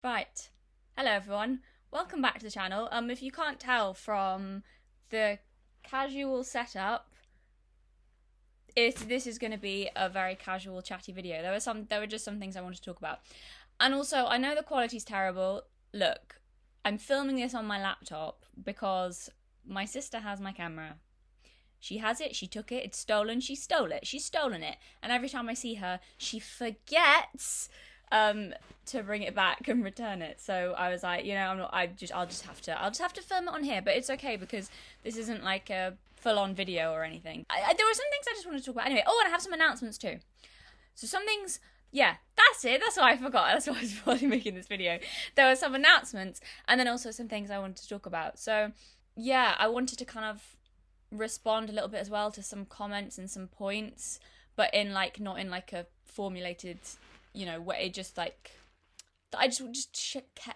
Right. Hello everyone. Welcome back to the channel. If you can't tell from the casual setup, this is going to be a very casual chatty video. There were just some things I wanted to talk about. And also, I know the quality's terrible. Look, I'm filming this on my laptop because my sister has my camera. She has it, she took it, it's stolen, she stole it, she's stolen it. And every time I see her, she forgets to bring it back and return it. So I was like, I'll just have to film it on here. But it's okay because this isn't like a full-on video or anything. There were some things I just wanted to talk about anyway. Oh, and I have some announcements too. So some things, yeah, that's it. That's why I forgot. That's why I was probably making this video. There were some announcements and then also some things I wanted to talk about. So yeah, I wanted to kind of respond a little bit as well to some comments and some points, but in like not in like a formulated, way. Just like I just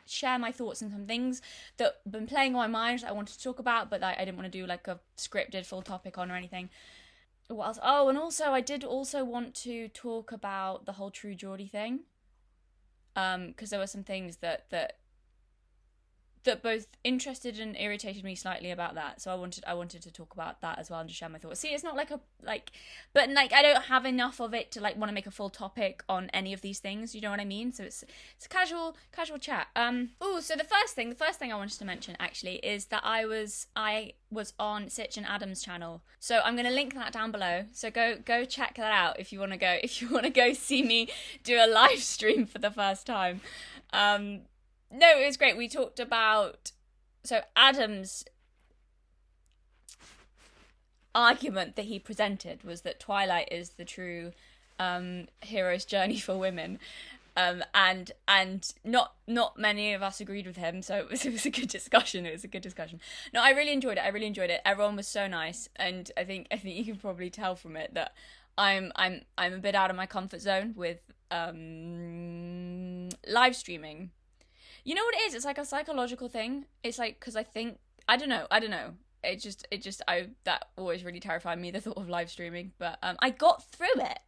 share my thoughts and some things that have been playing on my mind that I wanted to talk about, but that I didn't want to do like a scripted full topic on or anything. What else? Oh, and also I did also want to talk about the whole true Geordie thing, because there were some things that both interested and irritated me slightly about that. So I wanted to talk about that as well and just share my thoughts. See, it's not like but I don't have enough of it to like want to make a full topic on any of these things. You know what I mean? So it's a casual chat. So the first thing I wanted to mention actually is that I was on Sitch and Adam's channel. So I'm gonna link that down below. So go check that out if you wanna go see me do a live stream for the first time. No, it was great. We talked about... So Adam's argument that he presented was that Twilight is the true hero's journey for women. And not many of us agreed with him, so it was a good discussion. No, I really enjoyed it. Everyone was so nice, and I think you can probably tell from it that I'm a bit out of my comfort zone with live streaming. You know what it is? It's like a psychological thing. It's like, because I don't know. That always really terrified me, the thought of live streaming. But I got through it,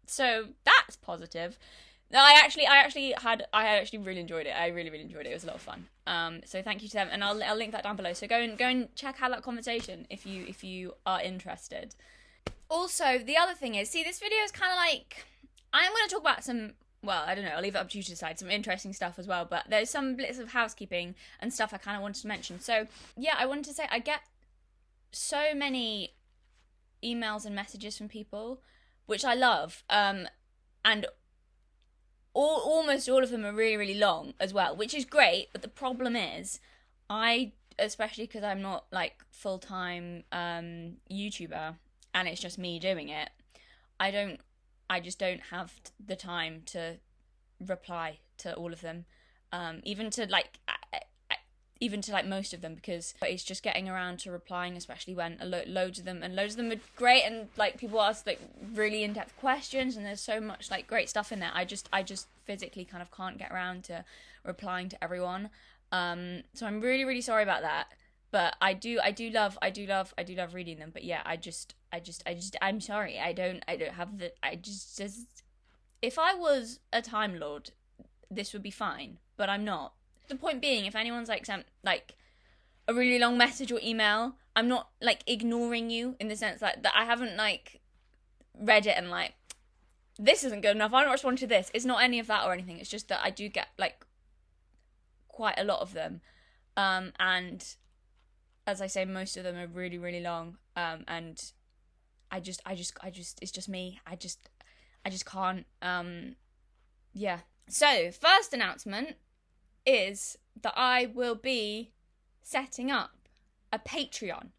so that's positive. No, I actually really enjoyed it. I really enjoyed it. It was a lot of fun. So thank you to them, and I'll link that down below. So go and check out that conversation if you are interested. Also, the other thing is, see, this video is kind of like, I'm going to talk about some. Well, I don't know, I'll leave it up to you to decide. Some interesting stuff as well, but there's some bits of housekeeping and stuff I kind of wanted to mention. So, yeah, I wanted to say I get so many emails and messages from people, which I love, and almost all of them are really long as well, which is great, but the problem is, especially because I'm not, like, full-time YouTuber, and it's just me doing it, I just don't have the time to reply to all of them, even to most of them, because it's just getting around to replying, especially when loads of them are great, and like people ask like really in-depth questions, and there's so much like great stuff in there. I just physically kind of can't get around to replying to everyone. So I'm really sorry about that. But I do love reading them. But yeah, I'm sorry. I don't have the, if I was a Time Lord, this would be fine, but I'm not. The point being, if anyone's like sent like a really long message or email, I'm not like ignoring you in the sense that I haven't like read it and like, this isn't good enough, I'm not responding to this. It's not any of that or anything. It's just that I do get like quite a lot of them. And as I say, most of them are really long, and it's just me. I just can't. Yeah. So first announcement is that I will be setting up a Patreon.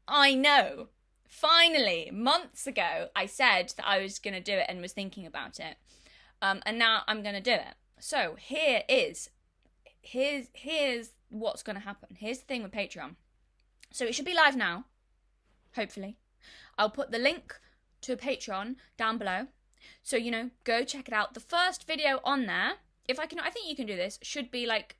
I know. Finally, months ago, I said that I was gonna do it and was thinking about it, and now I'm gonna do it. So here's what's gonna happen. Here's the thing with Patreon. So it should be live now, hopefully. I'll put the link to Patreon down below. So, go check it out. The first video on there, I think you can do this, should be like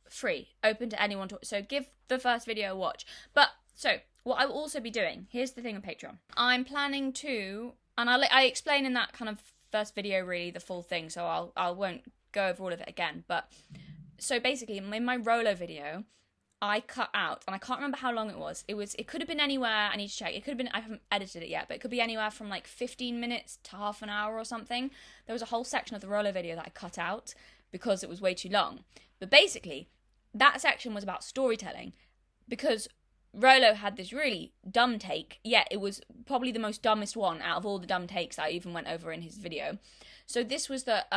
free, open to anyone. So give the first video a watch. But, so, what I will also be doing, here's the thing with Patreon. I'm planning to, and I explain in that kind of first video really the full thing, so I won't go over all of it again, but So basically, in my Rollo video, I cut out, and I can't remember how long it was. It could have been anywhere. I need to check. It could have been. I haven't edited it yet, but it could be anywhere from like 15 minutes to half an hour or something. There was a whole section of the Rollo video that I cut out because it was way too long. But basically, that section was about storytelling, because Rollo had this really dumb take. Yeah, it was probably the most dumbest one out of all the dumb takes I even went over in his video. So this was that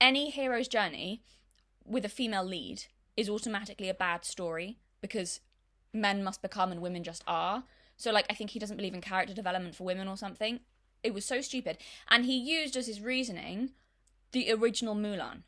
any hero's journey with a female lead is automatically a bad story, because men must become and women just are. So, like, I think he doesn't believe in character development for women or something. It was so stupid. And he used as his reasoning the original Mulan.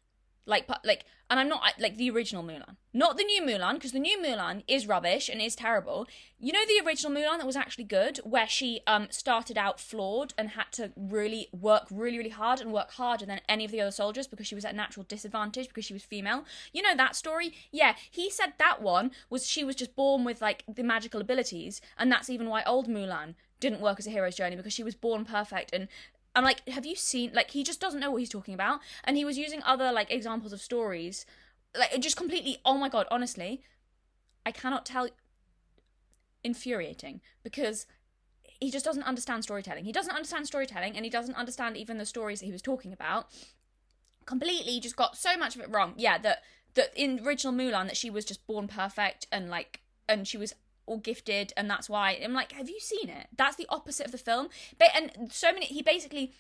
And I'm not, like, the original Mulan. Not the new Mulan, because the new Mulan is rubbish and is terrible. You know the original Mulan that was actually good, where she started out flawed and had to really work really, really hard and work harder than any of the other soldiers because she was at a natural disadvantage because she was female? You know that story? Yeah, he said that one was she was just born with, like, the magical abilities, and that's even why old Mulan didn't work as a hero's journey, because she was born perfect. And I'm like, have you seen, like, he just doesn't know what he's talking about. And he was using other, like, examples of stories, like, just completely, oh my god, honestly, I cannot tell, infuriating, because he just doesn't understand storytelling. He doesn't understand storytelling, and he doesn't understand even the stories that he was talking about. Completely just got so much of it wrong. Yeah, that in original Mulan, that she was just born perfect, and, like, and she was all gifted, and that's why. I'm like, have you seen it? That's the opposite of the film. And so many, he basically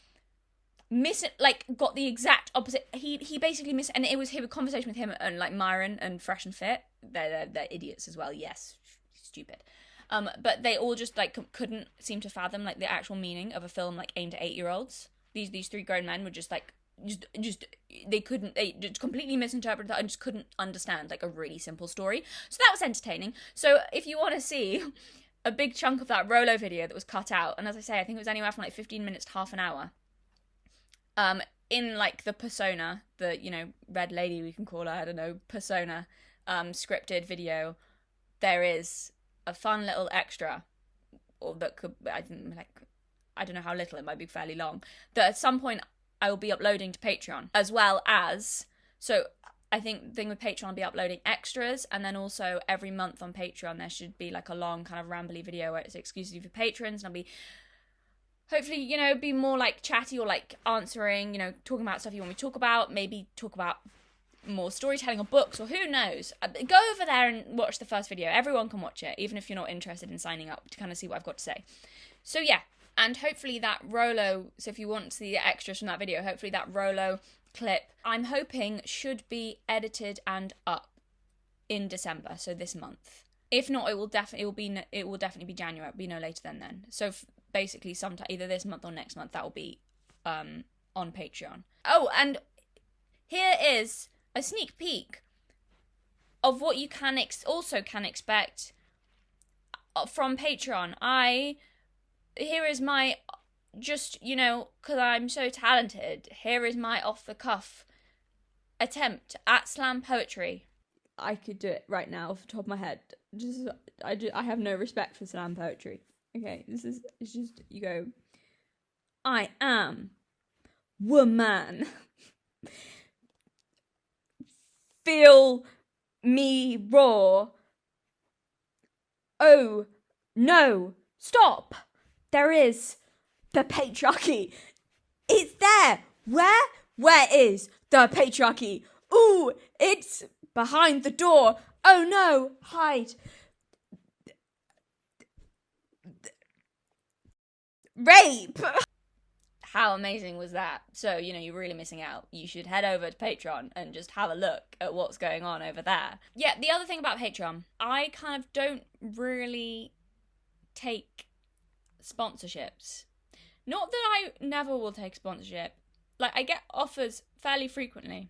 got the exact opposite. He basically and it was him, a conversation with him and, like, Myron and Fresh and Fit. They're idiots as well. Yes, stupid. But they all just, like, couldn't seem to fathom, like, the actual meaning of a film, like, aimed at 8-year-olds. These three grown men were just, like, they just completely misinterpreted that and just couldn't understand, like, a really simple story. So that was entertaining. So if you want to see a big chunk of that Rollo video that was cut out, and as I say, I think it was anywhere from, like, 15 minutes to half an hour, in, like, the persona, the, you know, red lady, we can call her, I don't know, persona, scripted video, there is a fun little extra, or that could, I don't know how little, it might be fairly long, that at some point I will be uploading to Patreon, as well as, so I think the thing with Patreon, I'll be uploading extras, and then also every month on Patreon there should be, like, a long kind of rambly video where it's exclusive for patrons, and I'll be hopefully, you know, be more, like, chatty, or, like, answering, you know, talking about stuff you want me to talk about, maybe talk about more storytelling or books, or who knows. Go over there and watch the first video. Everyone can watch it, even if you're not interested in signing up, to kind of see what I've got to say. So yeah, and hopefully that Rollo, so if you want to see the extras from that video, hopefully that Rollo clip, I'm hoping, should be edited and up in December, so this month. If not, it will definitely be January. It'll be no later than then. So basically, sometime either this month or next month, that will be on Patreon. Oh, and here is a sneak peek of what you can also expect from Patreon. Here is my, just, you know, because I'm so talented, here is my off-the-cuff attempt at slam poetry. I could do it right now off the top of my head. I have no respect for slam poetry. Okay, it's just, you go, I am woman. Feel me roar. Oh, no, stop. There is the patriarchy. It's there. Where is the patriarchy? Ooh, it's behind the door. Oh no, hide. Rape. How amazing was that? So, you know, you're really missing out. You should head over to Patreon and just have a look at what's going on over there. Yeah, the other thing about Patreon, I kind of don't really take sponsorships. Not that I never will take sponsorship. Like, I get offers fairly frequently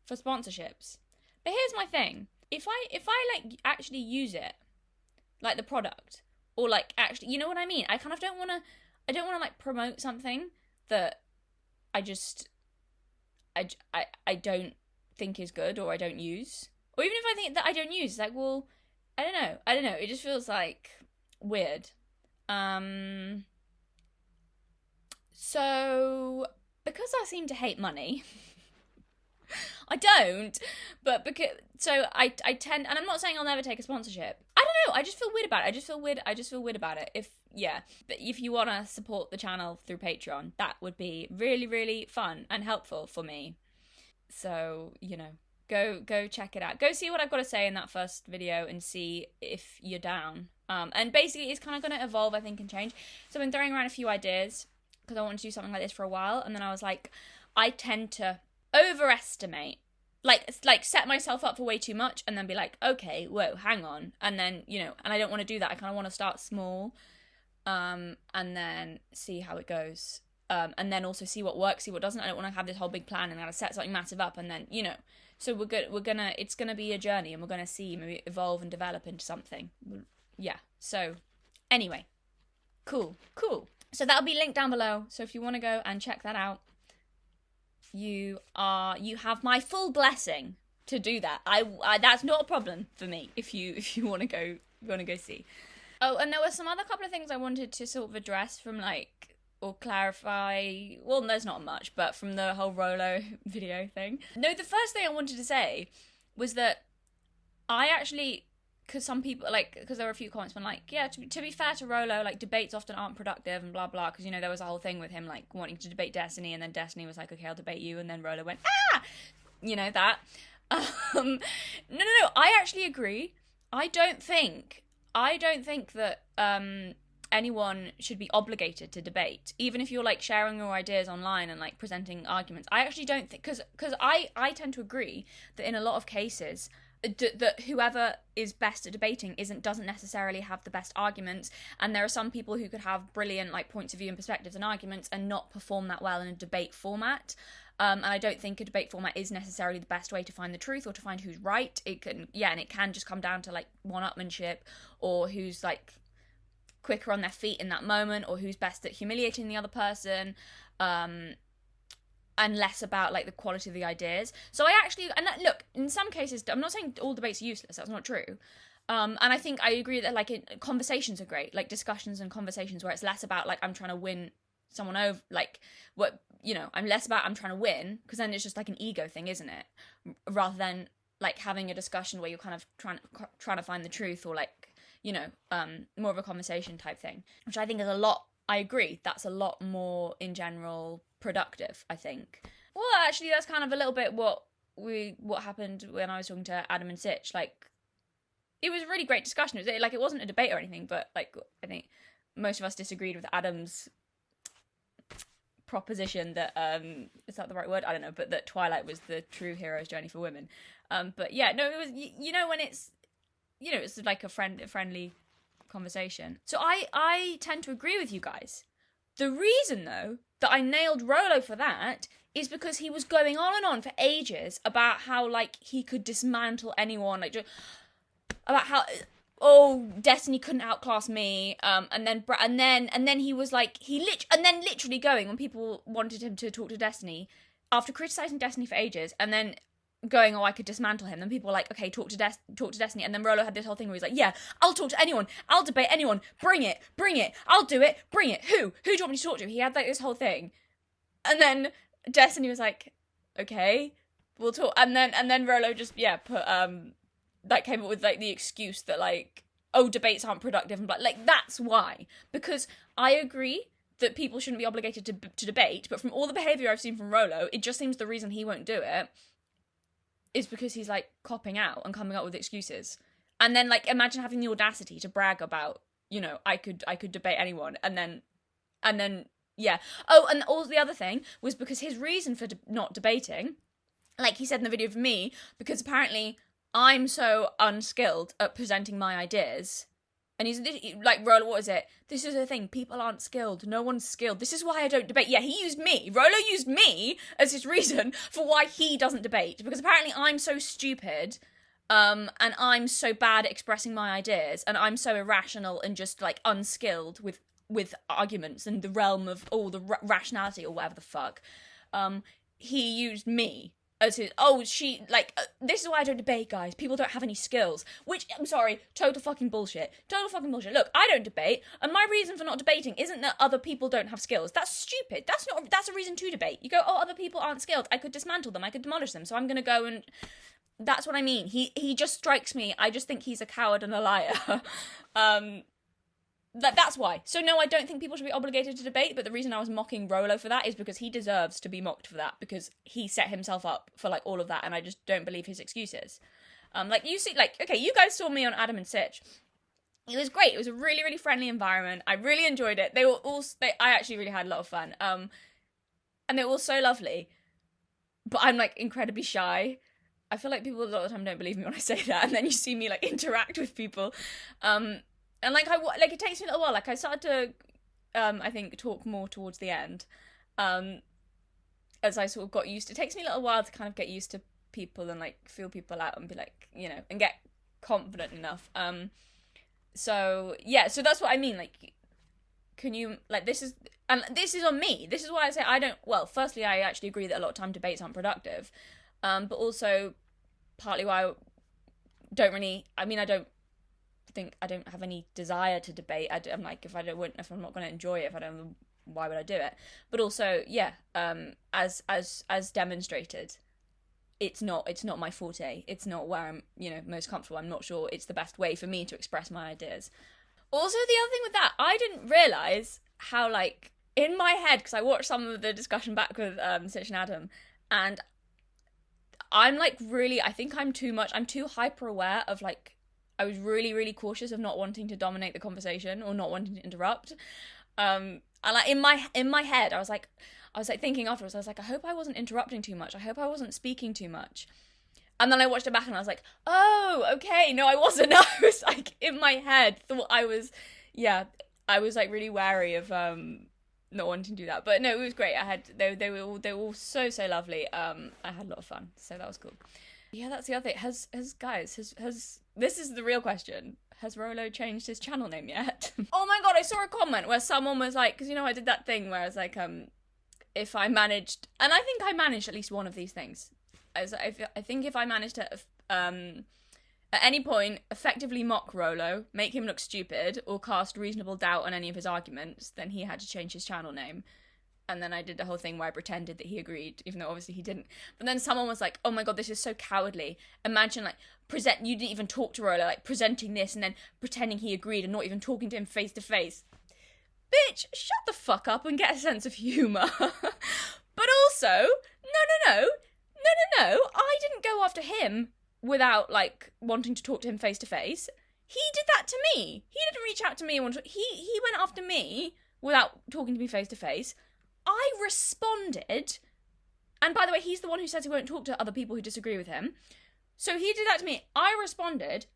for sponsorships. But here's my thing. If I like actually use it, like the product, or like actually, you know what I mean? I kind of don't want to like promote something that I don't think is good, or I don't use. Or even if I think that I don't use, like, well, I don't know. It just feels like weird. So because I seem to hate money, I don't, but because so I tend, and I'm not saying I'll never take a sponsorship. I don't know. I just feel weird about it. I just feel weird about it. But if you want to support the channel through Patreon, that would be really, really fun and helpful for me. So go check it out. Go see what I've got to say in that first video and see if you're down. And basically, it's kind of going to evolve, I think, and change. So I've been throwing around a few ideas because I wanted to do something like this for a while, and then I was like, I tend to overestimate, like set myself up for way too much, and then be like, okay, whoa, hang on, and then and I don't want to do that. I kind of want to start small, and then see how it goes, and then also see what works, see what doesn't. I don't want to have this whole big plan and then set something massive up, and then So it's gonna be a journey, and we're gonna see maybe evolve and develop into something. Yeah. So, anyway, cool. So that'll be linked down below. So if you want to go and check that out, you have my full blessing to do that. I that's not a problem for me if you want to go see. Oh, and there were some other couple of things I wanted to sort of address from or clarify. Well, there's not much, but from the whole Rollo video thing. No, the first thing I wanted to say was that I actually, because some people, because there were a few comments when to be fair to Rollo, debates often aren't productive and blah blah, because there was a whole thing with him wanting to debate Destiny, and then Destiny was like, okay, I'll debate you, and then Rollo went, that. No, I actually agree. I don't think that anyone should be obligated to debate, even if you're sharing your ideas online and presenting arguments. I actually don't think, because I tend to agree that in a lot of cases that whoever is best at debating doesn't necessarily have the best arguments, and there are some people who could have brilliant points of view and perspectives and arguments and not perform that well in a debate format. And I don't think a debate format is necessarily the best way to find the truth or to find who's right. It can just come down to one-upmanship, or who's quicker on their feet in that moment, or who's best at humiliating the other person, and less about the quality of the ideas. So look, in some cases, I'm not saying all debates are useless, that's not true. And I think I agree that conversations are great, discussions and conversations where it's less about I'm trying to win someone over, I'm less about I'm trying to win, because then it's just an ego thing, isn't it? Rather than having a discussion where you're kind of trying to find the truth, or more of a conversation type thing, which I think is I agree, that's a lot more in general productive, I think. Well, actually, that's kind of a little bit what happened when I was talking to Adam and Sitch. It was a really great discussion. It wasn't a debate or anything, but I think most of us disagreed with Adam's proposition that is that the right word? I don't know, but that Twilight was the true hero's journey for women. But yeah, no, it was when it's it's a friendly conversation. So I tend to agree with you guys. The reason, though, that I nailed Rollo for that is because he was going on and on for ages about how he could dismantle anyone, about how Destiny couldn't outclass me, and then he was literally going, when people wanted him to talk to Destiny, after criticizing Destiny for ages, and then going, I could dismantle him. Then people were okay, talk to Destiny. And then Rollo had this whole thing where he's yeah, I'll talk to anyone. I'll debate anyone. Bring it. I'll do it. Bring it. Who do you want me to talk to? He had this whole thing. And then Destiny was okay, we'll talk. And then Rollo just, put, came up with the excuse that debates aren't productive. And that's why. Because I agree that people shouldn't be obligated to debate. But from all the behaviour I've seen from Rollo, it just seems the reason he won't do it is because he's copping out and coming up with excuses. And then imagine having the audacity to brag about, I could debate anyone, and then yeah. Oh, and also the other thing was because his reason for not debating, he said in the video for me, because apparently I'm so unskilled at presenting my ideas. And he's Rollo, what is it? This is the thing, people aren't skilled. No one's skilled. This is why I don't debate. Yeah, he used me. Rollo used me as his reason for why he doesn't debate. Because apparently I'm so stupid, and I'm so bad at expressing my ideas, and I'm so irrational and just, unskilled with arguments and the realm of all the rationality or whatever the fuck. He used me This is why I don't debate, guys. People don't have any skills. Which, I'm sorry, total fucking bullshit. Total fucking bullshit. Look, I don't debate, and my reason for not debating isn't that other people don't have skills. That's stupid. That's a reason to debate. You go, oh, other people aren't skilled. I could dismantle them. I could demolish them. So I'm gonna go and... That's what I mean. He just strikes me. I just think he's a coward and a liar. That's why. So no, I don't think people should be obligated to debate, but the reason I was mocking Rollo for that is because he deserves to be mocked for that, because he set himself up for, like, all of that, and I just don't believe his excuses. You guys saw me on Adam and Sitch. It was great. It was a really, really friendly environment. I really enjoyed it. I actually really had a lot of fun. And they were all so lovely, but I'm, like, incredibly shy. I feel like people a lot of the time don't believe me when I say that, and then you see me, like, interact with people. And, it takes me a little while. Like, I started to, I think, talk more towards the end, as I sort of got used to. It takes me a little while to kind of get used to people and, like, feel people out and be, like, you know, and get confident enough. So that's what I mean. Like, can you, like, this is on me. This is why I say firstly, I actually agree that a lot of time debates aren't productive. But also, partly why I don't have any desire to debate. I'm like, if I'm not going to enjoy it, why would I do it? But also, as demonstrated, it's not my forte. It's not where I'm, you know, most comfortable. I'm not sure it's the best way for me to express my ideas. Also, the other thing with that, I didn't realise how, like, in my head, because I watched some of the discussion back with Sitch and Adam, and I'm, like, really, I think I'm too hyper aware of, like, I was really, really cautious of not wanting to dominate the conversation or not wanting to interrupt. And, like, in my head, I was like thinking afterwards, I was like, I hope I wasn't interrupting too much. I hope I wasn't speaking too much. And then I watched it back and I was like, oh, okay, no, I wasn't. I was, like, in my head, thought I was, like, really wary of, not wanting to do that. But no, it was great. They were all so lovely. I had a lot of fun, so that was cool. Yeah, that's the other thing. Has this is the real question. Has Rollo changed his channel name yet? Oh my god, I saw a comment where someone was like, because, you know, I did that thing where I was like, if I managed, and I think I managed at least one of these things. I think if I managed to, at any point, effectively mock Rollo, make him look stupid, or cast reasonable doubt on any of his arguments, then he had to change his channel name. And then I did the whole thing where I pretended that he agreed, even though obviously he didn't. But then someone was like, oh my god, this is so cowardly. Imagine, like, you didn't even talk to Rollo, like, presenting this and then pretending he agreed and not even talking to him face to face. Bitch, shut the fuck up and get a sense of humour. But also, no, I didn't go after him without, like, wanting to talk to him face to face. He did that to me. He didn't reach out to me. He went after me without talking to me face to face. I responded, and by the way, he's the one who says he won't talk to other people who disagree with him. So he did that to me. I responded,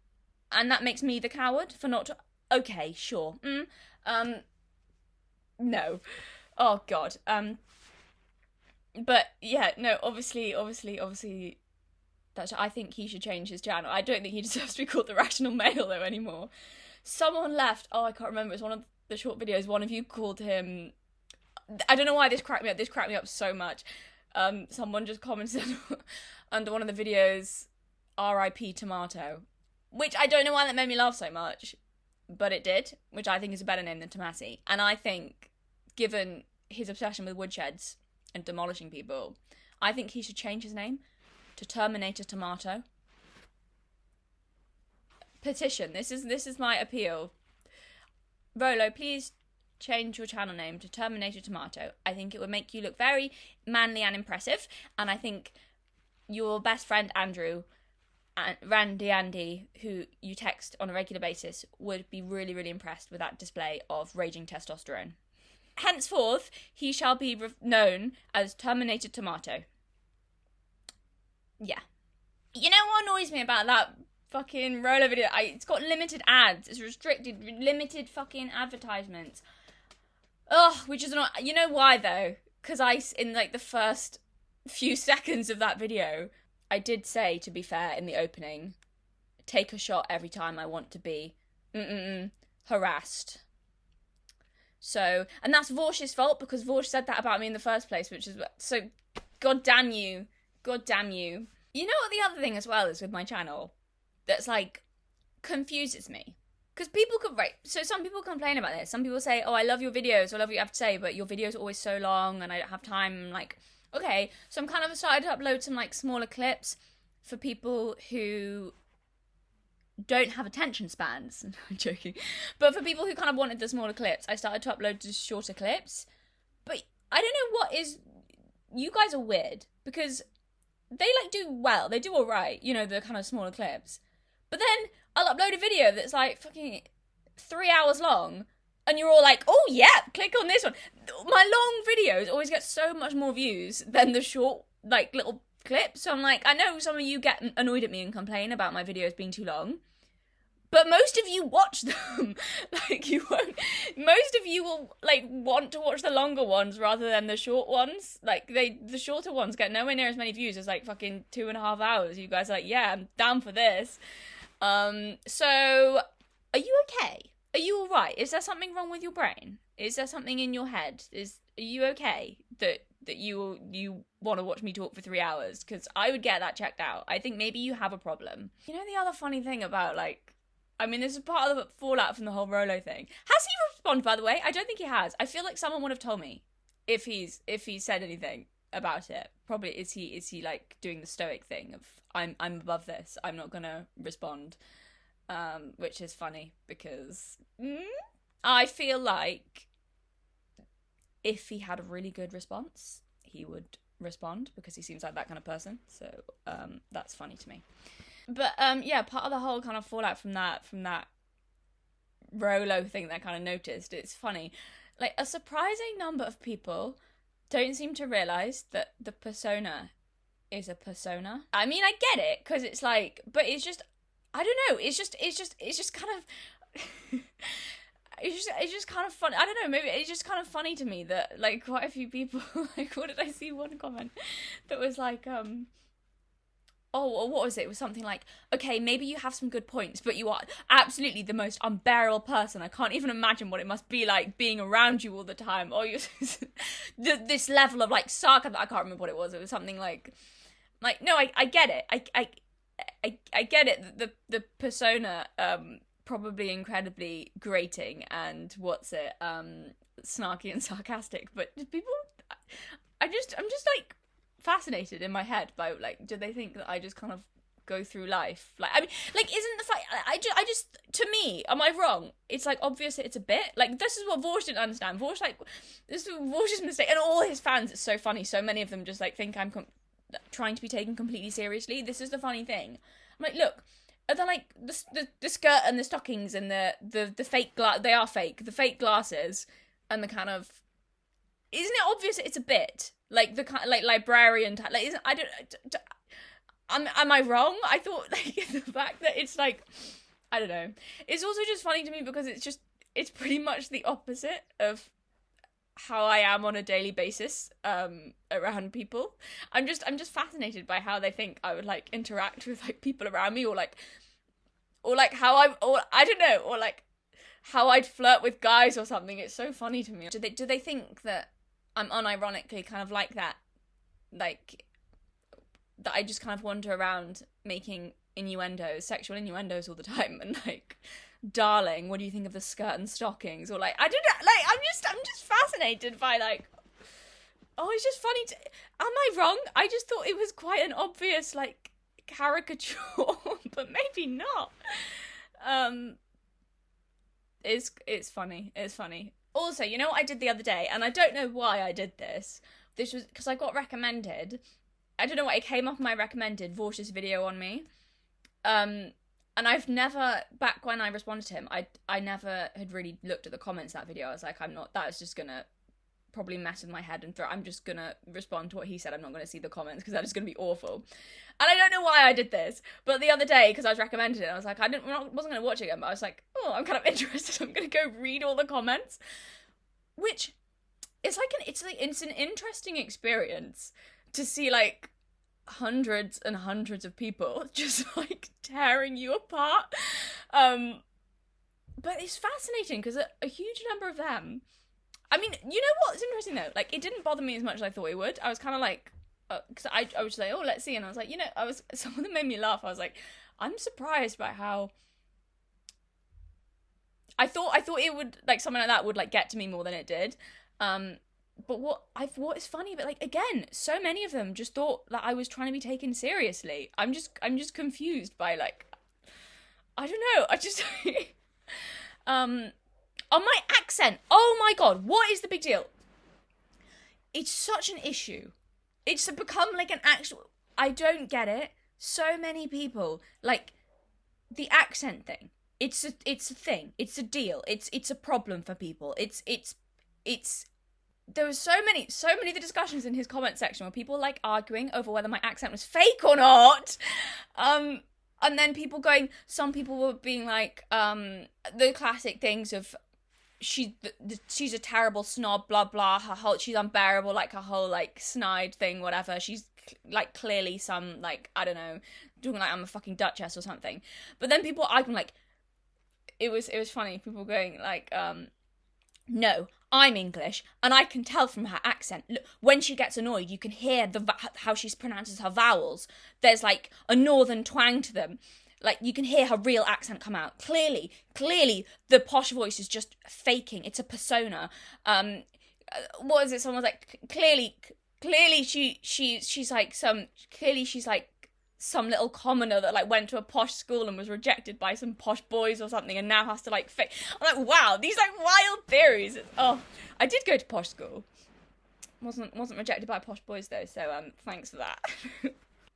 and that makes me the coward for not. Okay, sure. No. Oh god. But yeah, no. Obviously. I think he should change his channel. I don't think he deserves to be called the Rational Male though anymore. Someone left. Oh, I can't remember. It's one of the short videos. One of you called him. I don't know why this cracked me up. This cracked me up so much. Someone just commented under one of the videos, R.I.P. Tomato, which I don't know why that made me laugh so much, but it did, which I think is a better name than Tomasi. And I think, given his obsession with woodsheds and demolishing people, I think he should change his name to Terminator Tomato. Petition. This is my appeal. Rollo, please change your channel name to Terminator Tomato. I think it would make you look very manly and impressive, and I think your best friend Andrew, Randy Andy, who you text on a regular basis, would be really, really impressed with that display of raging testosterone. Henceforth, he shall be known as Terminator Tomato. Yeah. You know what annoys me about that fucking Rollo video? It's got limited ads. It's restricted, limited fucking advertisements. Ugh, which is not. You know why though? Because in like the first few seconds of that video, I did say, to be fair, in the opening, take a shot every time I want to be harassed. So, and that's Vorsh's fault, because Vorsh said that about me in the first place, which is so. God damn you, God damn you. You know what the other thing as well is with my channel that's like confuses me? Because people could, right, so some people complain about this. Some people say, oh, I love your videos, I love what you have to say, but your videos are always so long and I don't have time. I'm like, okay, so I'm kind of started to upload some like smaller clips for people who don't have attention spans. I'm joking. But for people who kind of wanted the smaller clips, I started to upload just shorter clips. But I don't know what is, you guys are weird because they like do well, they do alright, you know, the kind of smaller clips. But then I'll upload a video that's like fucking 3 hours long and you're all like, oh yeah, click on this one. My long videos always get so much more views than the short like little clips. So I'm like, I know some of you get annoyed at me and complain about my videos being too long, but most of you watch them. Like, you won't, most of you will like want to watch the longer ones rather than the short ones. Like, the shorter ones get nowhere near as many views as like fucking 2.5 hours. You guys are like, yeah, I'm down for this. So are you okay? Are you alright? Is there something wrong with your brain? Is there something in your head? Are you okay that you want to watch me talk for 3 hours? Because I would get that checked out. I think maybe you have a problem. You know, the other funny thing about like, I mean, this is part of the fallout from the whole Rollo thing. Has he responded, by the way? I don't think he has. I feel like someone would have told me if he's said anything about it. Probably is he like doing the stoic thing of I'm above this, I'm not gonna respond, which is funny because I feel like if he had a really good response, he would respond because he seems like that kind of person. So that's funny to me. But yeah, part of the whole kind of fallout from that Rollo thing that I kind of noticed, it's funny, like a surprising number of people don't seem to realise that the persona is a persona. I mean, I get it, because it's like, but it's just, I don't know, it's just kind of, it's just kind of fun. I don't know, maybe it's just kind of funny to me that, like, quite a few people, like, what did I see one comment that was like, oh, what was it? It was something like, okay, maybe you have some good points, but you are absolutely the most unbearable person. I can't even imagine what it must be like being around you all the time. Or you're this level of like sarcasm. I can't remember what it was. It was something like no, I get it. I get it. The persona probably incredibly grating and snarky and sarcastic. But people, I'm just like fascinated in my head by like, do they think that I just kind of go through life like, I mean, like, isn't the fact I just to me, am I wrong? It's like obvious that it's a bit like, this is what Vorsh didn't understand. Vorsh, like, this is Vorsh's mistake, and all his fans, it's so funny, so many of them just like think I'm trying to be taken completely seriously. This is the funny thing. I'm like, look, are they like the skirt and the stockings and the fake they are fake, the fake glasses and the kind of, isn't it obvious that it's a bit like the kind, like librarian type, like, isn't, I don't, am I wrong? I thought like the fact that it's like, I don't know, it's also just funny to me because it's pretty much the opposite of how I am on a daily basis around people. I'm just fascinated by how they think I would like interact with like people around me, or like how I don't know, or like how I'd flirt with guys or something. It's so funny to me. Do they think that I'm unironically kind of like that, like that I just kind of wander around making innuendos, sexual innuendos all the time, and like, darling, what do you think of the skirt and stockings? Or like, I don't know, like, I'm just fascinated by like, oh, it's just funny am I wrong? I just thought it was quite an obvious like caricature, but maybe not. It's funny. It's funny. Also, you know what I did the other day, and I don't know why I did this. This was because I got recommended. I don't know why it came up on my recommended Vorsh's video on me. And I've never, back when I responded to him, I never had really looked at the comments of that video. I was like, that was just gonna probably mess with my head and I'm just gonna respond to what he said. I'm not gonna see the comments because that is gonna be awful. And I don't know why I did this, but the other day, because I was recommended it, I was like, wasn't gonna watch it again, but I was like, oh, I'm kind of interested. I'm gonna go read all the comments, which it's an interesting experience to see like hundreds and hundreds of people just like tearing you apart. But it's fascinating because a huge number of them, I mean, you know what's interesting though? Like, it didn't bother me as much as I thought it would. I was kind of like, because I was like, oh, let's see, and I was like, someone that made me laugh. I was like, I'm surprised by how. I thought it would, like, something like that would, like, get to me more than it did. But what is funny, but, like, again, so many of them just thought that I was trying to be taken seriously. I'm just confused by, like, I don't know. I just on my accent. Oh my god, what is the big deal? It's such an issue. It's become like an actual. I don't get it. So many people, like, the accent thing. It's a thing. It's a deal. It's a problem for people. It's there was so many of the discussions in his comment section where people, like, arguing over whether my accent was fake or not. And then some people were being like, the classic things of she's a terrible snob, blah blah, she's unbearable, like her whole, like, snide thing, whatever. She's, like, clearly some, like, I don't know, talking like I'm a fucking duchess or something. But then people arguing, like, it was funny. People going, like, no, I'm English, and I can tell from her accent. Look, when she gets annoyed, you can hear how she pronounces her vowels. There's, like, a northern twang to them. Like, you can hear her real accent come out. Clearly, the posh voice is just faking. It's a persona. What is it? Someone's like, clearly she's like some little commoner that, like, went to a posh school and was rejected by some posh boys or something and now has to, like, fake. I'm like, wow, these, like, wild theories. Oh, I did go to posh school. Wasn't rejected by posh boys though, so thanks for that.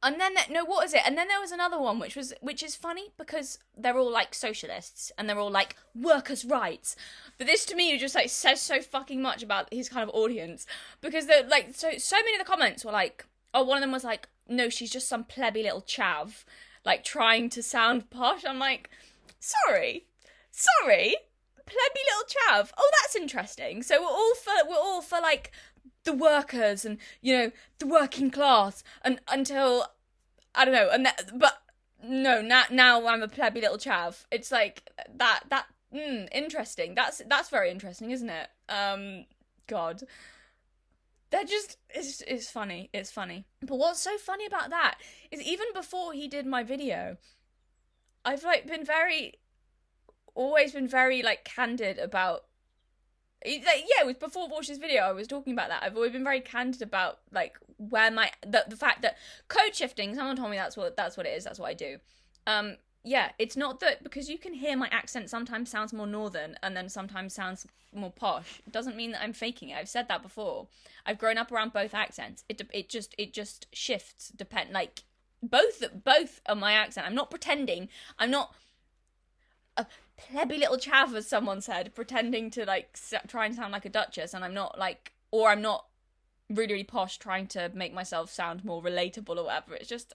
And then what is it? And then there was another one which is funny because they're all, like, socialists and they're all, like, workers' rights. But this, to me, just, like, says so fucking much about his kind of audience, because they're, like, so many of the comments were like, oh, one of them was like, no, she's just some plebby little chav, like, trying to sound posh. I'm like, sorry, plebby little chav. Oh, that's interesting. So we're all for like the workers and, the working class, and until I don't know, but no, now I'm a plebby little chav. It's like that. Interesting. That's very interesting, isn't it? God. That just is funny. It's funny. But what's so funny about that is even before he did my video, I've, like, always been very, like, candid about, like, yeah, it was before Vorsh's video, I was talking about that. I've always been very candid about, like, where the fact that code shifting, someone told me that's what it is, that's what I do. Yeah, it's not that, because you can hear my accent sometimes sounds more northern and then sometimes sounds more posh. It doesn't mean that I'm faking it. I've said that before. I've grown up around both accents. It just shifts, like, both are my accent. I'm not pretending. I'm not a plebby little chav, as someone said, pretending to, like, try and sound like a duchess, and I'm not, like, or I'm not really, really posh trying to make myself sound more relatable or whatever. It's just,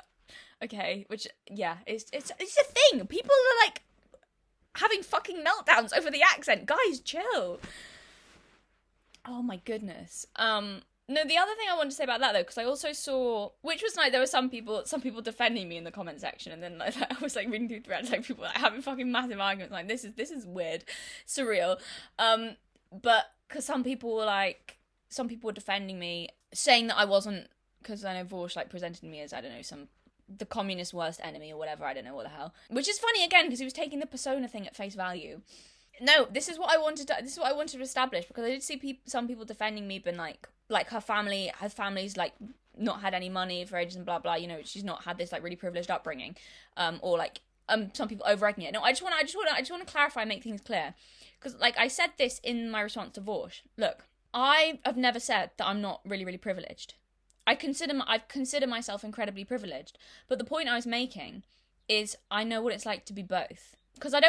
okay, which, yeah, it's a thing. People are, like, having fucking meltdowns over the accent. Guys, chill. Oh my goodness. No, the other thing I wanted to say about that, though, because I also saw, which was nice, there were some people defending me in the comment section, and then, like, I was, like, reading through threads, like, people, like, having fucking massive arguments, like, this is weird, surreal. But because some people were defending me, saying that I wasn't, because I know Vorsh, like, presented me as, I don't know, the communist worst enemy or whatever, I don't know what the hell. Which is funny, again, because he was taking the persona thing at face value. No, this is what I wanted to establish, because I did see some people defending me, being like her family's, like, not had any money for ages and blah blah, she's not had this, like, really privileged upbringing, or, like, some people overacting it. No, I just want to clarify and make things clear, because, like, I said this in my response to Vorsh. Look, I have never said that I'm not really, really privileged. I consider myself incredibly privileged, but the point I was making is I know what it's like to be both. Because I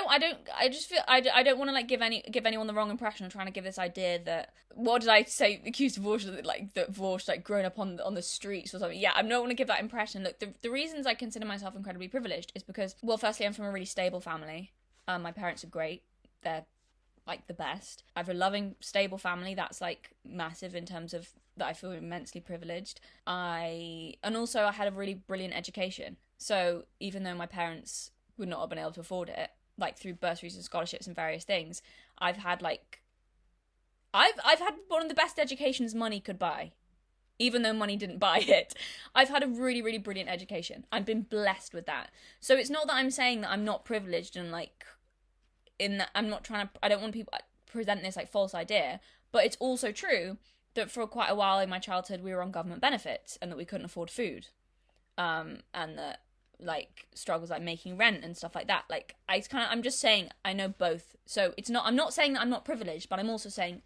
just feel I don't want to, like, give anyone the wrong impression of trying to give this idea that, what did I say, accused Vorsh, that Vorsh, like, grown up on the streets or something. Yeah, I don't want to give that impression. Look, the reasons I consider myself incredibly privileged is because, well, firstly, I'm from a really stable family. My parents are great. They're, like, the best. I have a loving, stable family that's, like, massive in terms of that I feel immensely privileged. And also I had a really brilliant education. So even though my parents would not have been able to afford it, like, through bursaries and scholarships and various things, I've had, like, I've had one of the best educations money could buy. even though money didn't buy it. I've had a really, really brilliant education. I've been blessed with that. So it's not that I'm saying that I'm not privileged and like, in that I'm not trying to, I don't want people to present this like false idea, but it's also true that for quite a while in my childhood we were on government benefits and that we couldn't afford food, and that like struggles like making rent and stuff like that. Like I'm just saying I know both. So I'm not saying that I'm not privileged, but I'm also saying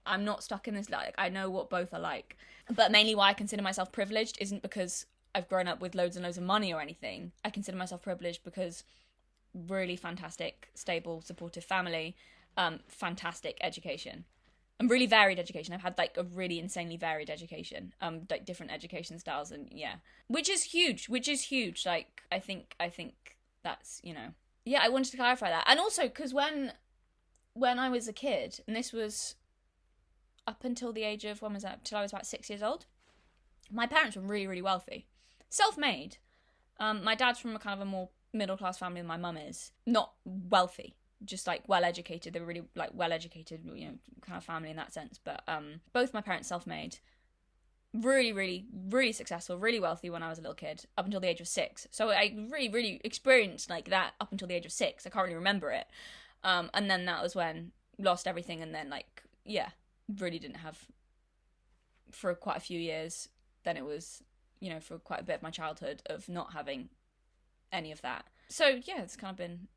I'm not stuck in this, like I know what both are like. But mainly why I consider myself privileged isn't because I've grown up with loads and loads of money or anything. I consider myself privileged because really fantastic, stable, supportive family, fantastic education, and really varied education. I've had like a really insanely varied education, like different education styles, and yeah, which is huge. Like I think that's, you know, yeah, I wanted to clarify that. And also because when I was a kid, and this was up until the age of, when was that, till I was about 6 years old, my parents were really, really wealthy, self-made. My dad's from a kind of a more middle-class family than my mum is. Not wealthy, just like well-educated. They were really like well-educated, you know, kind of family in that sense. But both my parents self-made, really, really, really successful, really wealthy when I was a little kid, up until the age of 6. So I really, really experienced like that up until the age of 6. I can't really remember it. And then that was when lost everything, and then like, yeah, really didn't have for quite a few years. Then it was, you know, for quite a bit of my childhood of not having any of that. So yeah, it's kind of been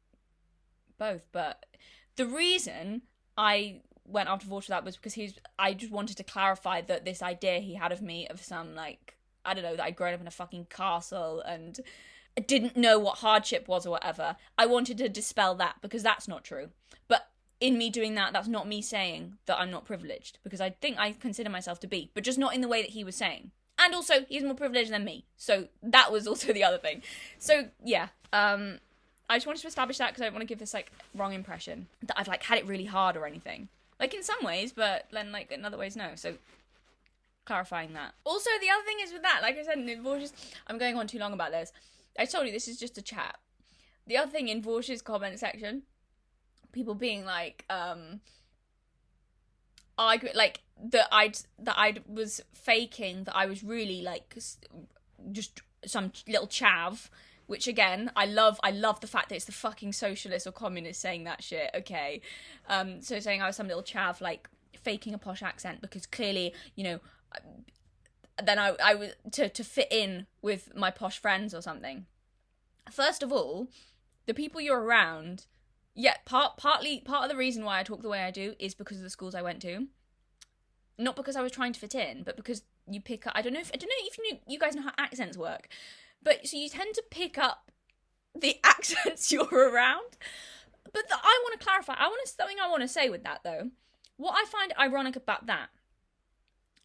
both. But the reason I went after divorce for that was because I just wanted to clarify that this idea he had of me, of some like, I don't know, that I'd grown up in a fucking castle and I didn't know what hardship was or whatever. I wanted to dispel that, because that's not true. But in me doing that, that's not me saying that I'm not privileged, because I think I consider myself to be, but just not in the way that he was saying. And also, he's more privileged than me. So that was also the other thing. So, yeah. I just wanted to establish that because I don't want to give this, like, wrong impression that I've, like, had it really hard or anything. Like, in some ways, but then, like, in other ways, no. So, clarifying that. Also, the other thing is with that, like I said, in Vorsh's, I'm going on too long about this. I told you, this is just a chat. The other thing in Vorsh's comment section, people being like, that I was faking that I was really like just some little chav, which again I love the fact that it's the fucking socialists or communists saying that shit. Okay, so saying I was some little chav like faking a posh accent because clearly, you know, then I was to fit in with my posh friends or something. First of all, the people you're around, yeah, part of the reason why I talk the way I do is because of the schools I went to. Not because I was trying to fit in, but because you pick up, I don't know if you guys know how accents work, but so you tend to pick up the accents you're around. But I want to clarify, something I want to say with that though. What I find ironic about that,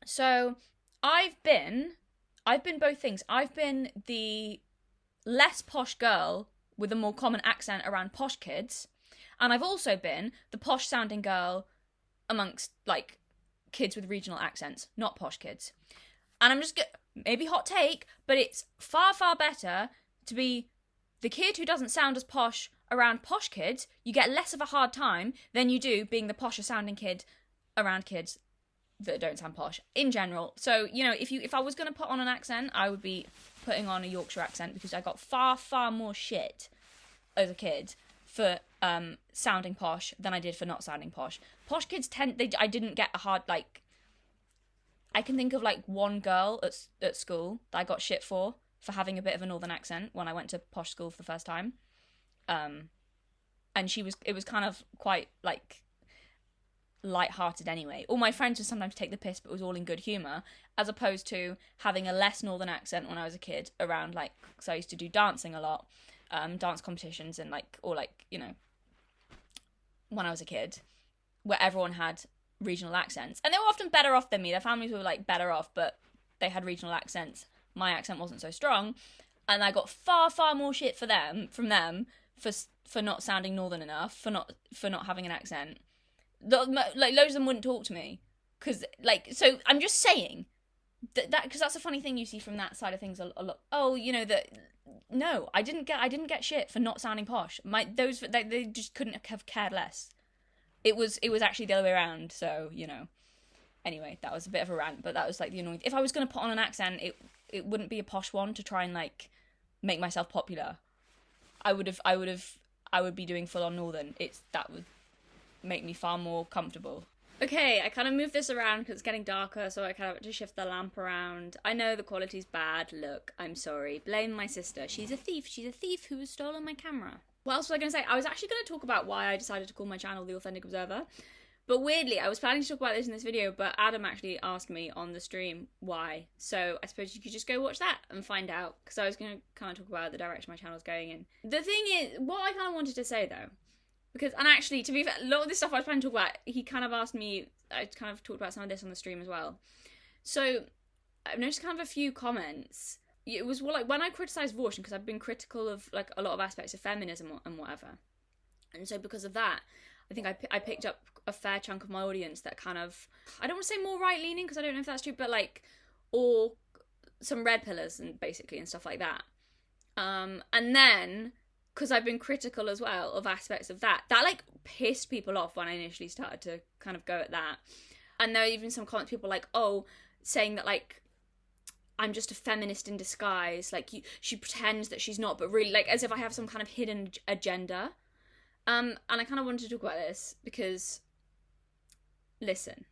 so I've been both things. I've been the less posh girl with a more common accent around posh kids, and I've also been the posh sounding girl amongst like kids with regional accents, not posh kids. And I'm just maybe hot take, but it's far, far better to be the kid who doesn't sound as posh around posh kids. You get less of a hard time than you do being the posher sounding kid around kids that don't sound posh in general. So, you know, if I was going to put on an accent, I would be putting on a Yorkshire accent, because I got far, far more shit as a kid for sounding posh than I did for not sounding posh. Posh kids I didn't get a hard, like, I can think of like one girl at school that I got shit for having a bit of a northern accent when I went to posh school for the first time. And it was kind of quite like light-hearted anyway. All my friends would sometimes take the piss, but it was all in good humour, as opposed to having a less northern accent when I was a kid around, like, because I used to do dancing a lot, dance competitions, and like, or like, you know, when I was a kid, where everyone had regional accents, and they were often better off than me. Their families were like better off, but they had regional accents. My accent wasn't so strong, and I got far, far more shit from them for not sounding northern enough, for not having an accent. Like, loads of them wouldn't talk to me, because like, so I'm just saying that because that's a funny thing you see from that side of things a lot. Oh, you know, that no, I didn't get shit for not sounding posh. They just couldn't have cared less. It was actually the other way around. So, you know, Anyway, that was a bit of a rant, but that was like the annoying. If I was going to put on an accent, it wouldn't be a posh one to try and like make myself popular. I would be doing full on northern. That would make me far more comfortable. Okay, I kind of moved this around because it's getting darker, so I kind of had to shift the lamp around. I know the quality's bad. Look, I'm sorry. Blame my sister. She's a thief. She's a thief who has stolen my camera. What else was I going to say? I was actually going to talk about why I decided to call my channel The Authentic Observer. But weirdly, I was planning to talk about this in this video, but Adam actually asked me on the stream why. So I suppose you could just go watch that and find out, because I was going to kind of talk about the direction my channel's going in. The thing is, what I kind of wanted to say though, because, and actually, to be fair, a lot of this stuff I was planning to talk about, he kind of asked me, I kind of talked about some of this on the stream as well. So I've noticed kind of a few comments. It was like when I criticised abortion, because I've been critical of like a lot of aspects of feminism and whatever. And so because of that, I think I picked up a fair chunk of my audience that kind of, I don't want to say more right-leaning, because I don't know if that's true, but like, or some red pillars and basically and stuff like that. And then, because I've been critical as well of aspects of that like pissed people off when I initially started to kind of go at that. And there are even some comments, people like, oh, saying that like, I'm just a feminist in disguise, like she pretends that she's not, but really, like, as if I have some kind of hidden agenda. And I kind of wanted to talk about this because, listen,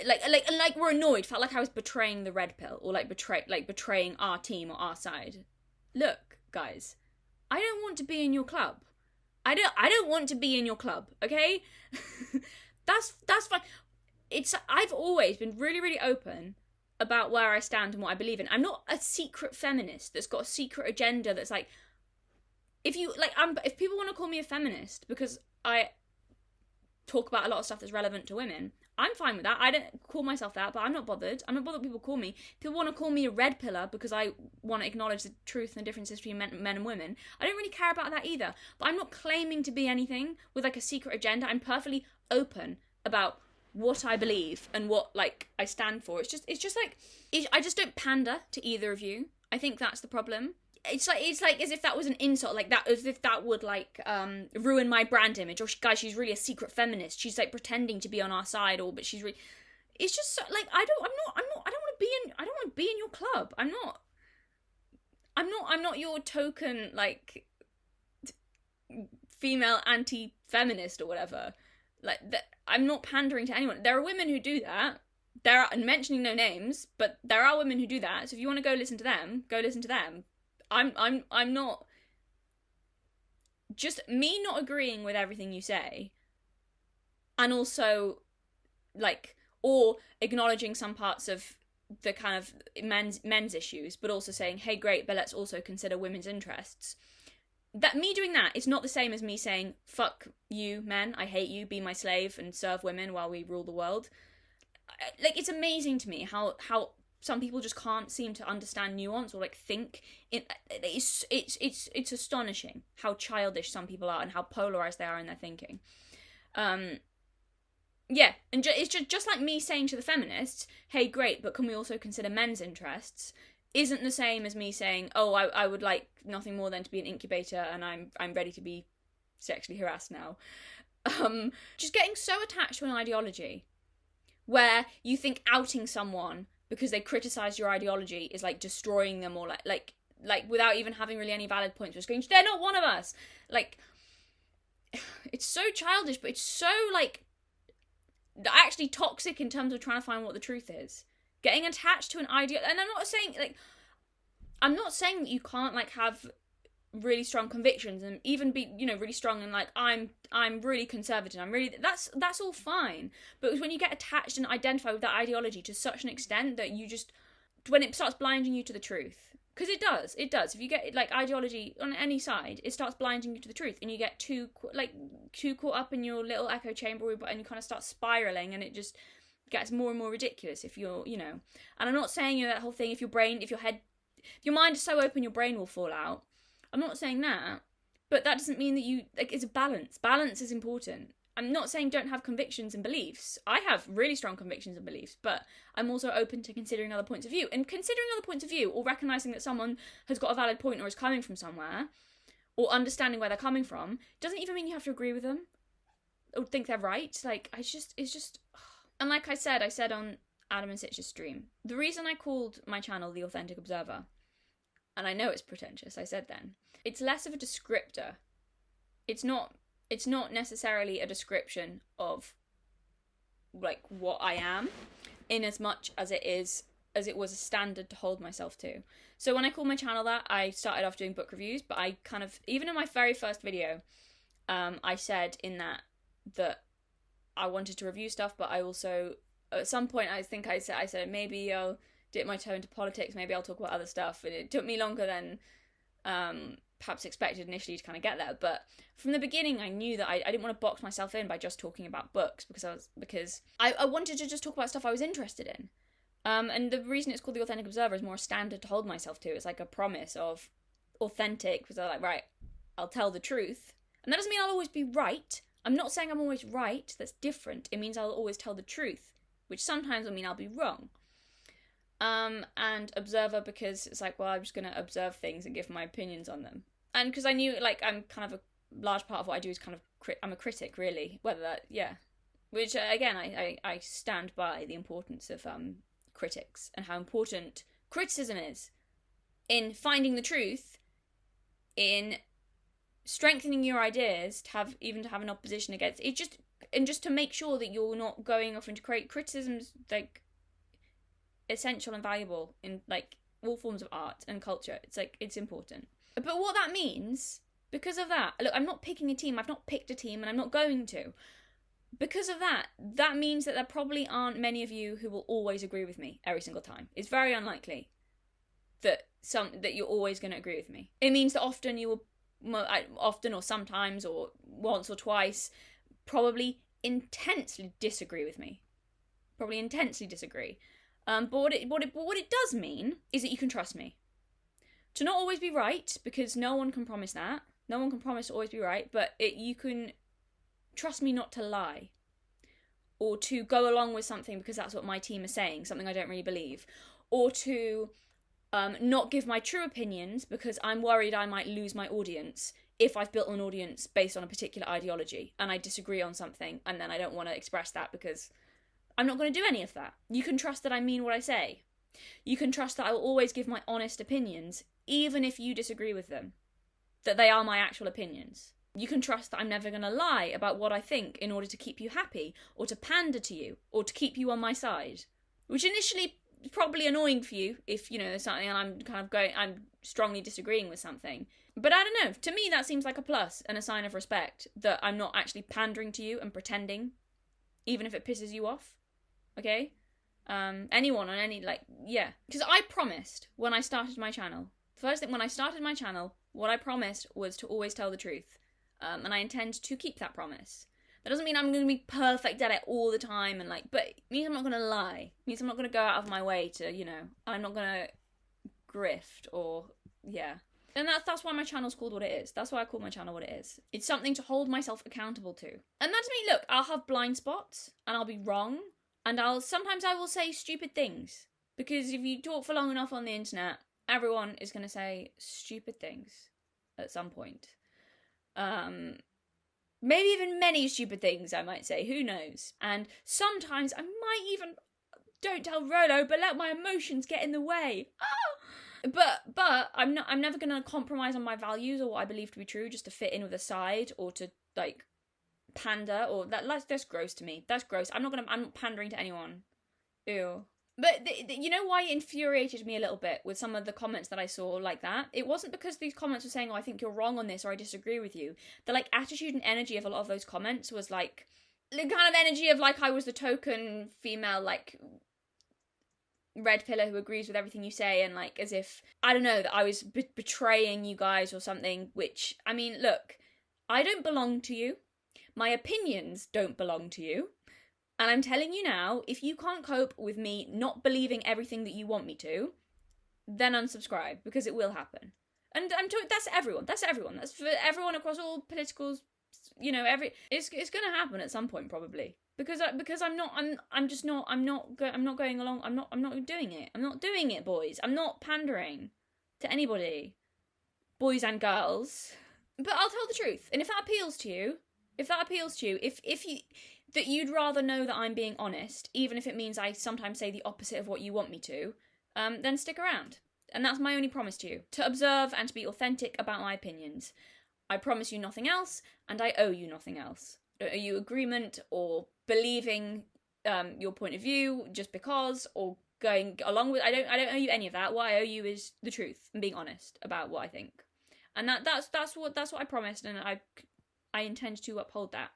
like we're annoyed, felt like I was betraying the red pill, or like betraying our team or our side. Look, guys, I don't want to be in your club. I don't want to be in your club, okay? That's fine. I've always been really, really open about where I stand and what I believe in. I'm not a secret feminist that's got a secret agenda that's like, if people want to call me a feminist because I talk about a lot of stuff that's relevant to women, I'm fine with that. I don't call myself that, but I'm not bothered. I'm not bothered what people call me. People want to call me a red pillar because I want to acknowledge the truth and the differences between men and women. I don't really care about that either. But I'm not claiming to be anything with like a secret agenda. I'm perfectly open about what I believe and what like I stand for. It's just like I just don't pander to either of you. I think that's the problem. It's like as if that was an insult, like that, as if that would like ruin my brand image. Or guys, she's really a secret feminist. She's like pretending to be on our side, but she's really. It's just so, like I don't want to be in your club. I'm not your token like female anti-feminist or whatever. Like I'm not pandering to anyone. There are women who do that. I'm mentioning no names, but there are women who do that. So if you want to go listen to them, go listen to them. I'm not, just me not agreeing with everything you say, and also like, or acknowledging some parts of the kind of men's issues, but also saying, hey, great, but let's also consider women's interests. That me doing that is not the same as me saying, fuck you, men, I hate you, be my slave and serve women while we rule the world. Like, it's amazing to me how some people just can't seem to understand nuance or like think. It's astonishing how childish some people are and how polarized they are in their thinking. Yeah, and it's just like me saying to the feminists, hey, great, but can we also consider men's interests? Isn't the same as me saying, oh, I would like nothing more than to be an incubator and I'm ready to be sexually harassed now. Just getting so attached to an ideology where you think outing someone because they criticize your ideology is like destroying them, or like without even having really any valid points, just going, they're not one of us. Like, it's so childish, but it's so like actually toxic in terms of trying to find what the truth is. Getting attached to an idea, and I'm not saying that you can't like have really strong convictions and even be, you know, really strong and like I'm really conservative, that's all fine. But when you get attached and identify with that ideology to such an extent that you just, when it starts blinding you to the truth, because it does. If you get like ideology on any side, it starts blinding you to the truth, and you get too caught up in your little echo chamber, and you kind of start spiraling, and it just gets more and more ridiculous. If you're, you know, and I'm not saying, you know, that whole thing, if your mind is so open, your brain will fall out. I'm not saying that, but that doesn't mean that you, like, it's a balance. Balance is important. I'm not saying don't have convictions and beliefs. I have really strong convictions and beliefs, but I'm also open to considering other points of view. And considering other points of view, or recognising that someone has got a valid point or is coming from somewhere, or understanding where they're coming from, doesn't even mean you have to agree with them or think they're right. Like, it's just And like I said on Adam and Sitch's stream, the reason I called my channel The Authentic Observer, and I know it's pretentious, I said then, it's less of a descriptor. It's not necessarily a description of like what I am, in as much as it was a standard to hold myself to. So when I called my channel that, I started off doing book reviews, but I kind of, even in my very first video, I said in that I wanted to review stuff, but I also, at some point, I think I said maybe I'll dip my toe into politics, maybe I'll talk about other stuff, and it took me longer than perhaps expected initially to kind of get there. But from the beginning, I knew that I didn't want to box myself in by just talking about books, because I wanted to just talk about stuff I was interested in. And the reason it's called The Authentic Observer is more a standard to hold myself to. It's like a promise of authentic, because I'm like, right, I'll tell the truth. And that doesn't mean I'll always be right. I'm not saying I'm always right. That's different. It means I'll always tell the truth, which sometimes will mean I'll be wrong. And observer, because it's like, well, I'm just going to observe things and give my opinions on them. And because I knew, like, I'm kind of a large part of what I do is kind of, I'm a critic, really. Whether that, yeah. Which, again, I stand by the importance of critics and how important criticism is in finding the truth, in strengthening your ideas, to have an opposition against it, just to make sure that you're not going off into criticisms, like, essential and valuable in like all forms of art and culture. It's like, it's important. But what that means, because of that, look, I'm not picking a team, I've not picked a team, and I'm not going to. Because of that means that there probably aren't many of you who will always agree with me every single time. It's very unlikely that you're always going to agree with me. It means that often or sometimes or once or twice probably intensely disagree with me. Probably intensely disagree. But what it does mean is that you can trust me. To not always be right, because no one can promise that. No one can promise to always be right, but you can trust me not to lie. Or to go along with something because that's what my team is saying, something I don't really believe. Or to not give my true opinions because I'm worried I might lose my audience if I've built an audience based on a particular ideology and I disagree on something and then I don't want to express that because I'm not going to do any of that. You can trust that I mean what I say. You can trust that I will always give my honest opinions, even if you disagree with them. That they are my actual opinions. You can trust that I'm never going to lie about what I think in order to keep you happy, or to pander to you, or to keep you on my side. Which initially is probably annoying for you, if, there's something and I'm strongly disagreeing with something. But I don't know, to me that seems like a plus and a sign of respect, that I'm not actually pandering to you and pretending, even if it pisses you off. Okay? Anyone on any, yeah. Because I promised when I started my channel, first thing when I started my channel, what I promised was to always tell the truth. And I intend to keep that promise. That doesn't mean I'm going to be perfect at it all the time, but it means I'm not going to lie. It means I'm not going to go out of my way to, I'm not going to grift or, yeah. And that's why my channel's called what it is. That's why I call my channel what it is. It's something to hold myself accountable to. And that's me, look, I'll have blind spots, and I'll be wrong, and sometimes I will say stupid things. Because if you talk for long enough on the internet, everyone is going to say stupid things at some point. Maybe even many stupid things, I might say, who knows. And sometimes I might even, don't tell Rollo, but let my emotions get in the way. But I'm never going to compromise on my values or what I believe to be true just to fit in with a side or to, pander, or that's gross to me. That's gross. I'm not pandering to anyone. Ew. But you know why it infuriated me a little bit with some of the comments that I saw like that? It wasn't because these comments were saying, oh, I think you're wrong on this, or I disagree with you. The, attitude and energy of a lot of those comments was, the kind of energy of, I was the token female, red pillar who agrees with everything you say, and, as if, I don't know, that I was betraying you guys or something, which, I mean, look, I don't belong to you. My opinions don't belong to you. And I'm telling you now, if you can't cope with me not believing everything that you want me to, then unsubscribe, because it will happen. And I'm talking, that's everyone. That's everyone. That's for everyone across all politicals. It's going to happen at some point probably. Because I'm not going along. I'm not doing it. I'm not doing it, boys. I'm not pandering to anybody, boys and girls. But I'll tell the truth. And if that appeals to you, if you. that you'd rather know that I'm being honest, even if it means I sometimes say the opposite of what you want me to, then stick around. And that's my only promise to you, to observe and to be authentic about my opinions. I promise you nothing else, and I owe you nothing else. I don't owe you agreement or believing your point of view just because, or going along with. I don't owe you any of that. What I owe you is the truth and being honest about what I think, and that's what I promised, and I intend to uphold that.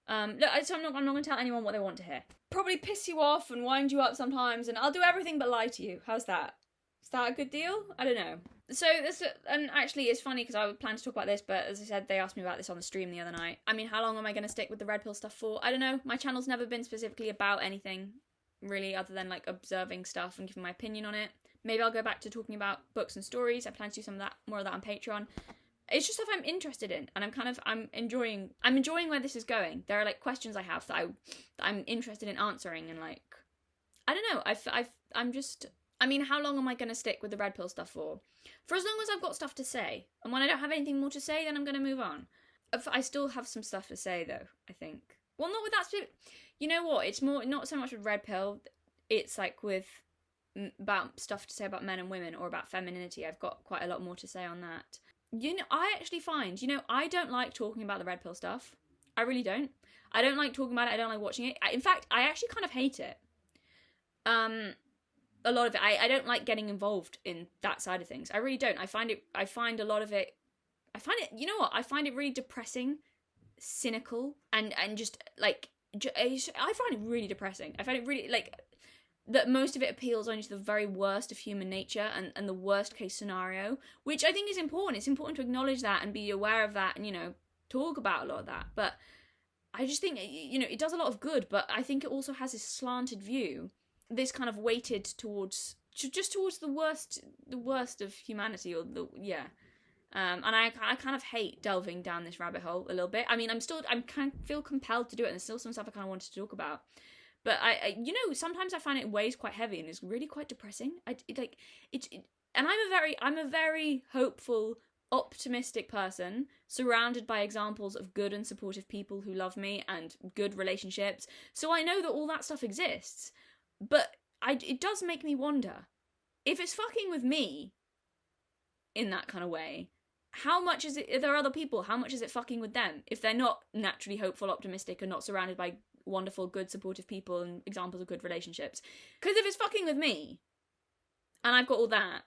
Look, so I'm not going to tell anyone what they want to hear. Probably piss you off and wind you up sometimes, and I'll do everything but lie to you. How's that? Is that a good deal? I don't know. So this, and actually it's funny because I planned to talk about this, but as I said, they asked me about this on the stream the other night. I mean, how long am I going to stick with the red pill stuff for? I don't know. My channel's never been specifically about anything really other than like observing stuff and giving my opinion on it. Maybe I'll go back to talking about books and stories. I plan to do some of that, more of that on Patreon. It's just stuff I'm interested in, and I'm enjoying where this is going. There are like questions I have that I'm interested in answering, and like, I don't know. I mean, how long am I going to stick with the red pill stuff for? For as long as I've got stuff to say. And when I don't have anything more to say, then I'm going to move on. I still have some stuff to say, though, I think. Well, not with that. You know what? It's more, not so much with red pill. It's like with, about stuff to say about men and women or about femininity. I've got quite a lot more to say on that. You know, I actually find, I don't like talking about the red pill stuff. I really don't. I don't like talking about it. I don't like watching it. In fact, I actually kind of hate it. A lot of it. I don't like getting involved in that side of things. I really don't. I find a lot of it, you know what? I find it really depressing, cynical, and just like, I find it really depressing. I find it really, like, that most of it appeals only to the very worst of human nature and the worst case scenario, which I think is important. It's important to acknowledge that and be aware of that and, talk about a lot of that. But I just think, it does a lot of good, but I think it also has this slanted view, this kind of weighted towards the worst of humanity, or and I kind of hate delving down this rabbit hole a little bit. I mean, I kind of feel compelled to do it, and there's still some stuff I kind of wanted to talk about. But I sometimes I find it weighs quite heavy and is really quite depressing. And I'm a very hopeful, optimistic person, surrounded by examples of good and supportive people who love me and good relationships. So I know that all that stuff exists. But it does make me wonder, if it's fucking with me in that kind of way, how much is it, if there are other people, how much is it fucking with them? If they're not naturally hopeful, optimistic, and not surrounded by wonderful, good, supportive people and examples of good relationships. Because if it's fucking with me, and I've got all that,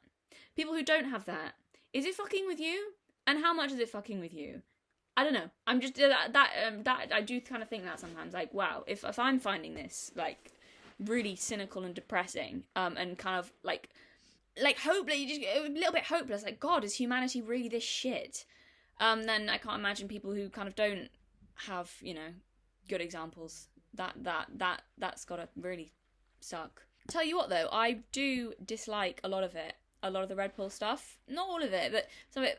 people who don't have that, is it fucking with you? And how much is it fucking with you? I don't know. I'm just, that I do kind of think that sometimes, like, wow, if I'm finding this, like, really cynical and depressing, and kind of like hopeless, just a little bit hopeless, like, God, is humanity really this shit? Then I can't imagine people who kind of don't have, good examples. That's gotta really suck. Tell you what though, I do dislike a lot of it, a lot of the red pill stuff. Not all of it, but some of it.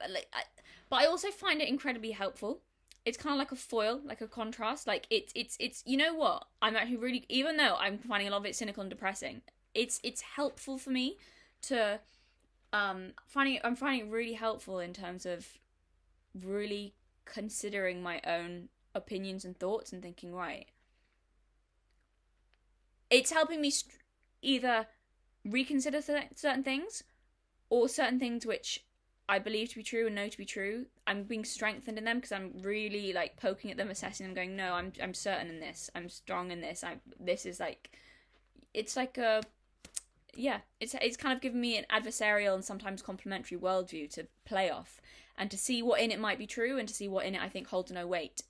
But I also find it incredibly helpful. It's kind of like a foil, like a contrast. Like it's you know what? I'm actually really, even though I'm finding a lot of it cynical and depressing, it's helpful for me to I'm finding it really helpful in terms of really considering my own opinions and thoughts and thinking, right, it's helping me either reconsider certain things, or certain things which I believe to be true and know to be true, I'm being strengthened in them because I'm really like poking at them, assessing them, going, no, I'm certain in this, I'm strong in this, this is like, it's like a, it's kind of given me an adversarial and sometimes complementary worldview to play off, and to see what in it might be true, and to see what in it I think holds no weight.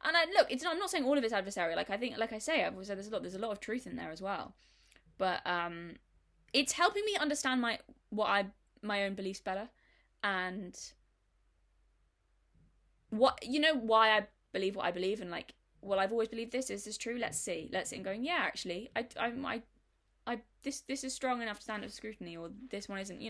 And I'm not saying all of it's adversarial. Like, I think, like I say, I've said there's a lot of truth in there as well. But it's helping me understand my own beliefs better, and why I believe what I believe, and like, well, I've always believed this. Is this true? Let's see. And going, yeah, actually, this is strong enough to stand up to scrutiny, or this one isn't,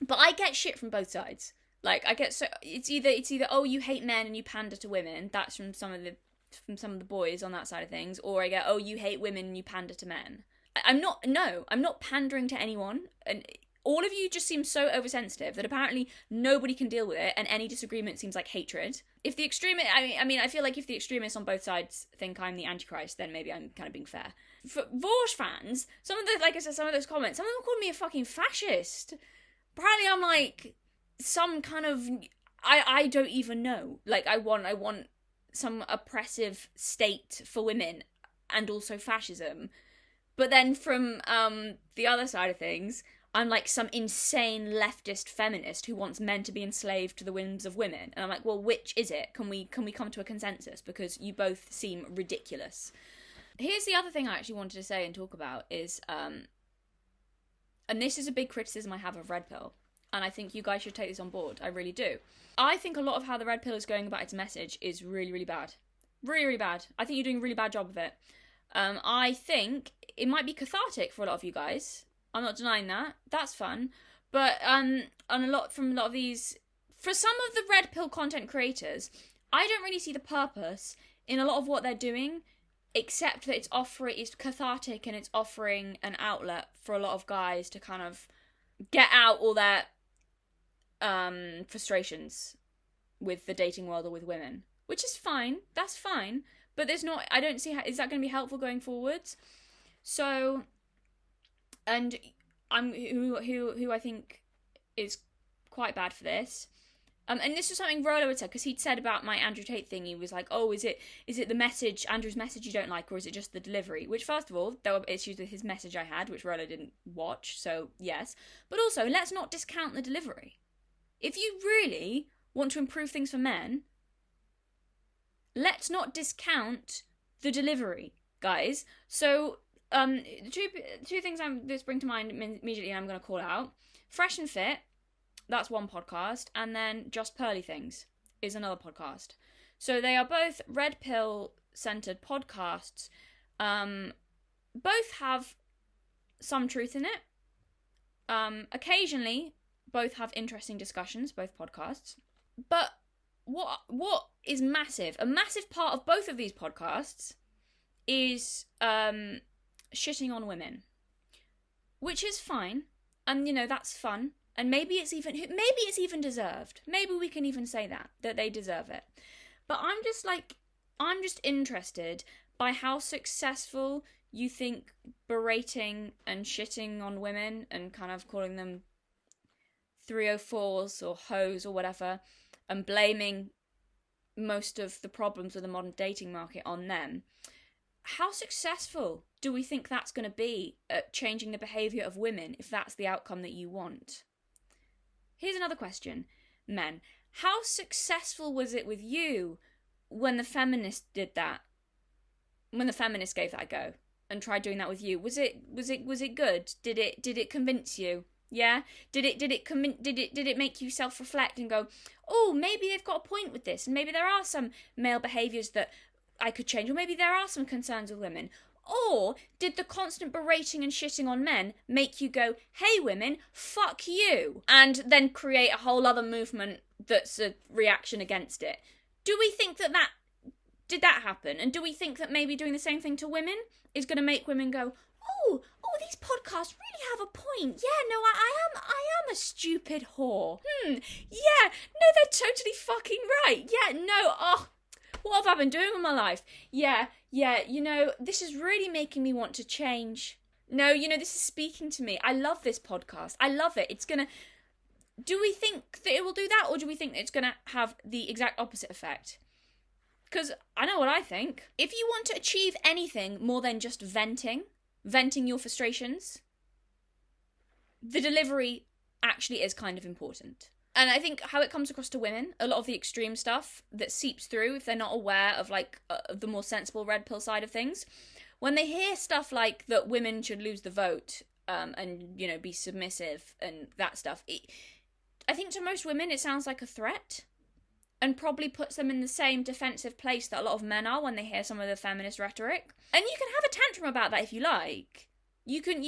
But I get shit from both sides. Like, I get, so it's either oh, you hate men and you pander to women. That's from some of the boys on that side of things, or I get, oh, you hate women and you pander to men. I'm not pandering to anyone, and all of you just seem so oversensitive that apparently nobody can deal with it, and any disagreement seems like hatred. If the extremist, I feel like if the extremists on both sides think I'm the Antichrist, then maybe I'm kind of being fair. For Vorsh fans, some of those comments, some of them called me a fucking fascist. Apparently I'm like some kind of, I don't even know. Like, I want some oppressive state for women and also fascism. But then from the other side of things, I'm like some insane leftist feminist who wants men to be enslaved to the whims of women. And I'm like, well, which is it? Can we come to a consensus? Because you both seem ridiculous. Here's the other thing I actually wanted to say and talk about is, and this is a big criticism I have of Red Pill, and I think you guys should take this on board. I really do. I think a lot of how the Red Pill is going about its message is really, really bad. Really, really bad. I think you're doing a really bad job of it. I think it might be cathartic for a lot of you guys. I'm not denying that. That's fun. But from a lot of these, for some of the Red Pill content creators, I don't really see the purpose in a lot of what they're doing, except that it's cathartic and it's offering an outlet for a lot of guys to kind of get out all their frustrations with the dating world or with women, which is fine. That's fine. But I don't see how, is that going to be helpful going forwards? So, and I'm, who I think is quite bad for this. And this was something Rollo had said, because he'd said about my Andrew Tate thing, he was like, oh, is it the message, Andrew's message you don't like, or is it just the delivery? Which, first of all, there were issues with his message I had, which Rollo didn't watch, so yes. But also, let's not discount the delivery. If you really want to improve things for men, let's not discount the delivery, guys. So, two things that spring to mind immediately and I'm going to call out. Fresh and Fit, that's one podcast, and then Just Pearly Things is another podcast. So they are both Red Pill-centered podcasts. Both have some truth in it. Occasionally, both have interesting discussions, both podcasts. But what is massive, a massive part of both of these podcasts is shitting on women, which is fine, and that's fun, and maybe it's even deserved. Maybe we can even say that they deserve it. But I'm just interested by how successful you think berating and shitting on women and kind of calling them 304s or hoes or whatever, and blaming most of the problems with the modern dating market on them. How successful do we think that's going to be at changing the behaviour of women if that's the outcome that you want? Here's another question, men. How successful was it with you when the feminists did that? When the feminists gave that a go and tried doing that with you? Was it good? Did it convince you? Yeah? Did it make you self-reflect and go, oh, maybe they've got a point with this, and maybe there are some male behaviours that I could change, or maybe there are some concerns with women? Or did the constant berating and shitting on men make you go, hey women, fuck you, and then create a whole other movement that's a reaction against it? Do we think that did that happen? And do we think that maybe doing the same thing to women is going to make women go, oh, these podcasts really have a point. Yeah, no, I am a stupid whore. Yeah, no, they're totally fucking right. Yeah, no, what have I been doing with my life? Yeah, this is really making me want to change. No, this is speaking to me. I love this podcast. I love it. Do we think that it will do that, or do we think that it's gonna have the exact opposite effect? Because I know what I think. If you want to achieve anything more than just venting your frustrations, the delivery actually is kind of important. And I think how it comes across to women, a lot of the extreme stuff that seeps through if they're not aware of the more sensible red pill side of things, when they hear stuff like that women should lose the vote and be submissive and that stuff, I think to most women it sounds like a threat, and probably puts them in the same defensive place that a lot of men are when they hear some of the feminist rhetoric. And you can have a tantrum about that if you like. You can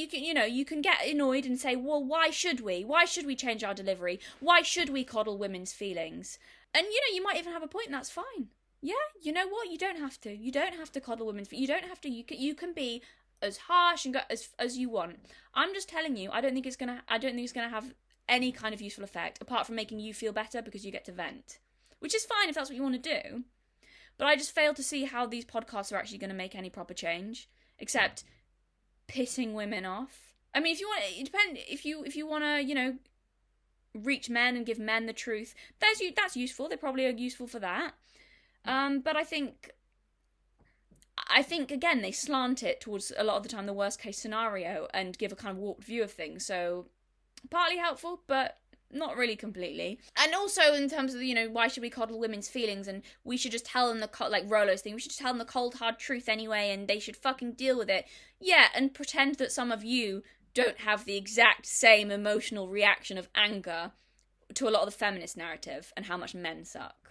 get annoyed and say, well, why should we? Why should we change our delivery? Why should we coddle women's feelings? And, you might even have a point, and that's fine. Yeah, you know what? You don't have to. You don't have to coddle women's feelings. You don't have to. You can be as harsh and go as you want. I'm just telling you, I don't think it's gonna have any kind of useful effect apart from making you feel better because you get to vent, which is fine if that's what you want to do. But I just fail to see how these podcasts are actually going to make any proper change, except pissing women off. I mean, if you want, it depends. If you want to, reach men and give men the truth, that's useful. They probably are useful for that. But I think again they slant it towards a lot of the time the worst case scenario and give a kind of warped view of things. So partly helpful, but not really completely. And also in terms of, why should we coddle women's feelings and we should just tell them like Rollo's thing, we should just tell them the cold hard truth anyway and they should fucking deal with it. Yeah, and pretend that some of you don't have the exact same emotional reaction of anger to a lot of the feminist narrative and how much men suck.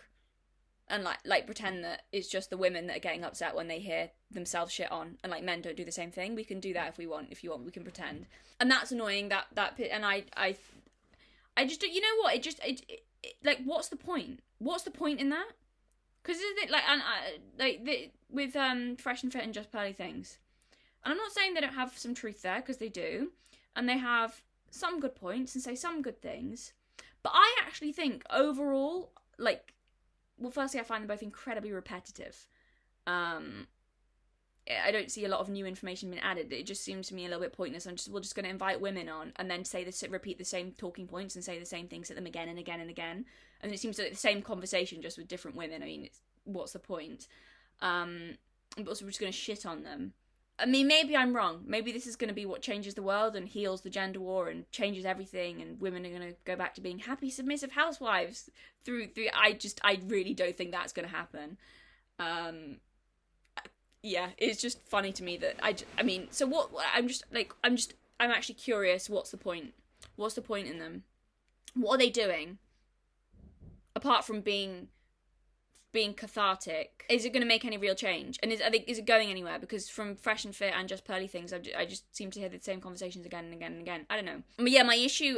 And like pretend that it's just the women that are getting upset when they hear themselves shit on, and like men don't do the same thing. We can do that if you want, we can pretend. And that's annoying, and I just, you know what, it like, what's the point? What's the point in that? Because isn't it like, with Fresh and Fit and Just Pearly Things, and I'm not saying they don't have some truth there, because they do, and they have some good points and say some good things, but I actually think overall, like, well, firstly, I find them both incredibly repetitive. I don't see a lot of new information being added. It just seems to me a little bit pointless. We're just going to invite women on and then repeat the same talking points and say the same things at them again and again and again. And it seems like the same conversation just with different women. I mean, what's the point? But also we're just going to shit on them. I mean, maybe I'm wrong. Maybe this is going to be what changes the world and heals the gender war and changes everything, and women are going to go back to being happy, submissive housewives through. I really don't think that's going to happen. Yeah, it's just funny to me that I mean, so what? I'm actually curious. What's the point? What's the point in them? What are they doing? Apart from being cathartic, is it going to make any real change? And is it going anywhere? Because from Fresh and Fit and Just Pearly Things, I just seem to hear the same conversations again and again and again. I don't know. But yeah, my issue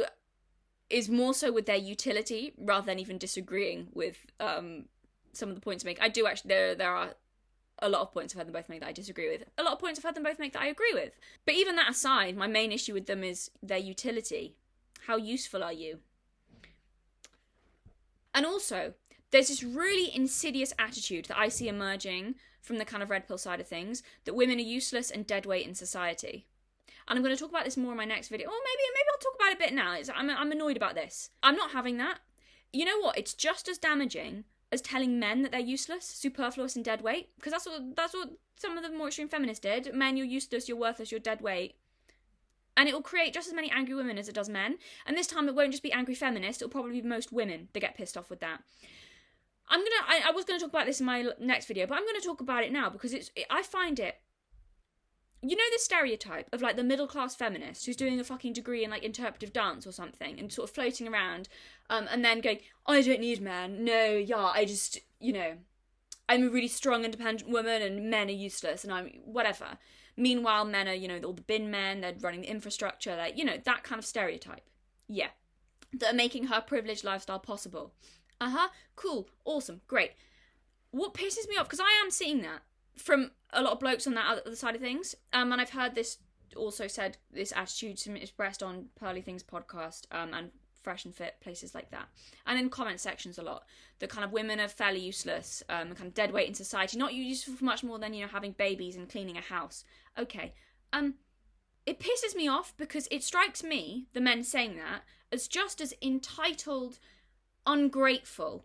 is more so with their utility rather than even disagreeing with some of the points they make. I do actually, there are a lot of points I've heard them both make that I disagree with. A lot of points I've heard them both make that I agree with. But even that aside, my main issue with them is their utility. How useful are you? And also, there's this really insidious attitude that I see emerging from the kind of red pill side of things, that women are useless and deadweight in society. And I'm going to talk about this more in my next video. Or maybe I'll talk about it a bit now. I'm annoyed about this. I'm not having that. You know what? It's just as damaging as telling men that they're useless, superfluous, and deadweight. Because that's what some of the more extreme feminists did. Men, you're useless, you're worthless, you're deadweight. And it will create just as many angry women as it does men. And this time it won't just be angry feminists, it'll probably be most women that get pissed off with that. I was going to talk about this in my next video, but I'm going to talk about it now because I find it, you know, the stereotype of like the middle class feminist who's doing a fucking degree in like interpretive dance or something and sort of floating around, and then going, I don't need man, no, yeah, I just, I'm a really strong independent woman and men are useless and I'm whatever. Meanwhile, men are, all the bin men, they're running the infrastructure, like, that kind of stereotype. Yeah. That are making her privileged lifestyle possible. Cool, awesome, great. What pisses me off, because I am seeing that from a lot of blokes on that other side of things, and I've heard this also said, this attitude expressed on Pearly Things podcast, and Fresh and Fit, places like that, and in comment sections a lot, that kind of women are fairly useless, kind of deadweight in society, not useful for much more than, having babies and cleaning a house. Okay, it pisses me off because it strikes me, the men saying that, as just as entitled, ungrateful,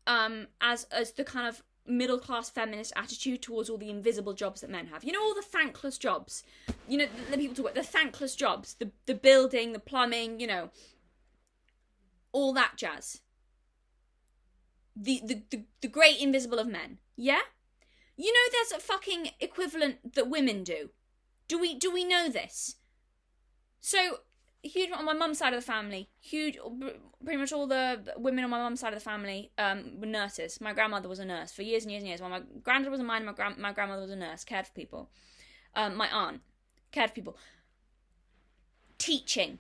as the kind of middle class feminist attitude towards all the invisible jobs that men have. All the thankless jobs. The people talk about the thankless jobs, the building, the plumbing, all that jazz. The great invisible of men. Yeah? There's a fucking equivalent that women do. Do we know this? So, huge on my mum's side of the family, pretty much all the women on my mum's side of the family were nurses. My grandmother was a nurse for years and years and years. When my granddad was a miner, my grandmother was a nurse, cared for people. My aunt cared for people. Teaching.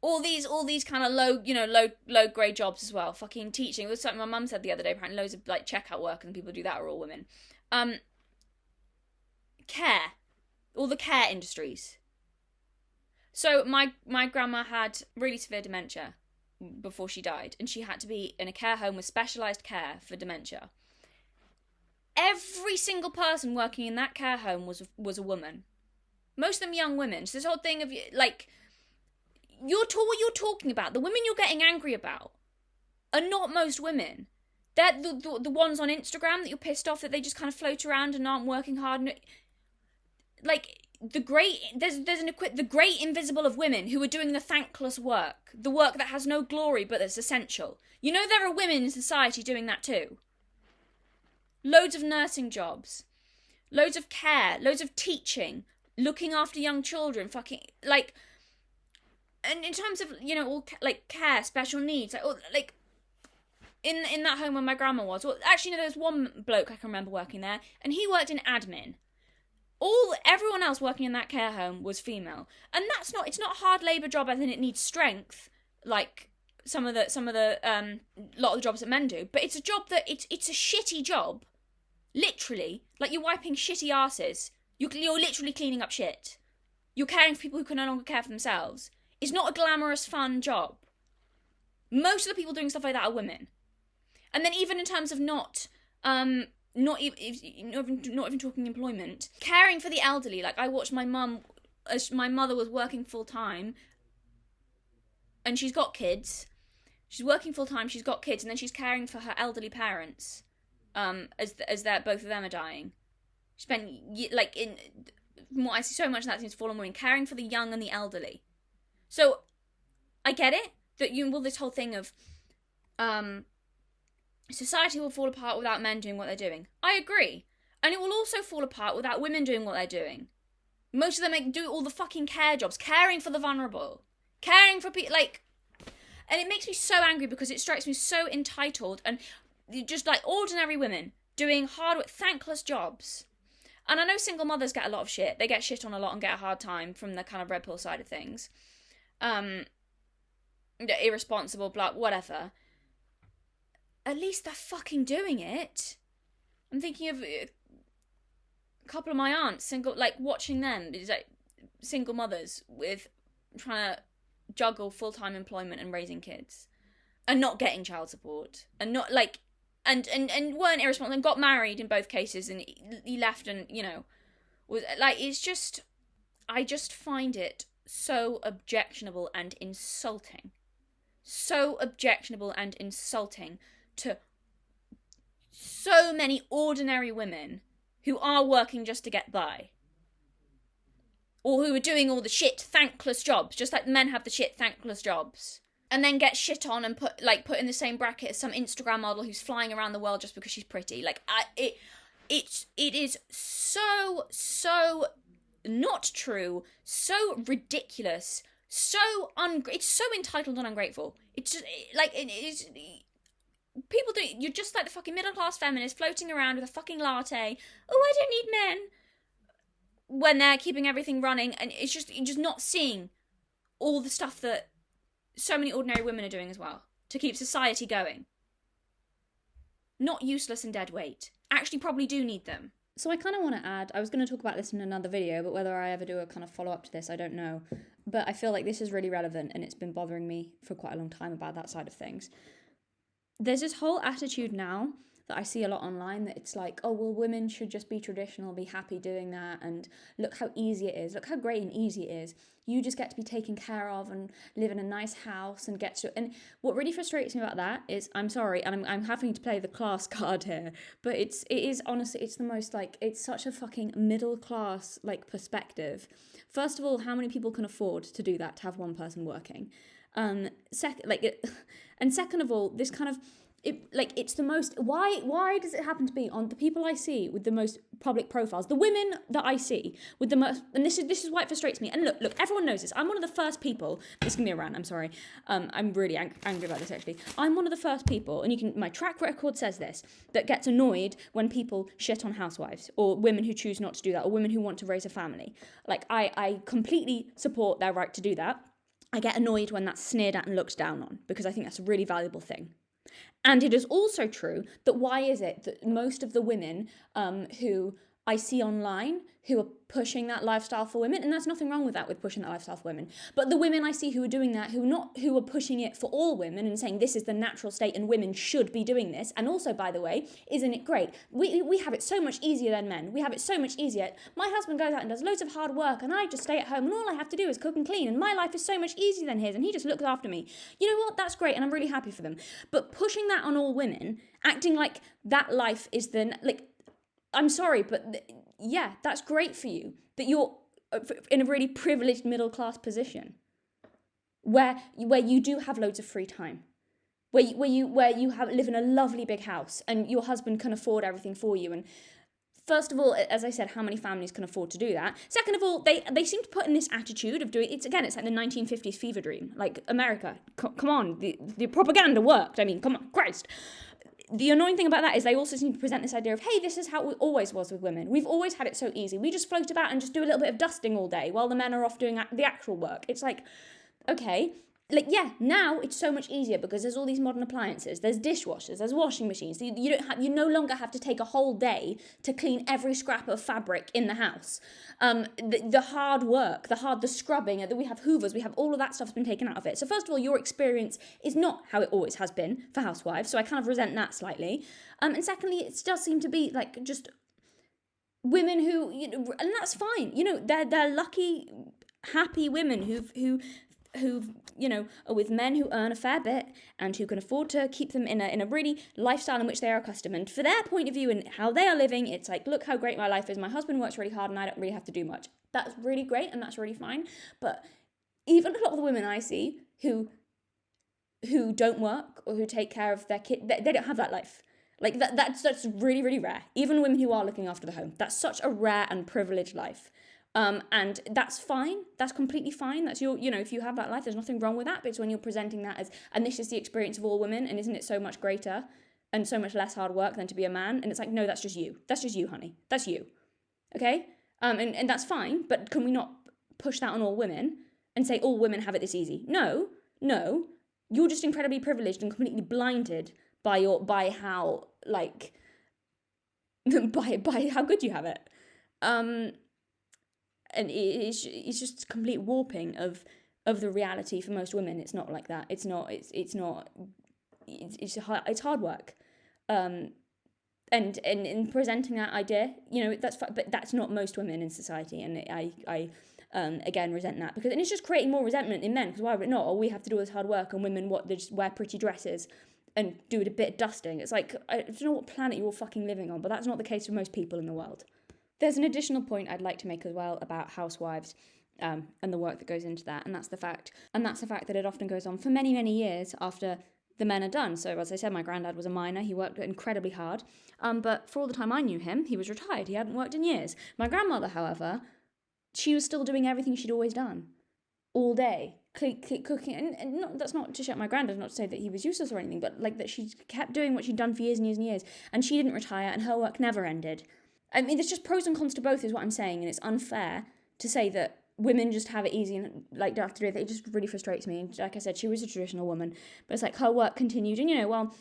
All these kind of low grade jobs as well. Fucking teaching. It was something my mum said the other day. Apparently loads of like checkout work and people do that are all women. Care. all the care industries. So my grandma had really severe dementia before she died, and she had to be in a care home with specialised care for dementia. Every single person working in that care home was a woman. Most of them young women. So this whole thing of, like, what you're talking about, the women you're getting angry about, are not most women. They're the ones on Instagram that you're pissed off that they just kind of float around and aren't working hard. And, like, the great invisible of women who are doing the thankless work, the work that has no glory but that's essential. You know there are women in society doing that too. Loads of nursing jobs, loads of care, loads of teaching, looking after young children, fucking, like, and in terms of, you know, all, like, care, special needs, like, in that home where my grandma was, well, actually, no, there was one bloke I can remember working there, and he worked in admin. Everyone else working in that care home was female, and it's not a hard labour job as in it needs strength, like some of the lot of the jobs that men do, but it's a job that it's a shitty job. Literally, like, you're wiping shitty arses. You're literally cleaning up shit. You're caring for people who can no longer care for themselves. It's not a glamorous, fun job. Most of the people doing stuff like that are women. And then even in terms of not even talking employment, caring for the elderly. Like, I watched my mum, as my mother was working full time, and she's got kids. She's working full time. She's got kids, and then she's caring for her elderly parents. As that both of them are dying. She spent, like, from what I see, so much of that seems to fall on women, caring for the young and the elderly. So, I get it, that this whole thing of, society will fall apart without men doing what they're doing. I agree. And it will also fall apart without women doing what they're doing. Most of them do all the fucking care jobs, caring for the vulnerable, caring for people, like, and it makes me so angry because it strikes me so entitled and just like ordinary women doing hard work, thankless jobs. And I know single mothers get a lot of shit. They get shit on a lot and get a hard time from the kind of red pill side of things. Irresponsible, blah, whatever. At least they're fucking doing it. I'm thinking of a couple of my aunts, watching them, like, single mothers with trying to juggle full-time employment and raising kids and not getting child support and not, like, and weren't irresponsible and got married in both cases, and he left, and, you know, was like, it's just, I just find it so objectionable and insulting. So objectionable and insulting to so many ordinary women who are working just to get by. Or who are doing all the shit, thankless jobs, just like men have the shit, thankless jobs. And then get shit on and put in the same bracket as some Instagram model who's flying around the world just because she's pretty. Like, it is so not true, so ridiculous, it's so entitled and ungrateful. It's just, like, it is, people do, you're just like the fucking middle class feminist floating around with a fucking latte. Oh, I don't need men. When they're keeping everything running, and it's just, you're just not seeing all the stuff that so many ordinary women are doing as well to keep society going. Not useless and deadweight. Actually probably do need them. So I kind of want to add, I was going to talk about this in another video, but whether I ever do a kind of follow-up to this, I don't know. But I feel like this is really relevant, and it's been bothering me for quite a long time about that side of things. There's this whole attitude now that I see a lot online that it's like, oh, well, women should just be traditional, be happy doing that, and look how easy it is, look how great and easy it is. You just get to be taken care of and live in a nice house and get to... And what really frustrates me about that is, I'm sorry, and I'm having to play the class card here, but it is honestly, it's the most, like, it's such a fucking middle class, like, perspective. First of all, how many people can afford to do that, to have one person working? And second of all, this kind of... it's the most, why does it happen to be on the people I see with the most public profiles, the women that I see with the most, and this is why it frustrates me. And look, everyone knows this. I'm one of the first people, this is going to be a rant, I'm sorry. I'm really angry about this, actually. I'm one of the first people, and my track record says this, that gets annoyed when people shit on housewives, or women who choose not to do that, or women who want to raise a family. Like, I completely support their right to do that. I get annoyed when that's sneered at and looked down on, because I think that's a really valuable thing. And it is also true that why is it that most of the women who I see online who are pushing that lifestyle for women, and there's nothing wrong with that, with pushing that lifestyle for women. But the women I see who are doing that, who are pushing it for all women and saying this is the natural state and women should be doing this. And also, by the way, isn't it great? We have it so much easier than men. We have it so much easier. My husband goes out and does loads of hard work, and I just stay at home, and all I have to do is cook and clean, and my life is so much easier than his, and he just looks after me. You know what? That's great, and I'm really happy for them. But pushing that on all women, acting like that life is I'm sorry, but yeah, that's great for you. That you're in a really privileged middle class position, where you do have loads of free time, where you live in a lovely big house, and your husband can afford everything for you. And first of all, as I said, how many families can afford to do that? Second of all, they seem to put in this attitude of doing it's like the 1950s fever dream, like America. Come on, the propaganda worked. I mean, come on, Christ. The annoying thing about that is they also seem to present this idea of, hey, this is how it always was with women. We've always had it so easy. We just float about and just do a little bit of dusting all day while the men are off doing the actual work. It's like, okay, like, yeah, now it's so much easier because there's all these modern appliances. There's dishwashers, there's washing machines. So you no longer have to take a whole day to clean every scrap of fabric in the house. The hard work, the scrubbing, we have hoovers, we have all of that stuff's been taken out of it. So first of all, your experience is not how it always has been for housewives. So I kind of resent that slightly. And secondly, it does seem to be like just women who, and that's fine. They're lucky, happy women who are with men who earn a fair bit and who can afford to keep them in a really lifestyle in which they are accustomed. And for their point of view and how they are living, it's like, look how great my life is. My husband works really hard and I don't really have to do much. That's really great and that's really fine. But even a lot of the women I see who don't work or who take care of their kid, they don't have that life. Like that's really, really rare. Even women who are looking after the home, that's such a rare and privileged life. And that's fine. That's completely fine. That's if you have that life, there's nothing wrong with that. But it's when you're presenting that as, and this is the experience of all women, and isn't it so much greater and so much less hard work than to be a man? And it's like, no, that's just you. That's just you, honey. That's you. Okay? And that's fine. But can we not push that on all women and say all women have it this easy? No. You're just incredibly privileged and completely blinded by how by how good you have it. And it's just complete warping of the reality for most women. It's not like that. It's hard work. And in presenting that idea, that's fine, but that's not most women in society. And I again resent that and it's just creating more resentment in men, because why would it not? Or we have to do all this hard work and women they just wear pretty dresses and do a bit of dusting. It's like, I don't know what planet you're fucking living on, but that's not the case for most people in the world. There's an additional point I'd like to make as well about housewives and the work that goes into that, and that's the fact that it often goes on for many, many years after the men are done. So as I said, my granddad was a miner. He worked incredibly hard, but for all the time I knew him, he was retired. He hadn't worked in years. My grandmother, however, she was still doing everything she'd always done, all day, cooking, and that's not to shut my granddad, not to say that he was useless or anything, but like that she kept doing what she'd done for years and years and years, and she didn't retire, and her work never ended. I mean, there's just pros and cons to both, is what I'm saying, and it's unfair to say that women just have it easy and don't have to do it. It just really frustrates me. Like I said, she was a traditional woman, but it's like her work continued, and while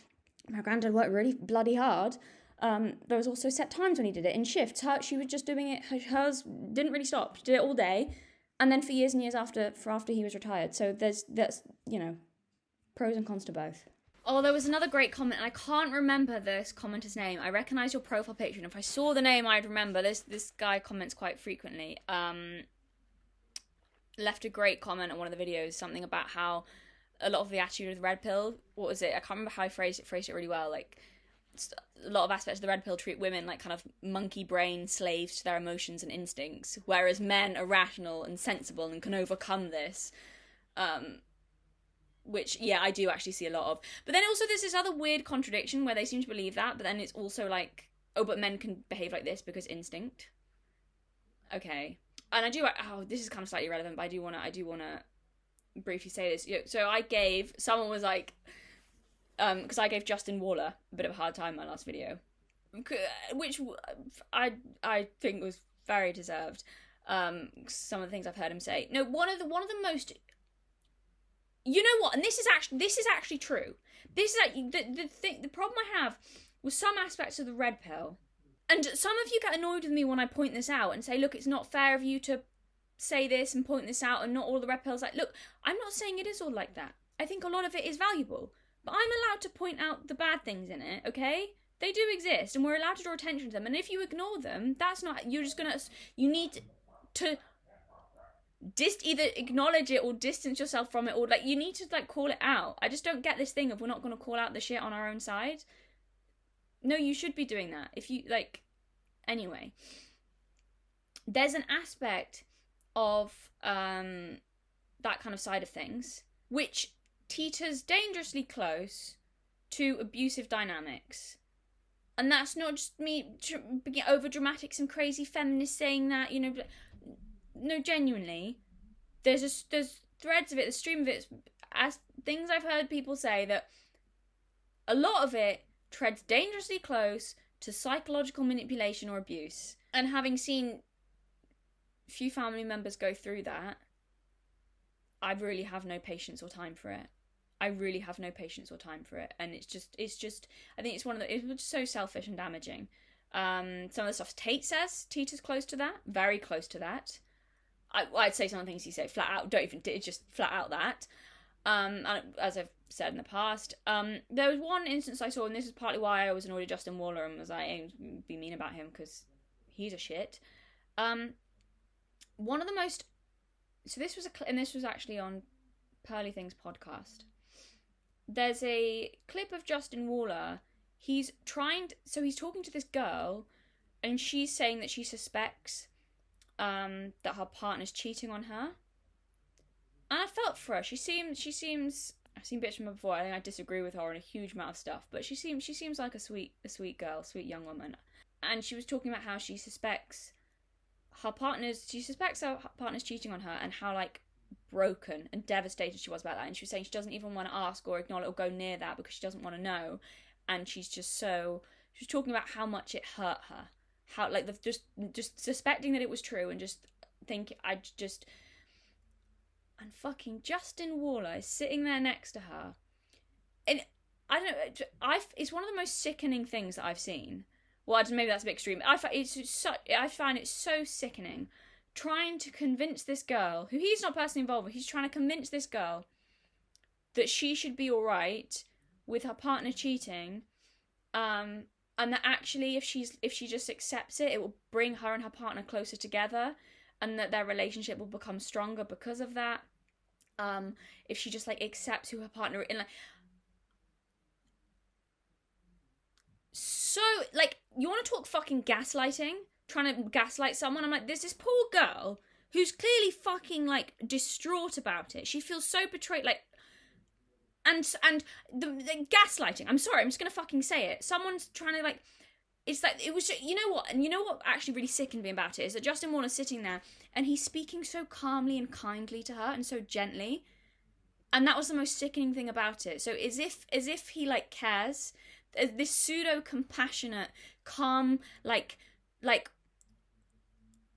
my granddad worked really bloody hard, there was also set times when he did it in shifts. She was just doing it. Hers didn't really stop. She did it all day, and then for years and years after he was retired. So that's pros and cons to both. Oh, there was another great comment, and I can't remember this commenter's name. I recognise your profile picture, and if I saw the name, I'd remember. This guy comments quite frequently. Left a great comment on one of the videos, something about how a lot of the attitude of the red pill, what was it? I can't remember how I phrased it really well. Like, a lot of aspects of the red pill treat women like kind of monkey brain slaves to their emotions and instincts, whereas men are rational and sensible and can overcome this. Which, yeah, I do actually see a lot of. But then also there's this other weird contradiction where they seem to believe that, but then it's also like, oh, but men can behave like this because instinct. Okay. And this is kind of slightly irrelevant, but I do want to briefly say this. So someone was like, because I gave Justin Waller a bit of a hard time in my last video, which I think was very deserved. Some of the things I've heard him say. No, one of the most, you know what? And this is actually true. This is the problem I have with some aspects of the red pill, And some of you get annoyed with me when I point this out and say, look, it's not fair of you to say this and point this out and not all the red pills. Like, look, I'm not saying it is all like that. I think a lot of it is valuable. But I'm allowed to point out the bad things in it, okay? They do exist, and we're allowed to draw attention to them. And if you ignore them, that's not... You're just gonna... You need to... either acknowledge it or distance yourself from it, or, like, you need to, like, call it out. I just don't get this thing of we're not gonna call out the shit on our own side. No, you should be doing that. If you, like... Anyway. There's an aspect of that kind of side of things which teeters dangerously close to abusive dynamics. And that's not just me being over dramatic, some crazy feminist saying that, you know. No, genuinely, there's threads of it, the stream of it, as things I've heard people say, that a lot of it treads dangerously close to psychological manipulation or abuse. And having seen few family members go through that, I really have no patience or time for it. I really have no patience or time for it. And it's just, I think it's just so selfish and damaging. Some of the stuff Tate says, teeters close to that, very close to that. I'd say some of the things he said flat out, just flat out that. And as I've said in the past, there was one instance I saw, and this is partly why I was annoyed at Justin Waller and was like, I ain't be mean about him because he's a shit. One of the most, so this was and this was actually on Pearly Things podcast. There's a clip of Justin Waller. He's talking to this girl, and she's saying that she suspects that her partner's cheating on her. And I felt for her. She seems. I've seen bits from her before. I think I disagree with her on a huge amount of stuff, but she seems like a sweet girl, sweet young woman. And she was talking about how she suspects her partner's cheating on her, and how, like, broken and devastated she was about that. And she was saying she doesn't even want to ask or acknowledge or go near that because she doesn't want to know. And she was talking about how much it hurt her, how, like, just suspecting that it was true, and just think and fucking Justin Waller is sitting there next to her, and I don't know, it's one of the most sickening things that I've seen. Well, maybe that's a bit extreme. I find it so sickening, trying to convince this girl, who he's not personally involved with, he's trying to convince this girl that she should be alright with her partner cheating, and that actually if she just accepts it, it will bring her and her partner closer together, and that their relationship will become stronger because of that. If she just, like, accepts who her partner is, and, like, so, like, you want to talk fucking gaslighting? Trying to gaslight someone? I'm like, there's this poor girl who's clearly fucking, like, distraught about it. She feels so betrayed, like, and the gaslighting. I'm sorry, I'm just gonna fucking say it. Someone's trying to, like, it's like, it was just, you know what? And you know what actually really sickened me about it is that Justin Warner's sitting there and he's speaking so calmly and kindly to her and so gently. And that was the most sickening thing about it. So as if he, like, cares. This pseudo compassionate, calm, like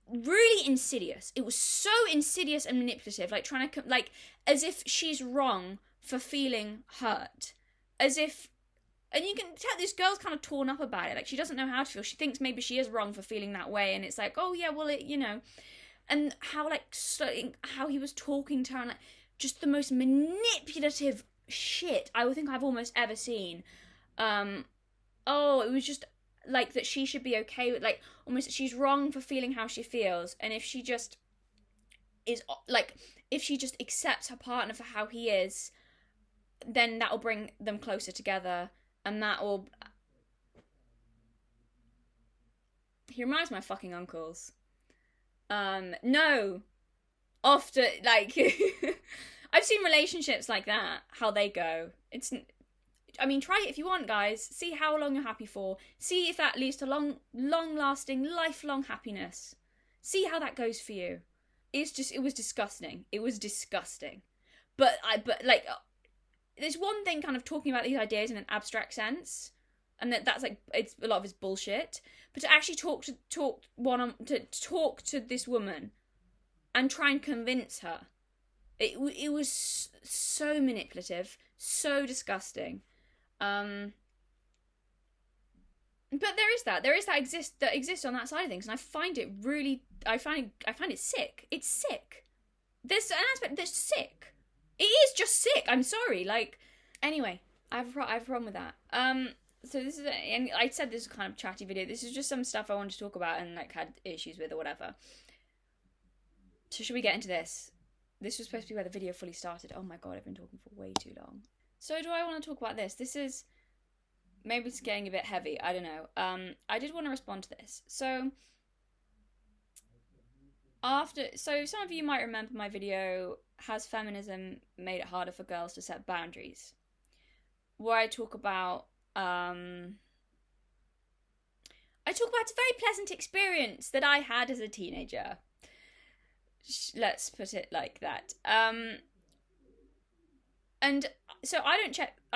really insidious. It was so insidious and manipulative, like trying to, like, as if she's wrong for feeling hurt, as if. And you can tell this girl's kind of torn up about it. Like, she doesn't know how to feel. She thinks maybe she is wrong for feeling that way. And it's like, oh, yeah, well, it, you know. And how, like, how he was talking to her. And, like, just the most manipulative shit I would think I've almost ever seen. It was just, like, that she should be okay with, like, almost she's wrong for feeling how she feels. And if she just is, like, if she just accepts her partner for how he is, then that will bring them closer together. And that will... He reminds me of my fucking uncles. No. Often, like... I've seen relationships like that, how they go. It's... I mean, try it if you want, guys. See how long you're happy for. See if that leads to long-lasting, lifelong happiness. See how that goes for you. It was disgusting. It was disgusting. But like... There's one thing kind of talking about these ideas in an abstract sense, and that's like, it's a lot of it's bullshit. But to actually talk to this woman and try and convince her, it was so manipulative, so disgusting. No, But there is that exists on that side of things, and I find it sick. It's sick. There's an aspect that's sick. It is just sick. I'm sorry. Like, anyway, I have a problem with that. So this is, and I said this is kind of chatty video. This is just some stuff I wanted to talk about and like had issues with or whatever. So should we get into this? This was supposed to be where the video fully started. Oh my god, I've been talking for way too long. So do I want to talk about this? This is, maybe it's getting a bit heavy. I don't know. I did want to respond to this. So some of you might remember my video, Has Feminism Made It Harder for Girls to Set Boundaries? Where I talk about a very pleasant experience that I had as a teenager. Let's put it like that. And so I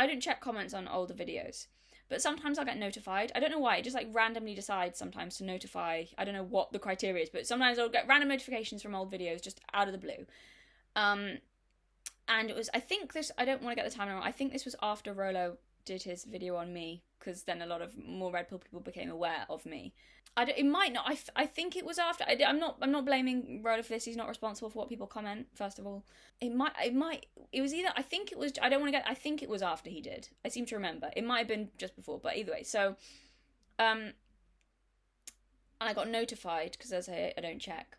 don't check comments on older videos, but sometimes I'll get notified. I don't know why. It just like randomly decides sometimes to notify. I don't know what the criteria is, but sometimes I'll get random notifications from old videos just out of the blue. And it was, I don't want to get the time wrong. I think this was after Rollo did his video on me, because then a lot of more Red Pill people became aware of me. It might not. I think it was after. I'm not blaming Rollo for this. He's not responsible for what people comment. First of all, it was either. I think it was. I don't want to get. I think it was after he did. I seem to remember. It might have been just before, but either way. So, and I got notified because as I don't check.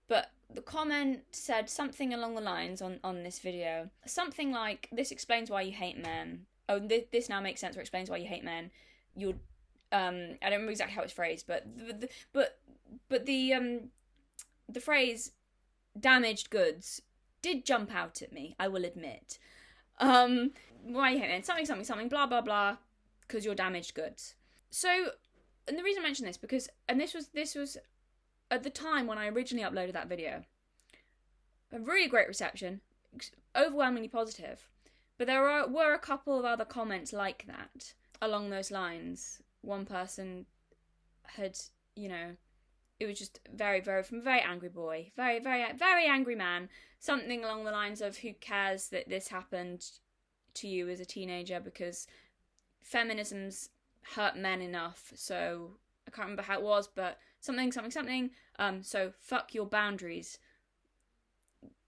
But the comment said something along the lines on this video, something like, "This explains why you hate men." Oh, this now makes sense, or explains why you hate men. You're, I don't remember exactly how it's phrased, but the phrase "damaged goods" did jump out at me, I will admit. Why you hate men? Something, blah blah blah, because you're damaged goods. So, and the reason I mention this because, and this was at the time when I originally uploaded that video, a really great reception, overwhelmingly positive. But there were a couple of other comments like that, along those lines. One person had, it was just from a very angry boy, very, very, very angry man. Something along the lines of, who cares that this happened to you as a teenager, because feminism's hurt men enough. So, I can't remember how it was, but something. So, fuck your boundaries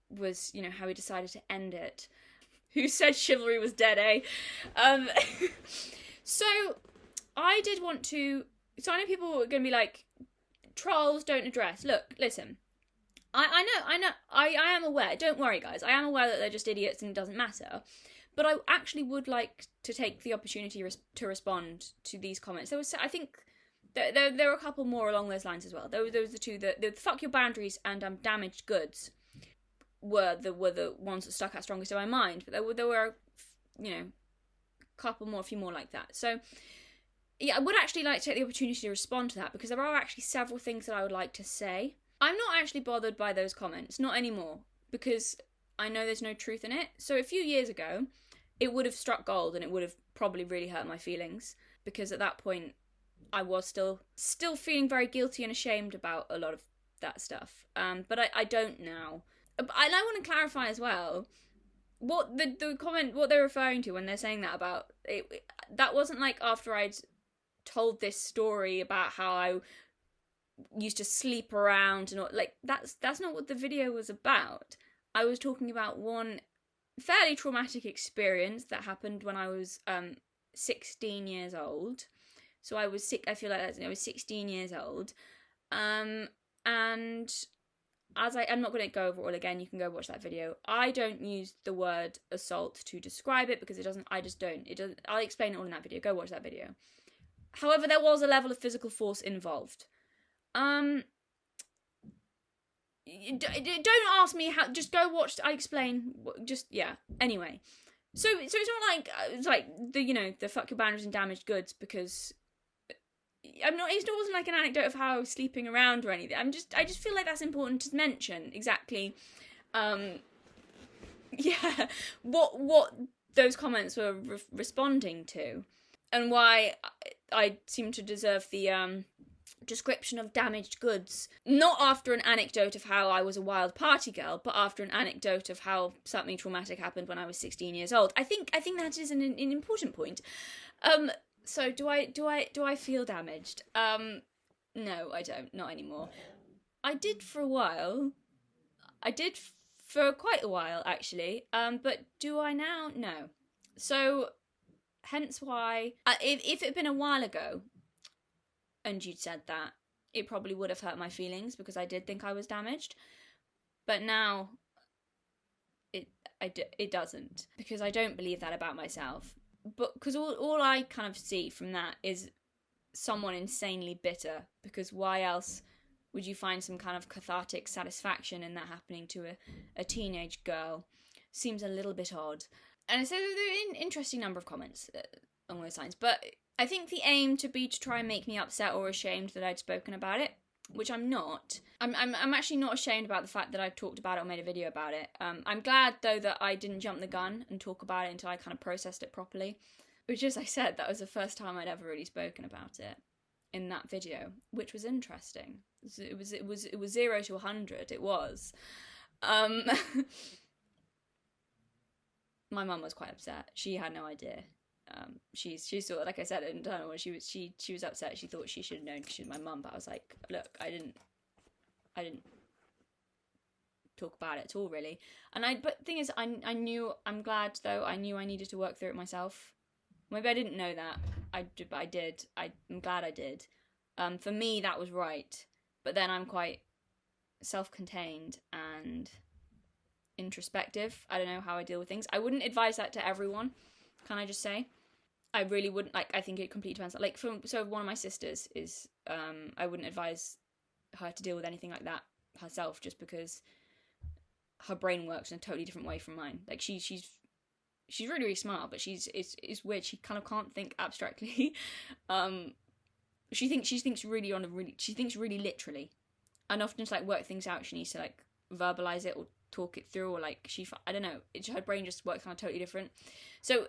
was, how he decided to end it. Who said chivalry was dead, eh? So, I did want to... So, I know people are going to be like, trolls don't address. Look, listen. I know. I am aware. Don't worry, guys. I am aware that they're just idiots and it doesn't matter. But I actually would like to take the opportunity to respond to these comments. I think... There were a couple more along those lines as well. There was the two, the fuck your boundaries and damaged goods were the ones that stuck out strongest in my mind. But there were a few more like that. So yeah, I would actually like to take the opportunity to respond to that, because there are actually several things that I would like to say. I'm not actually bothered by those comments, not anymore, because I know there's no truth in it. So a few years ago, it would have struck gold and it would have probably really hurt my feelings, because at that point I was still feeling very guilty and ashamed about a lot of that stuff. But I don't now. And I want to clarify as well, what the comment, what they're referring to when they're saying that about it, that wasn't like after I'd told this story about how I used to sleep around and all, like that's not what the video was about. I was talking about one fairly traumatic experience that happened when I was 16 years old. So I was sick. I feel like I was 16 years old, and I'm not going to go over it all again. You can go watch that video. I don't use the word assault to describe it because it doesn't. I just don't. It doesn't. I'll explain it all in that video. Go watch that video. However, there was a level of physical force involved. Don't ask me how. Just go watch. I explain. Just yeah. Anyway, so it's not like it's like the fuck your boundaries and damaged goods, because I'm not. It wasn't like an anecdote of how I was sleeping around or anything. I just feel like that's important to mention exactly. Yeah, what those comments were responding to, and why I seem to deserve the description of damaged goods, not after an anecdote of how I was a wild party girl, but after an anecdote of how something traumatic happened when I was 16 years old. I think that is an important point. So do I feel damaged? No, I don't. Not anymore. I did for a while. I did for quite a while, actually. But do I now? No. So, hence why, if it had been a while ago, and you'd said that, it probably would have hurt my feelings because I did think I was damaged. But now, it doesn't, because I don't believe that about myself. But because all I kind of see from that is someone insanely bitter, because why else would you find some kind of cathartic satisfaction in that happening to a teenage girl? Seems a little bit odd. And so there are an interesting number of comments along those lines. But I think the aim to be to try and make me upset or ashamed that I'd spoken about it, which I'm not. I'm actually not ashamed about the fact that I've talked about it or made a video about it. I'm glad, though, that I didn't jump the gun and talk about it until I kind of processed it properly. Which, as I said, that was the first time I'd ever really spoken about it in that video, which was interesting. It was 0 to 100. It was. My mum was quite upset. She had no idea. She thought, like I said, I don't know, she was upset. She thought she should have known because she's my mum. But I was like, look, I didn't talk about it at all, really. But the thing is, I'm glad, though. I knew I needed to work through it myself. Maybe I didn't know that. But I did. I'm glad I did. For me, that was right. But then I'm quite self-contained and introspective. I don't know how I deal with things. I wouldn't advise that to everyone. Can I just say? I really wouldn't. Like, I think it completely depends. Like, so one of my sisters is, I wouldn't advise her to deal with anything like that herself, just because her brain works in a totally different way from mine. Like, she's really, really smart, but it's weird. She kind of can't think abstractly. She thinks really literally, and often to like work things out, she needs to like verbalize it or talk it through, or like I don't know. Her brain just works kind of totally different. So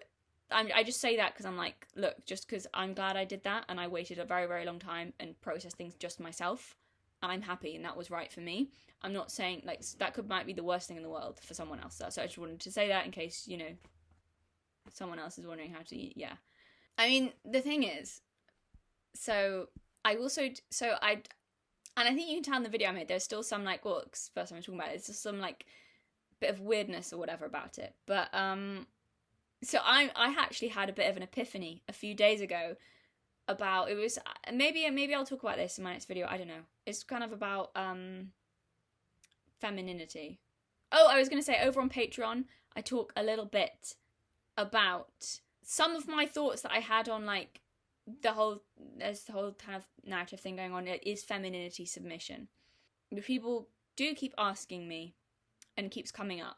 I just say that because I'm like, look, just because I'm glad I did that and I waited a very, very long time and processed things just myself, and I'm happy and that was right for me. I'm not saying like that might be the worst thing in the world for someone else. So I just wanted to say that in case, you know, someone else is wondering how to eat. Yeah. I mean, the thing is, and I think you can tell in the video I made, there's still some like, well, first time I'm talking about it, it's just some like bit of weirdness or whatever about it. But, so I actually had a bit of an epiphany a few days ago about, it was, maybe I'll talk about this in my next video, I don't know. It's kind of about, femininity. Oh, I was going to say, over on Patreon, I talk a little bit about some of my thoughts that I had on like there's the whole kind of narrative thing going on. It is femininity submission. People do keep asking me and keeps coming up.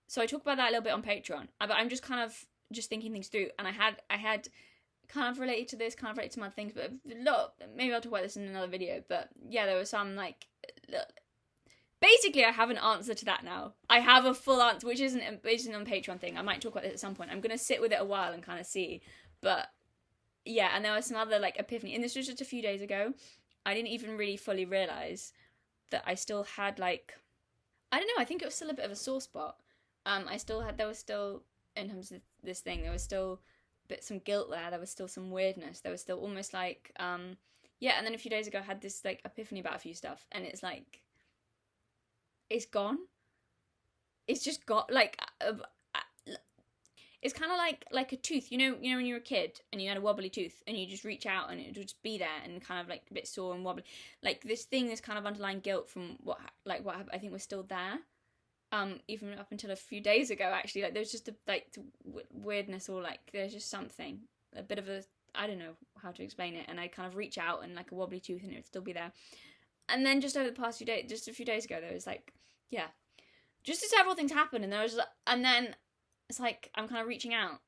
So I talk about that a little bit on Patreon. But I'm just kind of just thinking things through. And I had kind of related to this, kind of related to some other things. But maybe I'll talk about this in another video. But yeah, there was some like... Basically, I have an answer to that now. I have a full answer, which isn't on Patreon thing. I might talk about this at some point. I'm going to sit with it a while and kind of see. But yeah, and there was some other like epiphany. And this was just a few days ago. I didn't even really fully realise that I still had like... I don't know, I think it was still a bit of a sore spot. There was still, in terms of this thing, there was still some guilt there. There was still some weirdness. There was still almost like, yeah. And then a few days ago, I had this like epiphany about a few stuff, and it's like, it's gone. It's just got like, it's kind of like a tooth. You know when you're a kid and you had a wobbly tooth, and you just reach out and it would just be there and kind of like a bit sore and wobbly. Like this kind of underlying guilt from what I think was still there. Even up until a few days ago, actually, like there's just a weirdness, or like there's just something, a bit of a, I don't know how to explain it, and I kind of reach out and like a wobbly tooth and it would still be there. And then just over the past few days, just a few days ago, there was like, yeah, just several things happened, and then it's like I'm kind of reaching out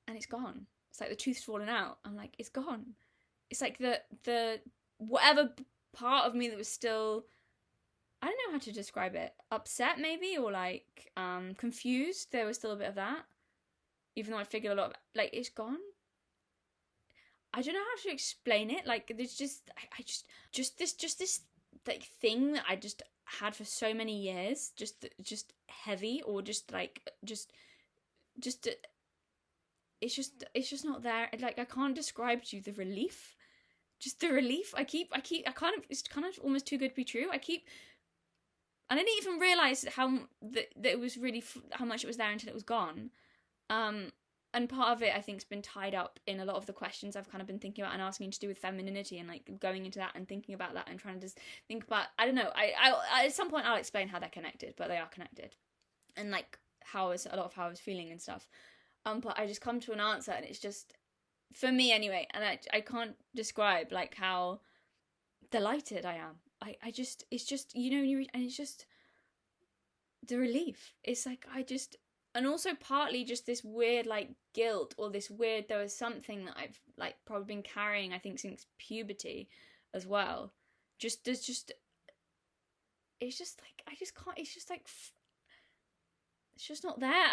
and it's gone. It's like the tooth's fallen out. I'm like, it's gone. It's like the whatever part of me that was still, I don't know how to describe it, upset maybe, or like confused. There was still a bit of that, even though I figured a lot of, like, it's gone. I don't know how to explain it. Like there's just this like thing that I just had for so many years, just heavy, or just it's just not there. Like, I can't describe to you the relief. Just the relief. It's kind of almost too good to be true. I didn't even realize that it was really how much it was there until it was gone. And part of it, I think, has been tied up in a lot of the questions I've kind of been thinking about and asking to do with femininity, and like going into that and thinking about that and trying to just think about, I don't know, I at some point I'll explain how they're connected, but they are connected, and like a lot of how I was feeling and stuff. But I just come to an answer, and it's just, for me anyway, and I can't describe like how delighted I am. It's just, you know, you read, and it's just the relief. It's like, and also partly just this weird like guilt, or this weird, there was something that I've like probably been carrying, I think, since puberty as well. It's just like, I just can't, it's just like, it's just not there.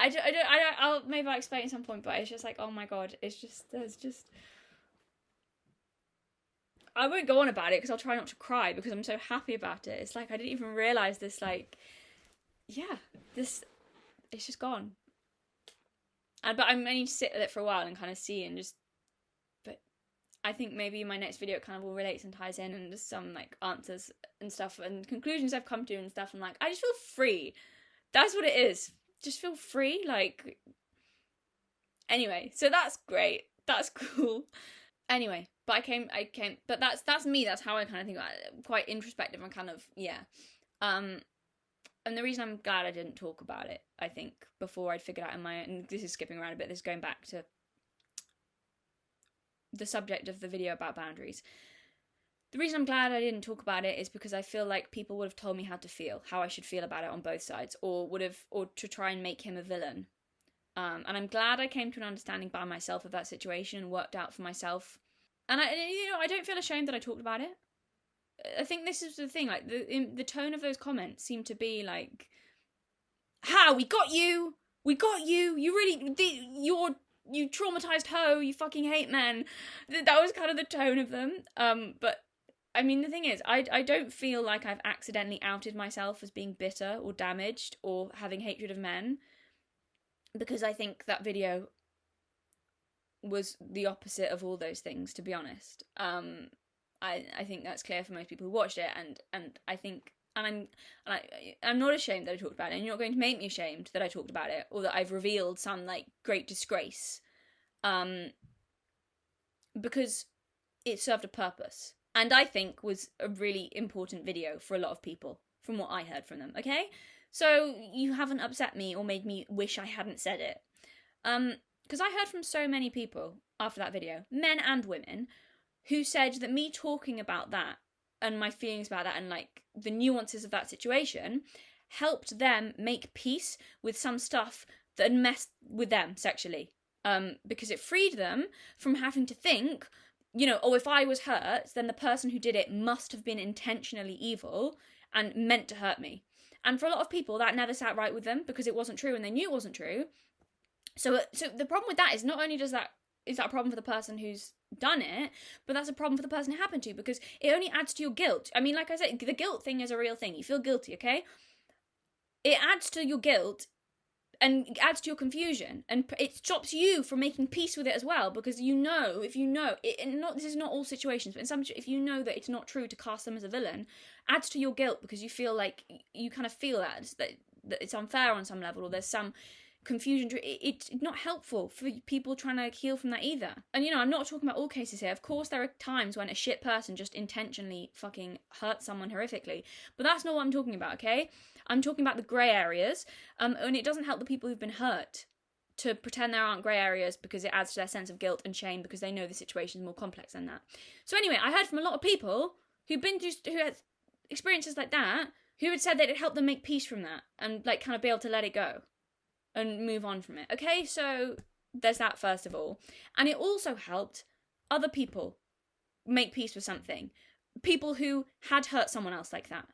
Maybe I'll explain at some point, but it's just like, oh my God, I won't go on about it because I'll try not to cry because I'm so happy about it. It's like, I didn't even realise this, like, yeah, it's just gone. But I need to sit with it for a while and kind of see and just, but I think maybe in my next video it kind of all relates and ties in, and just some like answers and stuff and conclusions I've come to and stuff. I'm like, I just feel free. That's what it is. Just feel free. Like, anyway, so that's great. That's cool. Anyway, but I came, but that's me. That's how I kind of think about it. Quite introspective and kind of, yeah. And the reason I'm glad I didn't talk about it, I think, before I'd figured out and this is skipping around a bit, this is going back to the subject of the video about boundaries. The reason I'm glad I didn't talk about it is because I feel like people would have told me how to feel, how I should feel about it on both sides, or to try and make him a villain. And I'm glad I came to an understanding by myself of that situation and worked out for myself. And I don't feel ashamed that I talked about it. I think this is the thing, like, the tone of those comments seemed to be like, we got you, you really, you traumatized hoe, you fucking hate men. That was kind of the tone of them. But, I mean, the thing is, I don't feel like I've accidentally outed myself as being bitter or damaged or having hatred of men, because I think that video was the opposite of all those things, to be honest. I think that's clear for most people who watched it, and I think, and I'm not ashamed that I talked about it, and you're not going to make me ashamed that I talked about it, or that I've revealed some, like, great disgrace, because it served a purpose, and I think was a really important video for a lot of people, from what I heard from them, okay? So, you haven't upset me or made me wish I hadn't said it. Because I heard from so many people after that video, men and women, who said that me talking about that and my feelings about that and like the nuances of that situation helped them make peace with some stuff that had messed with them sexually. Because it freed them from having to think, you know, if I was hurt, then the person who did it must have been intentionally evil and meant to hurt me. And for a lot of people, that never sat right with them because it wasn't true and they knew it wasn't true. So the problem with that is not only is that a problem for the person who's done it, but that's a problem for the person it happened to, because it only adds to your guilt. I mean, like I said, the guilt thing is a real thing. You feel guilty, okay? It adds to your guilt and adds to your confusion, and it stops you from making peace with it as well, because if you know it, and this is not all situations, but in some, if you know that it's not true to cast them as a villain, adds to your guilt because you feel like you kind of feel that it's unfair on some level, or there's some confusion. It's not helpful for people trying to heal from that either. And, you know, I'm not talking about all cases here. Of course, there are times when a shit person just intentionally fucking hurts someone horrifically. But that's not what I'm talking about, okay? I'm talking about the grey areas. And it doesn't help the people who've been hurt to pretend there aren't grey areas, because it adds to their sense of guilt and shame because they know the situation is more complex than that. So anyway, I heard from a lot of people who had experiences like that, who had said that it helped them make peace from that and, like, kind of be able to let it go and move on from it. Okay, so there's that first of all. And it also helped other people make peace with something. People who had hurt someone else like that.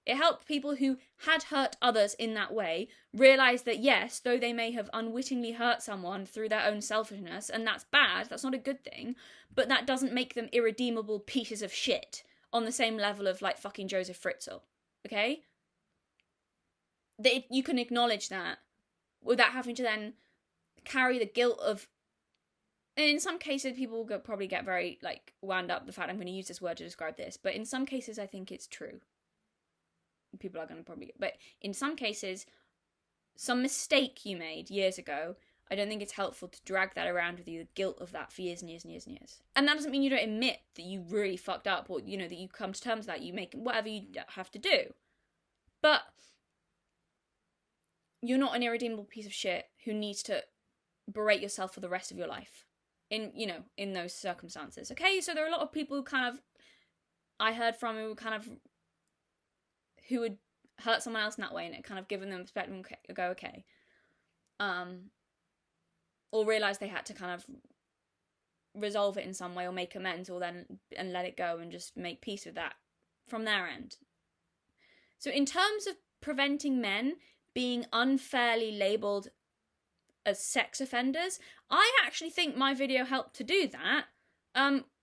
It helped people who had hurt others in that way realise that, yes, though they may have unwittingly hurt someone through their own selfishness, and that's bad, that's not a good thing, but that doesn't make them irredeemable pieces of shit on the same level of, like, fucking Joseph Fritzl. Okay? You can acknowledge that without having to then carry the guilt of in some cases, people will probably get very, like, wound up the fact I'm going to use this word to describe this, but in some cases, I think it's true. People are going to probably... But in some cases, some mistake you made years ago, I don't think it's helpful to drag that around with you, the guilt of that for years and years and years and years. And that doesn't mean you don't admit that you really fucked up, or, you know, that you come to terms with that, you make whatever you have to do. But you're not an irredeemable piece of shit who needs to berate yourself for the rest of your life in, you know, in those circumstances. Okay, so there are a lot of people who kind of, I heard from who would hurt someone else in that way, and it kind of given them perspective and go, okay. Or realise they had to kind of resolve it in some way or make amends, or then and let it go and just make peace with that from their end. So in terms of preventing men being unfairly labelled as sex offenders, I actually think my video helped to do that,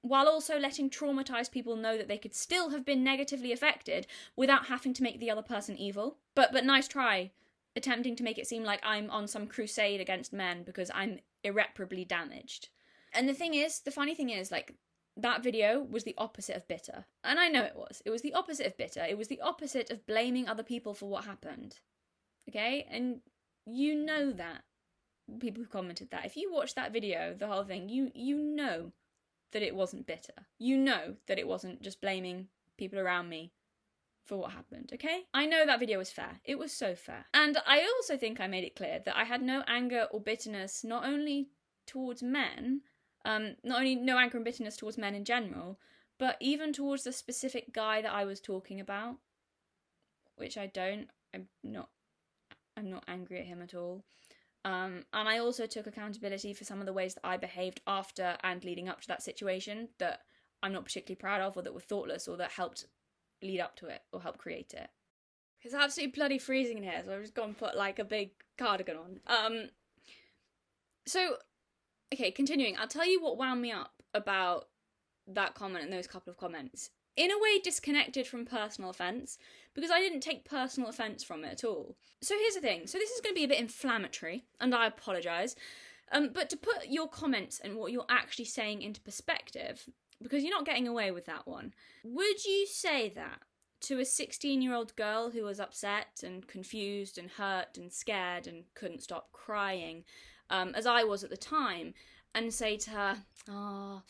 while also letting traumatised people know that they could still have been negatively affected without having to make the other person evil. But nice try, attempting to make it seem like I'm on some crusade against men because I'm irreparably damaged. And the funny thing is, like, that video was the opposite of bitter. And I know it was. It was the opposite of bitter. It was the opposite of blaming other people for what happened. Okay? And you know that. People who commented that. If you watch that video, the whole thing, you know that it wasn't bitter. You know that it wasn't just blaming people around me for what happened, okay? I know that video was fair. It was so fair. And I also think I made it clear that I had no anger or bitterness, not only towards men, not only no anger and bitterness towards men in general, but even towards the specific guy that I was talking about, which I don't. I'm not angry at him at all. And I also took accountability for some of the ways that I behaved after and leading up to that situation that I'm not particularly proud of, or that were thoughtless, or that helped lead up to it or help create it. It's absolutely bloody freezing in here, so I've just gone and put like a big cardigan on. So, okay, continuing, I'll tell you what wound me up about that comment and those couple of comments. In a way disconnected from personal offence, because I didn't take personal offence from it at all. So here's the thing. So this is going to be a bit inflammatory, and I apologise. But to put your comments and what you're actually saying into perspective, because you're not getting away with that one, would you say that to a 16-year-old girl who was upset and confused and hurt and scared and couldn't stop crying, as I was at the time, and say to her, "Oh,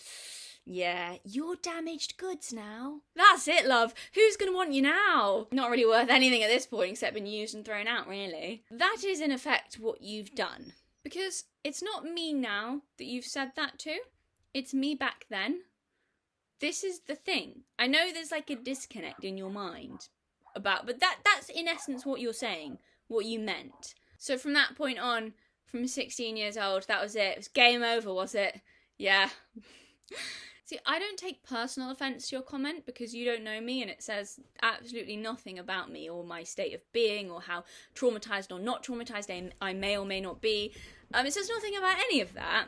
yeah, you're damaged goods now. That's it, love. Who's going to want you now? Not really worth anything at this point except been used and thrown out, really." That is, in effect, what you've done. Because it's not me now that you've said that to. It's me back then. This is the thing. I know there's like a disconnect in your mind about, but that's in essence what you're saying, what you meant. So from that point on, from 16 years old, that was it. It was game over, was it? Yeah. See, I don't take personal offence to your comment because you don't know me, and it says absolutely nothing about me or my state of being or how traumatised or not traumatised I may or may not be. It says nothing about any of that.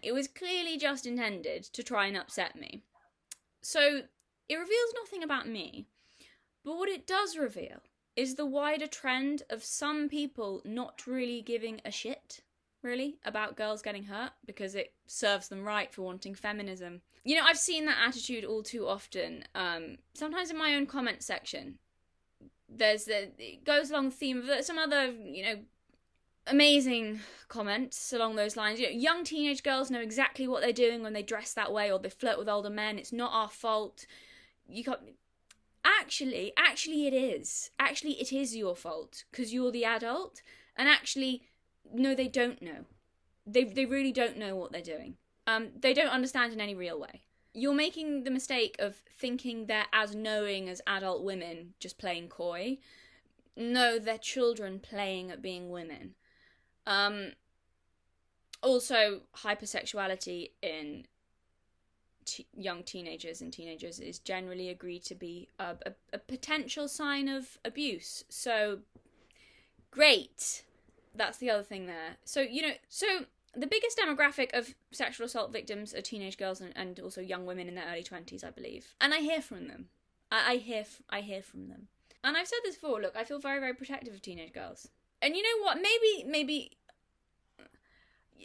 It was clearly just intended to try and upset me. So it reveals nothing about me, but what it does reveal is the wider trend of some people not really giving a shit, really, about girls getting hurt because it serves them right for wanting feminism. You know, I've seen that attitude all too often. Sometimes in my own comment section, it goes along the theme of some other, you know, amazing comments along those lines. You know, young teenage girls know exactly what they're doing when they dress that way or they flirt with older men. It's not our fault. Actually, it is. Actually, it is your fault because you're the adult. And actually, no, they don't know. They really don't know what they're doing. They don't understand in any real way. You're making the mistake of thinking they're as knowing as adult women just playing coy. No, they're children playing at being women. Also, hypersexuality in young teenagers and teenagers is generally agreed to be a potential sign of abuse. So, great. That's the other thing there. So, you know, the biggest demographic of sexual assault victims are teenage girls and also young women in their early 20s, I believe. And I hear from them. I hear from them. And I've said this before, look, I feel very, very protective of teenage girls. And you know what? Maybe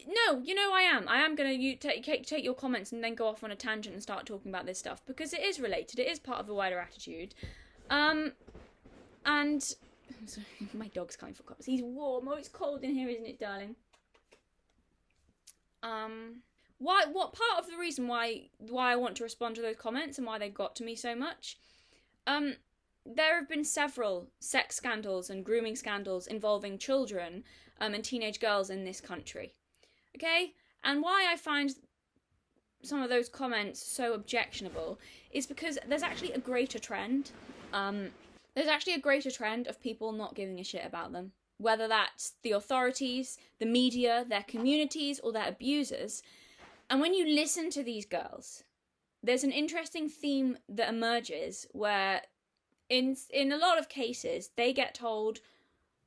No, I am. I am going to take your comments and then go off on a tangent and start talking about this stuff, because it is related. It is part of the wider attitude. And sorry, my dog's coming for cups. He's warm. Oh, it's cold in here, isn't it, darling? What part of the reason why I want to respond to those comments and why they got to me so much? There have been several sex scandals and grooming scandals involving children and teenage girls in this country. Okay? And why I find some of those comments so objectionable is because there's actually a greater trend. There's actually a greater trend of people not giving a shit about them. Whether that's the authorities, the media, their communities, or their abusers. And when you listen to these girls, there's an interesting theme that emerges where in a lot of cases, they get told,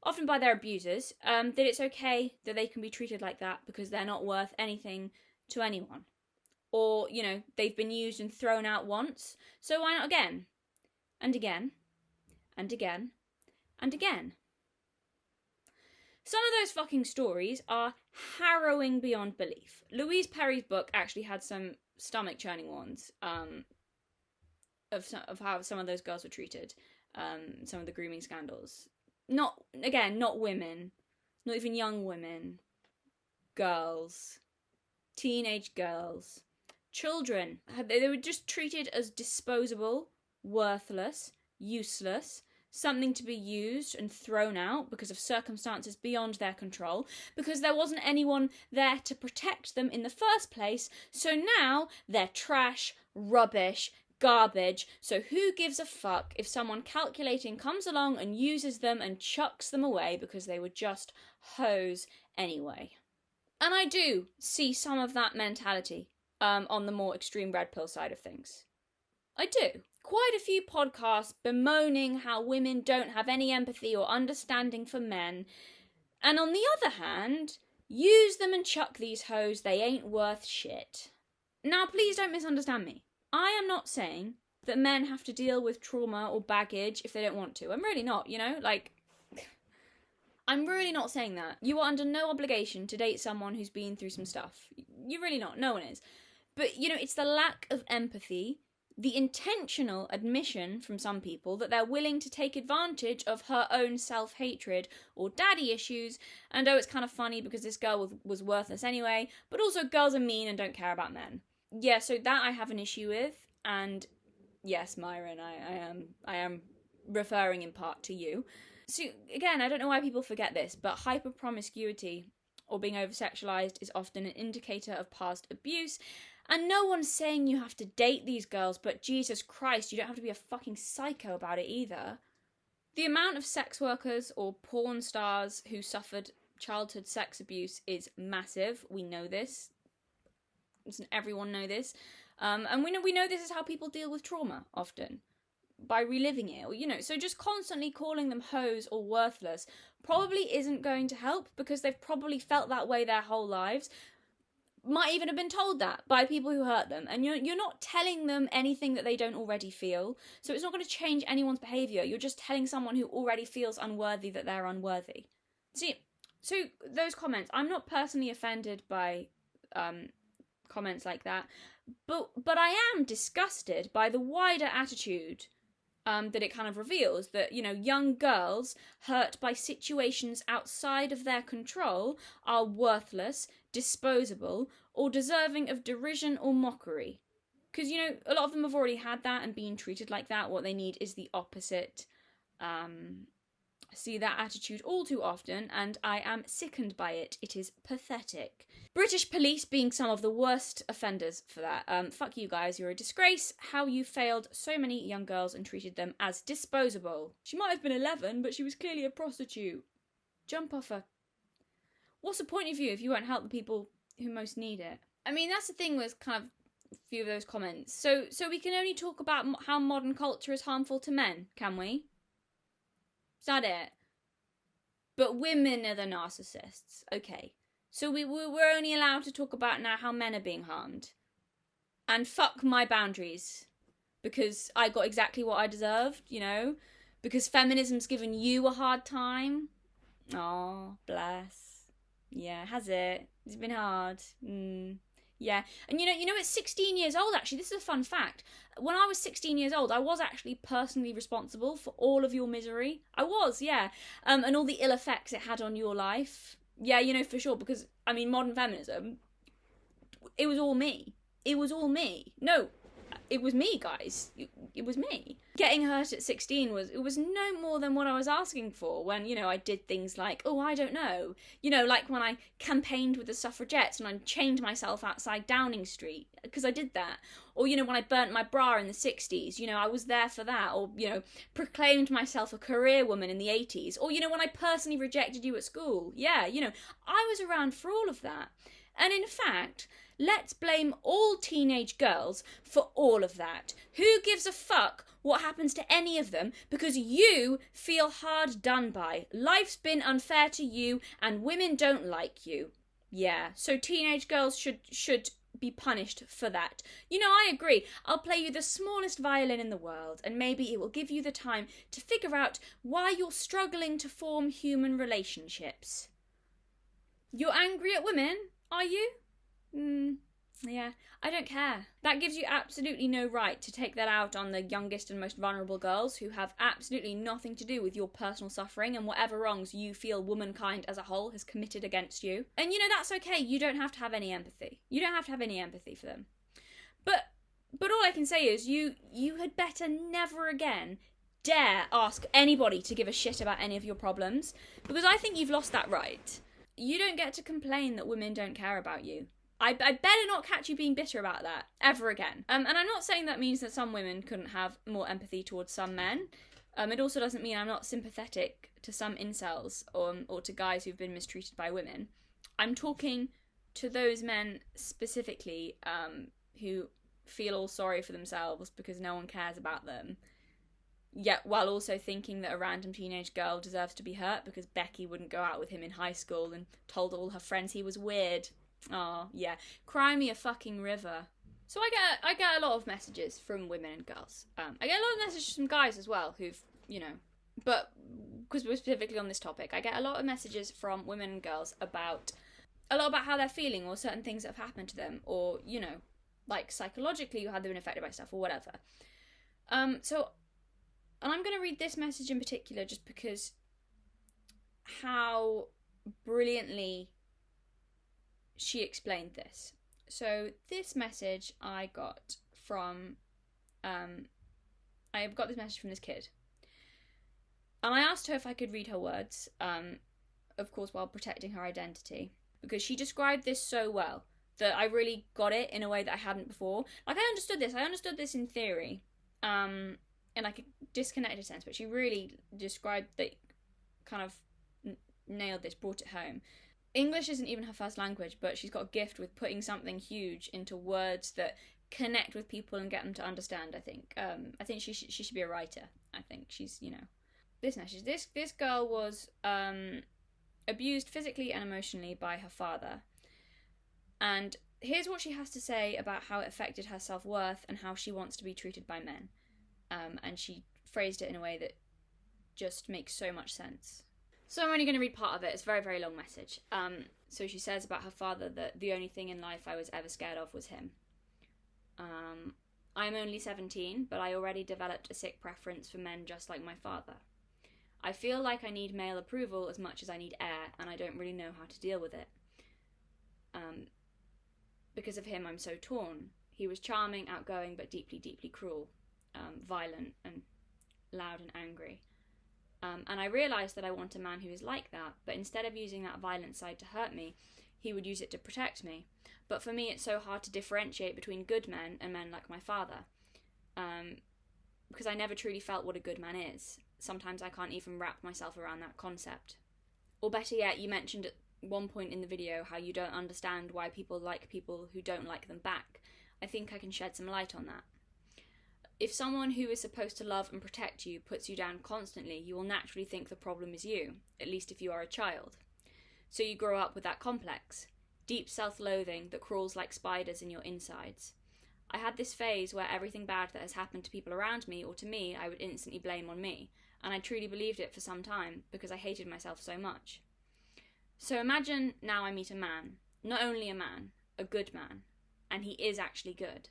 often by their abusers, that it's okay that they can be treated like that because they're not worth anything to anyone. Or, they've been used and thrown out once, so why not again? And again. And again. And again. Some of those fucking stories are harrowing beyond belief. Louise Perry's book actually had some stomach-churning ones of how some of those girls were treated, some of the grooming scandals. Not women, not even young women, girls, teenage girls, children. They were just treated as disposable, worthless, useless, something to be used and thrown out because of circumstances beyond their control, because there wasn't anyone there to protect them in the first place, so now they're trash, rubbish, garbage, so who gives a fuck if someone calculating comes along and uses them and chucks them away because they were just hoes anyway. And I do see some of that mentality on the more extreme red pill side of things. I do. Quite a few podcasts bemoaning how women don't have any empathy or understanding for men, and on the other hand, use them and chuck these hoes, they ain't worth shit. Now, please don't misunderstand me. I am not saying that men have to deal with trauma or baggage if they don't want to. I'm really not, I'm really not saying that. You are under no obligation to date someone who's been through some stuff. You're really not. No one is. But, it's the lack of empathy, the intentional admission from some people that they're willing to take advantage of her own self-hatred or daddy issues, and it's kind of funny because this girl was worthless anyway, but also girls are mean and don't care about men. Yeah, so that I have an issue with, and yes, Myron, I am referring in part to you. So again, I don't know why people forget this, but hyper-promiscuity or being over-sexualized is often an indicator of past abuse. And no one's saying you have to date these girls, but Jesus Christ, you don't have to be a fucking psycho about it either. The amount of sex workers or porn stars who suffered childhood sex abuse is massive. We know this. Doesn't everyone know this? And we know this is how people deal with trauma often. By reliving it, or, so just constantly calling them hoes or worthless probably isn't going to help, because they've probably felt that way their whole lives. Might even have been told that by people who hurt them, and you're not telling them anything that they don't already feel, so it's not going to change anyone's behaviour. You're just telling someone who already feels unworthy that they're unworthy. See, so those comments, I'm not personally offended by comments like that, but I am disgusted by the wider attitude that it kind of reveals, that, young girls hurt by situations outside of their control are worthless, disposable, or deserving of derision or mockery. Because, a lot of them have already had that and been treated like that. What they need is the opposite. I see that attitude all too often, and I am sickened by it. It is pathetic. British police being some of the worst offenders for that. Fuck you guys, you're a disgrace. How you failed so many young girls and treated them as disposable. She might have been 11, but she was clearly a prostitute. Jump off her. What's the point of you if you won't help the people who most need it? I mean, that's the thing with kind of a few of those comments. So we can only talk about how modern culture is harmful to men, can we? Is that it? But women are the narcissists. Okay. So we're only allowed to talk about now how men are being harmed. And fuck my boundaries. Because I got exactly what I deserved, Because feminism's given you a hard time. Oh, bless. Yeah, has it? It's been hard. Yeah. And you know, at 16 years old, actually, this is a fun fact. When I was 16 years old, I was actually personally responsible for all of your misery. I was, yeah. And all the ill effects it had on your life. Yeah, you know, for sure. Because, I mean, modern feminism, it was all me. It was all me. No, it was me, guys. It was me. Getting hurt at 16 was no more than what I was asking for when, you know, I did things like, oh, I don't know. You know, like when I campaigned with the suffragettes and I chained myself outside Downing Street, because I did that. Or, you know, when I burnt my bra in the 60s, you know, I was there for that. Or, you know, proclaimed myself a career woman in the 80s. Or, you know, when I personally rejected you at school. Yeah, you know, I was around for all of that. And in fact, let's blame all teenage girls for all of that. Who gives a fuck what happens to any of them because you feel hard done by? Life's been unfair to you and women don't like you. Yeah, so teenage girls should be punished for that. You know, I agree. I'll play you the smallest violin in the world and maybe it will give you the time to figure out why you're struggling to form human relationships. You're angry at women? Are you? Yeah, I don't care. That gives you absolutely no right to take that out on the youngest and most vulnerable girls who have absolutely nothing to do with your personal suffering and whatever wrongs you feel womankind as a whole has committed against you. And you know, that's okay. You don't have to have any empathy. You don't have to have any empathy for them. But all I can say is you had better never again dare ask anybody to give a shit about any of your problems, because I think you've lost that right. You don't get to complain that women don't care about you. I better not catch you being bitter about that ever again. And I'm not saying that means that some women couldn't have more empathy towards some men. It also doesn't mean I'm not sympathetic to some incels or to guys who've been mistreated by women. I'm talking to those men specifically who feel all sorry for themselves because no one cares about them. Yet while also thinking that a random teenage girl deserves to be hurt because Becky wouldn't go out with him in high school and told all her friends he was weird. Oh, yeah. Cry me a fucking river. So I get a lot of messages from women and girls. I get a lot of messages from guys as well who've, you know, but because we're specifically on this topic, I get a lot of messages from women and girls about how they're feeling or certain things that have happened to them or, you know, like psychologically how they've been affected by stuff or whatever. And I'm going to read this message in particular just because how brilliantly she explained this. So this message I got from, I got this message from this kid. And I asked her if I could read her words, of course while protecting her identity, because she described this so well that I really got it in a way that I hadn't before. Like I understood this in theory, in like a disconnected sense, but she really described that, kind of nailed this, brought it home. English isn't even her first language, but she's got a gift with putting something huge into words that connect with people and get them to understand, I think. I think she should be a writer. I think she's, you know. This message. This girl was abused physically and emotionally by her father. And here's what she has to say about how it affected her self-worth and how she wants to be treated by men. And she phrased it in a way that just makes so much sense. So I'm only going to read part of it. It's a very, very long message. So she says about her father that the only thing in life I was ever scared of was him. I'm only 17, but I already developed a sick preference for men just like my father. I feel like I need male approval as much as I need air, and I don't really know how to deal with it. Because of him, I'm so torn. He was charming, outgoing, but deeply, deeply cruel, violent and loud and angry. And I realised that I want a man who is like that, but instead of using that violent side to hurt me, he would use it to protect me. But for me, it's so hard to differentiate between good men and men like my father, because I never truly felt what a good man is. Sometimes I can't even wrap myself around that concept. Or better yet, you mentioned at one point in the video how you don't understand why people like people who don't like them back. I think I can shed some light on that. If someone who is supposed to love and protect you puts you down constantly, you will naturally think the problem is you, at least if you are a child. So you grow up with that complex, deep self-loathing that crawls like spiders in your insides. I had this phase where everything bad that has happened to people around me or to me, I would instantly blame on me, and I truly believed it for some time because I hated myself so much. So imagine now I meet a man, not only a man, a good man, and he is actually good,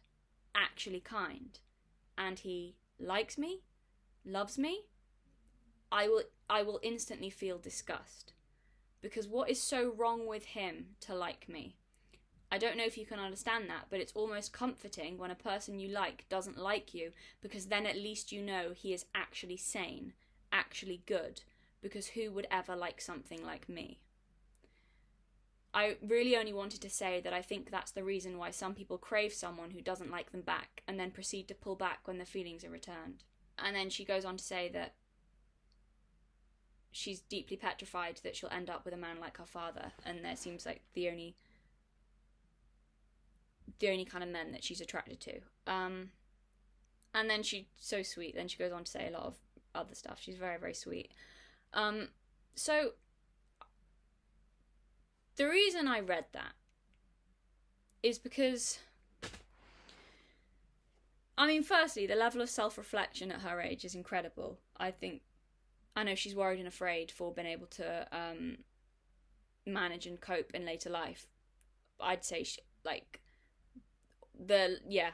actually kind, and he likes me, loves me. I will instantly feel disgust, because what is so wrong with him to like me? I don't know if you can understand that, but it's almost comforting when a person you like doesn't like you, because then at least you know he is actually sane, actually good, because who would ever like something like me? I really only wanted to say that I think that's the reason why some people crave someone who doesn't like them back and then proceed to pull back when the feelings are returned. And then she goes on to say that she's deeply petrified that she'll end up with a man like her father, and there seems like the only kind of men that she's attracted to. And then she's so sweet. Then she goes on to say a lot of other stuff. She's very, very sweet. So the reason I read that is because, I mean, firstly, the level of self-reflection at her age is incredible. I know she's worried and afraid for being able to manage and cope in later life. I'd say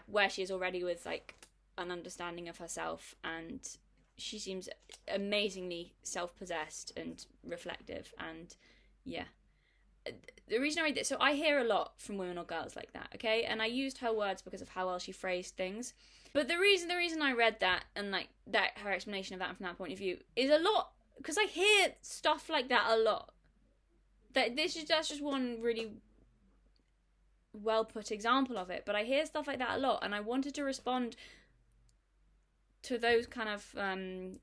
where she is already with like an understanding of herself, and she seems amazingly self-possessed and reflective, and yeah. The reason I read this, so I hear a lot from women or girls like that, okay? And I used her words because of how well she phrased things. But the reason I read that, and like that, her explanation of that from that point of view, is a lot, because I hear stuff like that a lot. That's just one really well put example of it, but I hear stuff like that a lot, and I wanted to respond to those kind of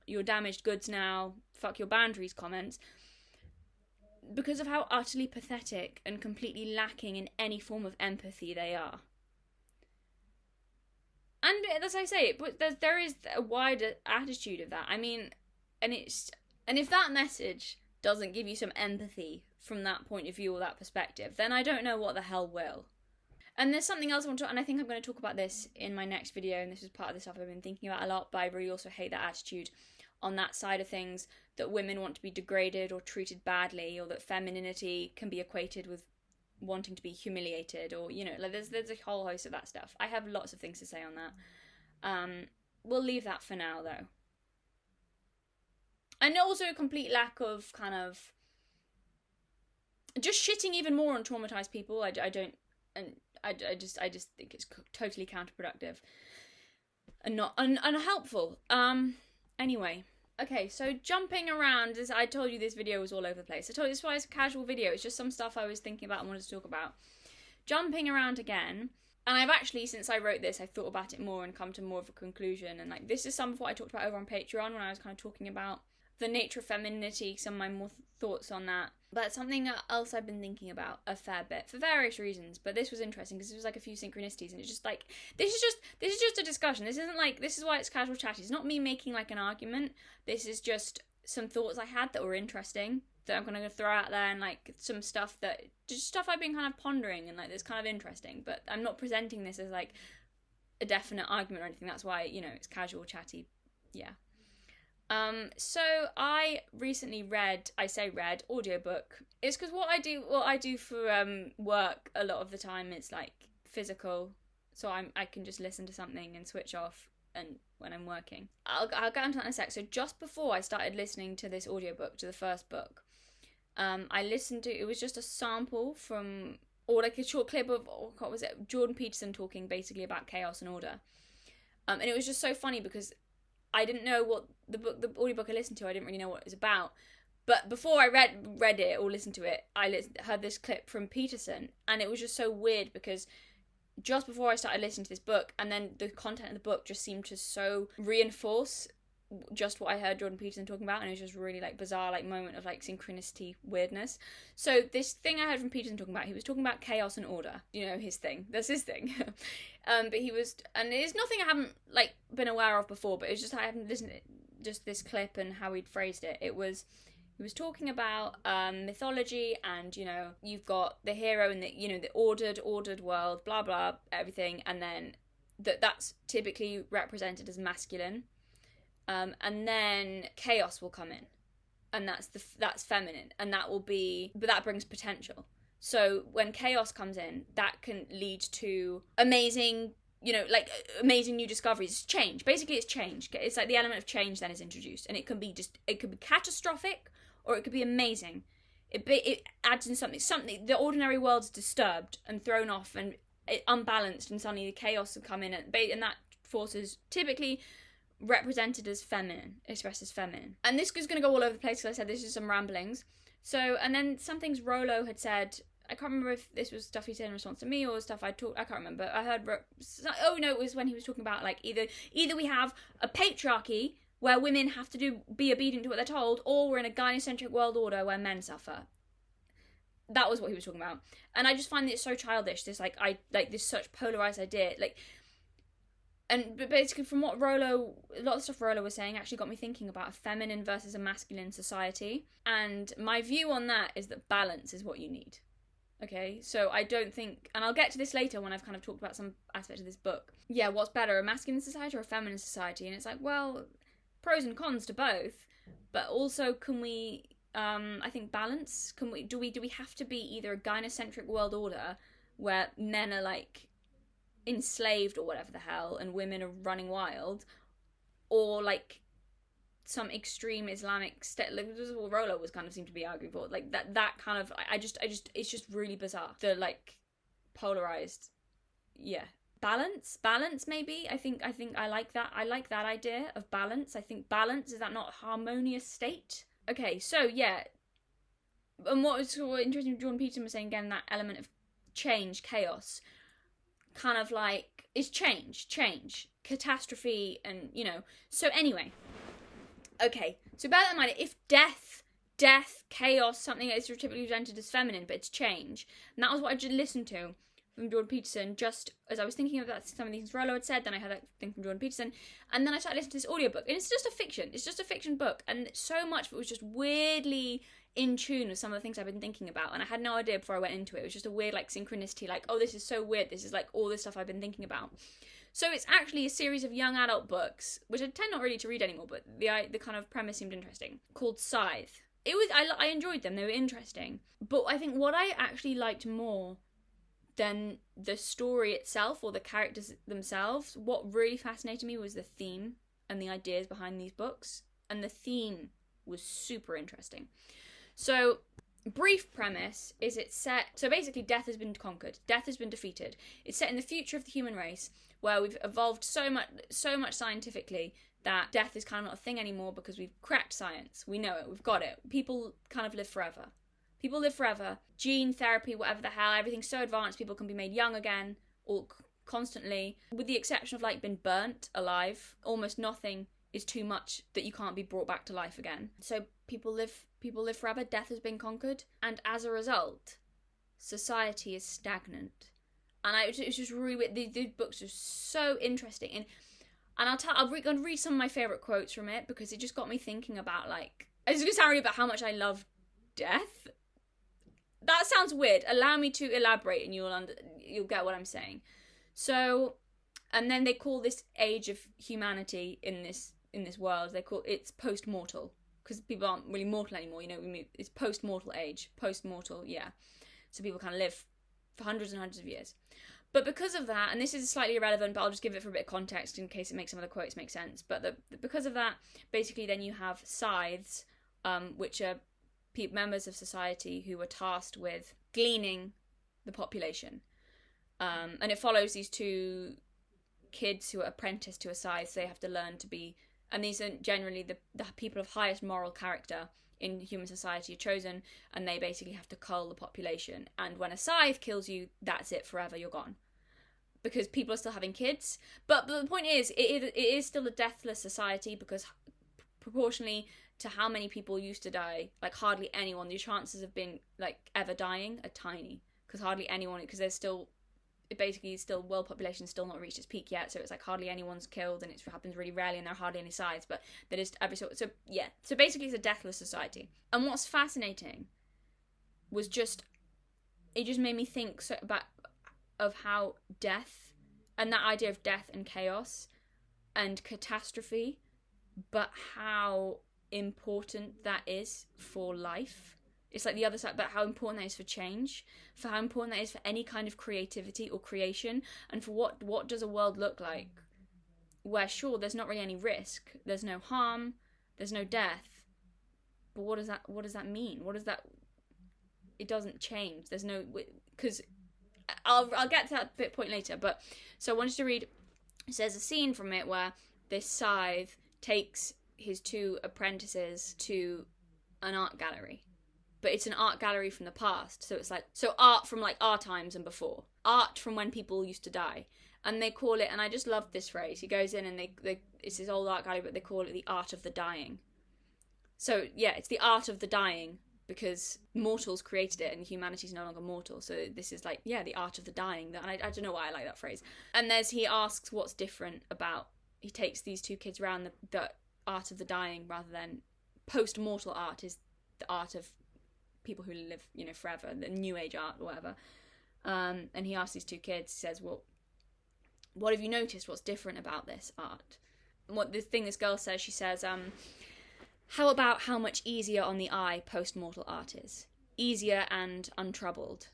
you're damaged goods now, fuck your boundaries comments, because of how utterly pathetic and completely lacking in any form of empathy they are. And as I say, but there is a wider attitude of that. I mean, and if that message doesn't give you some empathy from that point of view or that perspective, then I don't know what the hell will. And there's something else I want to, and I think I'm going to talk about this in my next video, and this is part of the stuff I've been thinking about a lot, but I really also hate that attitude on that side of things, that women want to be degraded or treated badly, or that femininity can be equated with wanting to be humiliated, or, you know, like there's a whole host of that stuff. I have lots of things to say on that. We'll leave that for now, though. And also a complete lack of kind of just shitting even more on traumatized people. I just think it's totally counterproductive and not unhelpful. Anyway, okay, so jumping around, as I told you, this video was all over the place. I told you this was a casual video. It's just some stuff I was thinking about and wanted to talk about. Jumping around again, and I've actually, since I wrote this, I've thought about it more and come to more of a conclusion. And like, this is some of what I talked about over on Patreon when I was kind of talking about the nature of femininity, some of my more thoughts on that. But something else I've been thinking about a fair bit for various reasons. But this was interesting because it was like a few synchronicities, and it's just like this is just a discussion. This isn't like, this is why it's casual chatty. It's not me making like an argument. This is just some thoughts I had that were interesting that I'm gonna throw out there, and like some stuff I've been kind of pondering and like that's kind of interesting. But I'm not presenting this as like a definite argument or anything. That's why, you know, it's casual chatty. Yeah. So I recently read audiobook. It's because what I do for work a lot of the time, it's like physical, so I can just listen to something and switch off and when I'm working. I'll get into that in a sec. So just before I started listening to this audiobook, to the first book, I listened to, it was just a sample from, or like a short clip of, what was it, Jordan Peterson talking basically about chaos and order. And it was just so funny because I didn't know what the audiobook I listened to, I didn't really know what it was about. But before I read it or listened to it, I heard this clip from Peterson, and it was just so weird because just before I started listening to this book, and then the content of the book just seemed to so reinforce just what I heard Jordan Peterson talking about, and it was just really like bizarre, like moment of like synchronicity weirdness. So this thing I heard from Peterson talking about, he was talking about chaos and order, you know, his thing. That's his thing. But he was, and it's nothing I haven't like been aware of before, but it's just I haven't listened to just this clip and how he'd phrased it. He was talking about mythology, and, you know, you've got the hero in the, you know, the ordered world, blah blah, everything, and then that's typically represented as masculine. And then chaos will come in. and that's feminine, and but that brings potential. So when chaos comes in, that can lead to amazing, like amazing new discoveries. It's change. Basically, it's change. It's like the element of change then is introduced, and it could be catastrophic, or it could be amazing. It adds in something. The ordinary world's disturbed and thrown off and unbalanced, and suddenly the chaos will come in, and that force is typically represented as feminine, expressed as feminine. And this is going to go all over the place because I said this is some ramblings. So, and then some things Rollo had said, I can't remember if this was stuff he said in response to me or stuff I can't remember. I heard, it was when he was talking about like either we have a patriarchy where women have to be obedient to what they're told, or we're in a gynocentric world order where men suffer. That was what he was talking about. And I just find it so childish, this this such polarized idea, but basically from what a lot of stuff Rollo was saying actually got me thinking about a feminine versus a masculine society. And my view on that is that balance is what you need. Okay, so I don't think, and I'll get to this later when I've kind of talked about some aspect of this book. Yeah, what's better, a masculine society or a feminine society? And it's like, well, pros and cons to both, but also can we, I think balance, do we have to be either a gynocentric world order where men are like enslaved or whatever the hell and women are running wild, or like some extreme Islamic state, like this is what Rollo was kind of seemed to be arguing for, like that kind of, I just it's just really bizarre, the like polarized, balance maybe. I think I like that idea of balance. I think balance, is that not a harmonious state? Okay, so yeah, and what was sort of interesting, Jordan Peterson was saying again, that element of change, chaos, kind of like is change, catastrophe, and so anyway. Okay, so bear that in mind, if death, chaos, something that is typically presented as feminine, but it's change, and that was what I just listened to from Jordan Peterson, just as I was thinking about some of the things Rollo had said, then I heard that thing from Jordan Peterson, and then I started listening to this audiobook, and it's just a fiction book, and so much of it was just weirdly in tune with some of the things I've been thinking about, and I had no idea before I went into it. It was just a weird like synchronicity, like, oh, this is so weird, this is like all this stuff I've been thinking about. So it's actually a series of young adult books, which I tend not really to read anymore, but the kind of premise seemed interesting, called Scythe. I enjoyed them, they were interesting. But I think what I actually liked more than the story itself or the characters themselves, what really fascinated me was the theme and the ideas behind these books. And the theme was super interesting. So, brief premise is so basically death has been conquered, death has been defeated. It's set in the future of the human race, where we've evolved so much scientifically that death is kind of not a thing anymore because we've cracked science. We know it, we've got it. People kind of live forever. Gene therapy, whatever the hell, everything's so advanced, people can be made young again, or constantly, with the exception of like being burnt alive. Almost nothing is too much that you can't be brought back to life again. So people live forever, death has been conquered, and as a result, society is stagnant. And it was just really weird. These books are so interesting, and I'm going to read some of my favourite quotes from it, because it just got me thinking about, like, it's going to sound really about how much I love death. That sounds weird. Allow me to elaborate, and you'll get what I'm saying. So, and then they call this age of humanity in this world, it's post-mortal, because people aren't really mortal anymore. It's post-mortal age, yeah. So people kind of live for hundreds and hundreds of years. But because of that, and this is slightly irrelevant, but I'll just give it for a bit of context in case it makes some of the quotes make sense. But because of that, basically then you have scythes, which are members of society who are tasked with gleaning the population. And it follows these two kids who are apprenticed to a scythe, so they have to learn to be, and these are generally the people of highest moral character in human society are chosen, and they basically have to cull the population. And when a scythe kills you, that's it, forever, you're gone. Because people are still having kids. But the point is, it is still a deathless society, because proportionally to how many people used to die, like hardly anyone, the chances of being like ever dying are tiny. Because hardly anyone, because there's still, world population still not reached its peak yet, so it's like hardly anyone's killed, and it happens really rarely, and there are hardly any scythes, but there is every sort. So yeah, so basically it's a deathless society. And what's fascinating was it just made me think of how death, and that idea of death and chaos and catastrophe, but how important that is for life. It's like the other side, but how important that is for change, for how important that is for any kind of creativity or creation, and for what does a world look like where, sure, there's not really any risk, there's no harm, there's no death, but what does that mean? What does that? It doesn't change. There's no, because I'll get to that point later. But so I wanted to read. There's a scene from it where this scythe takes his 2 apprentices to an art gallery, but it's an art gallery from the past. So it's like, so art from like our times and before, art from when people used to die, and they call it. And I just love this phrase. He goes in and they it's this old art gallery, but they call it the art of the dying. So yeah, it's the art of the dying, because mortals created it and humanity's no longer mortal. So this is like, yeah, the art of the dying. And I don't know why I like that phrase. And he asks what's different about, he takes these 2 kids around the art of the dying, rather than post-mortal art is the art of people who live, forever, the new age art or whatever. And he asks these 2 kids, he says, well, what have you noticed? What's different about this art? And what the thing this girl says, she says, how about how much easier on the eye post-mortal art is? Easier and untroubled.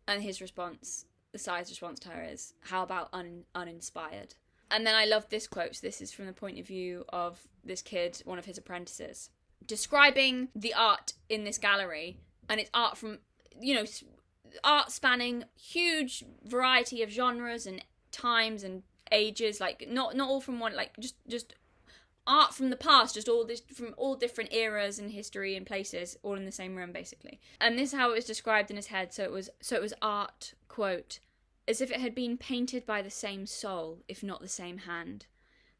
And his response, the scythe's response to her is, how about uninspired? And then I love this quote. So this is from the point of view of this kid, one of his apprentices, describing the art in this gallery. And it's art from, art spanning huge variety of genres and times and ages. Like, not all from one, like, just art from the past, just all this from all different eras and history and places, all in the same room, basically. And this is how it was described in his head. So it was art, quote, as if it had been painted by the same soul, if not the same hand.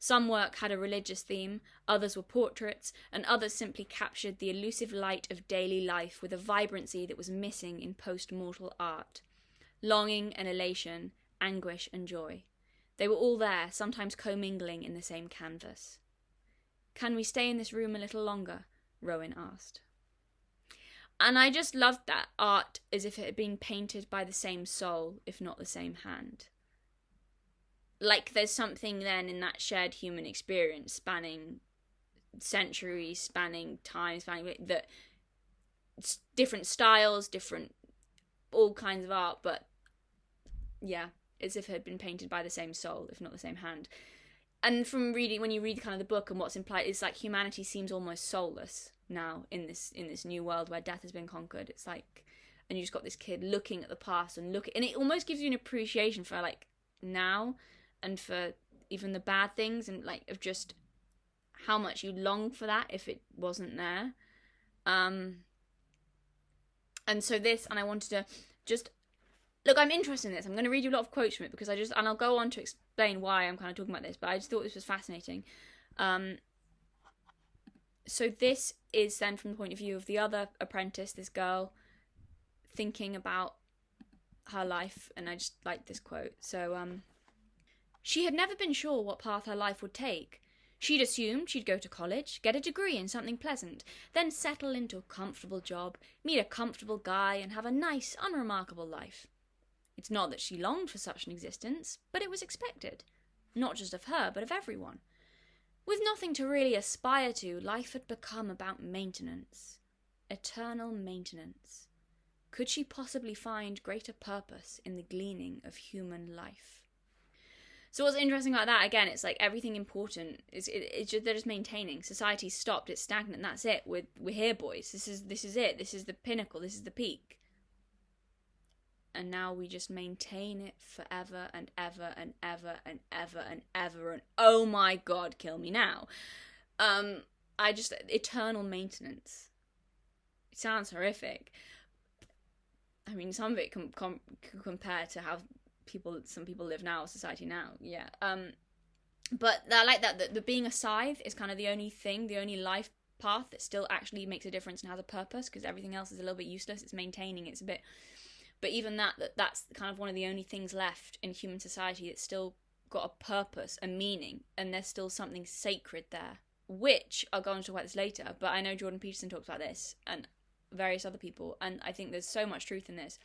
Some work had a religious theme, others were portraits, and others simply captured the elusive light of daily life with a vibrancy that was missing in post-mortal art. Longing and elation, anguish and joy. They were all there, sometimes commingling in the same canvas. Can we stay in this room a little longer? Rowan asked. And I just loved that. Art as if it had been painted by the same soul, if not the same hand. Like there's something then in that shared human experience spanning centuries, spanning time, spanning that different styles, different all kinds of art, but yeah, as if it had been painted by the same soul, if not the same hand. And from reading, when you read kind of the book and what's implied, it's like humanity seems almost soulless now in this new world where death has been conquered. It's like, and you just got this kid looking at the past and and it almost gives you an appreciation for like now and for even the bad things and like of just how much you long for that if it wasn't there. And so I wanted to just look, I'm interested in this. I'm going to read you a lot of quotes from it because and I'll go on to explain why I'm kind of talking about this, but I just thought this was fascinating. So this is then from the point of view of the other apprentice, this girl, thinking about her life, and I just like this quote. So, she had never been sure what path her life would take. She'd assumed she'd go to college, get a degree in something pleasant, then settle into a comfortable job, meet a comfortable guy, and have a nice, unremarkable life. It's not that she longed for such an existence, but it was expected. Not just of her, but of everyone. With nothing to really aspire to, life had become about maintenance. Eternal maintenance. Could she possibly find greater purpose in the gleaning of human life? So what's interesting about that, again, it's like everything important, it's just, they're just maintaining. Society's stopped, it's stagnant, and that's it. We're here, boys. This is it. This is the pinnacle. This is the peak. And now we just maintain it forever and ever and ever and ever and ever and oh my god, kill me now. Eternal maintenance. It sounds horrific. I mean, some of it can compare to how some people live now, society now, yeah. But I like that the being a scythe is kind of the only life path that still actually makes a difference and has a purpose, because everything else is a little bit useless. It's maintaining, it's a bit. But even that's kind of one of the only things left in human society that's still got a purpose, a meaning, and there's still something sacred there, which I'll go on to talk about this later, but I know Jordan Peterson talks about this, and various other people, and I think there's so much truth in this,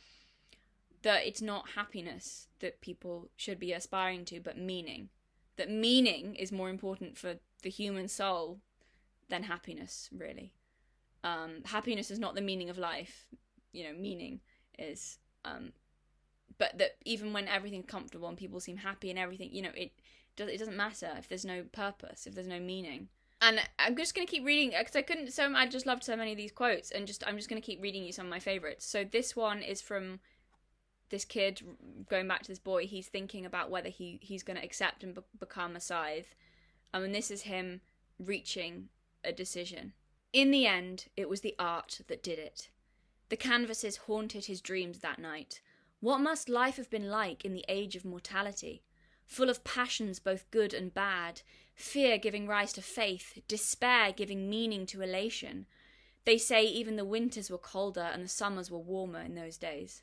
that it's not happiness that people should be aspiring to, but meaning. That meaning is more important for the human soul than happiness, really. Happiness is not the meaning of life. Meaning is, but that even when everything's comfortable and people seem happy and everything, it doesn't matter if there's no purpose, if there's no meaning. And I'm just going to keep reading, because I just loved so many of these quotes, and I'm just going to keep reading you some of my favourites. So this one is from this kid, going back to this boy. He's thinking about whether he's going to accept and become a scythe. And this is him reaching a decision. In the end, it was the art that did it. The canvases haunted his dreams that night. What must life have been like in the age of mortality? Full of passions both good and bad, fear giving rise to faith, despair giving meaning to elation. They say even the winters were colder and the summers were warmer in those days.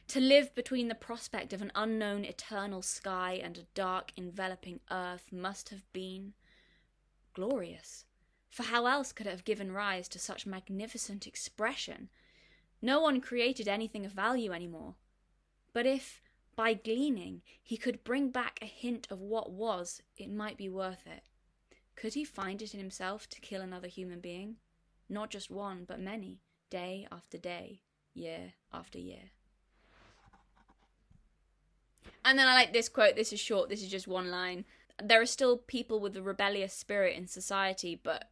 To live between the prospect of an unknown eternal sky and a dark enveloping earth must have been glorious. For how else could it have given rise to such magnificent expression? No one created anything of value anymore. But if, by gleaning, he could bring back a hint of what was, it might be worth it. Could he find it in himself to kill another human being? Not just one, but many, day after day, year after year. And then I like this quote. This is short. This is just one line. There are still people with a rebellious spirit in society, but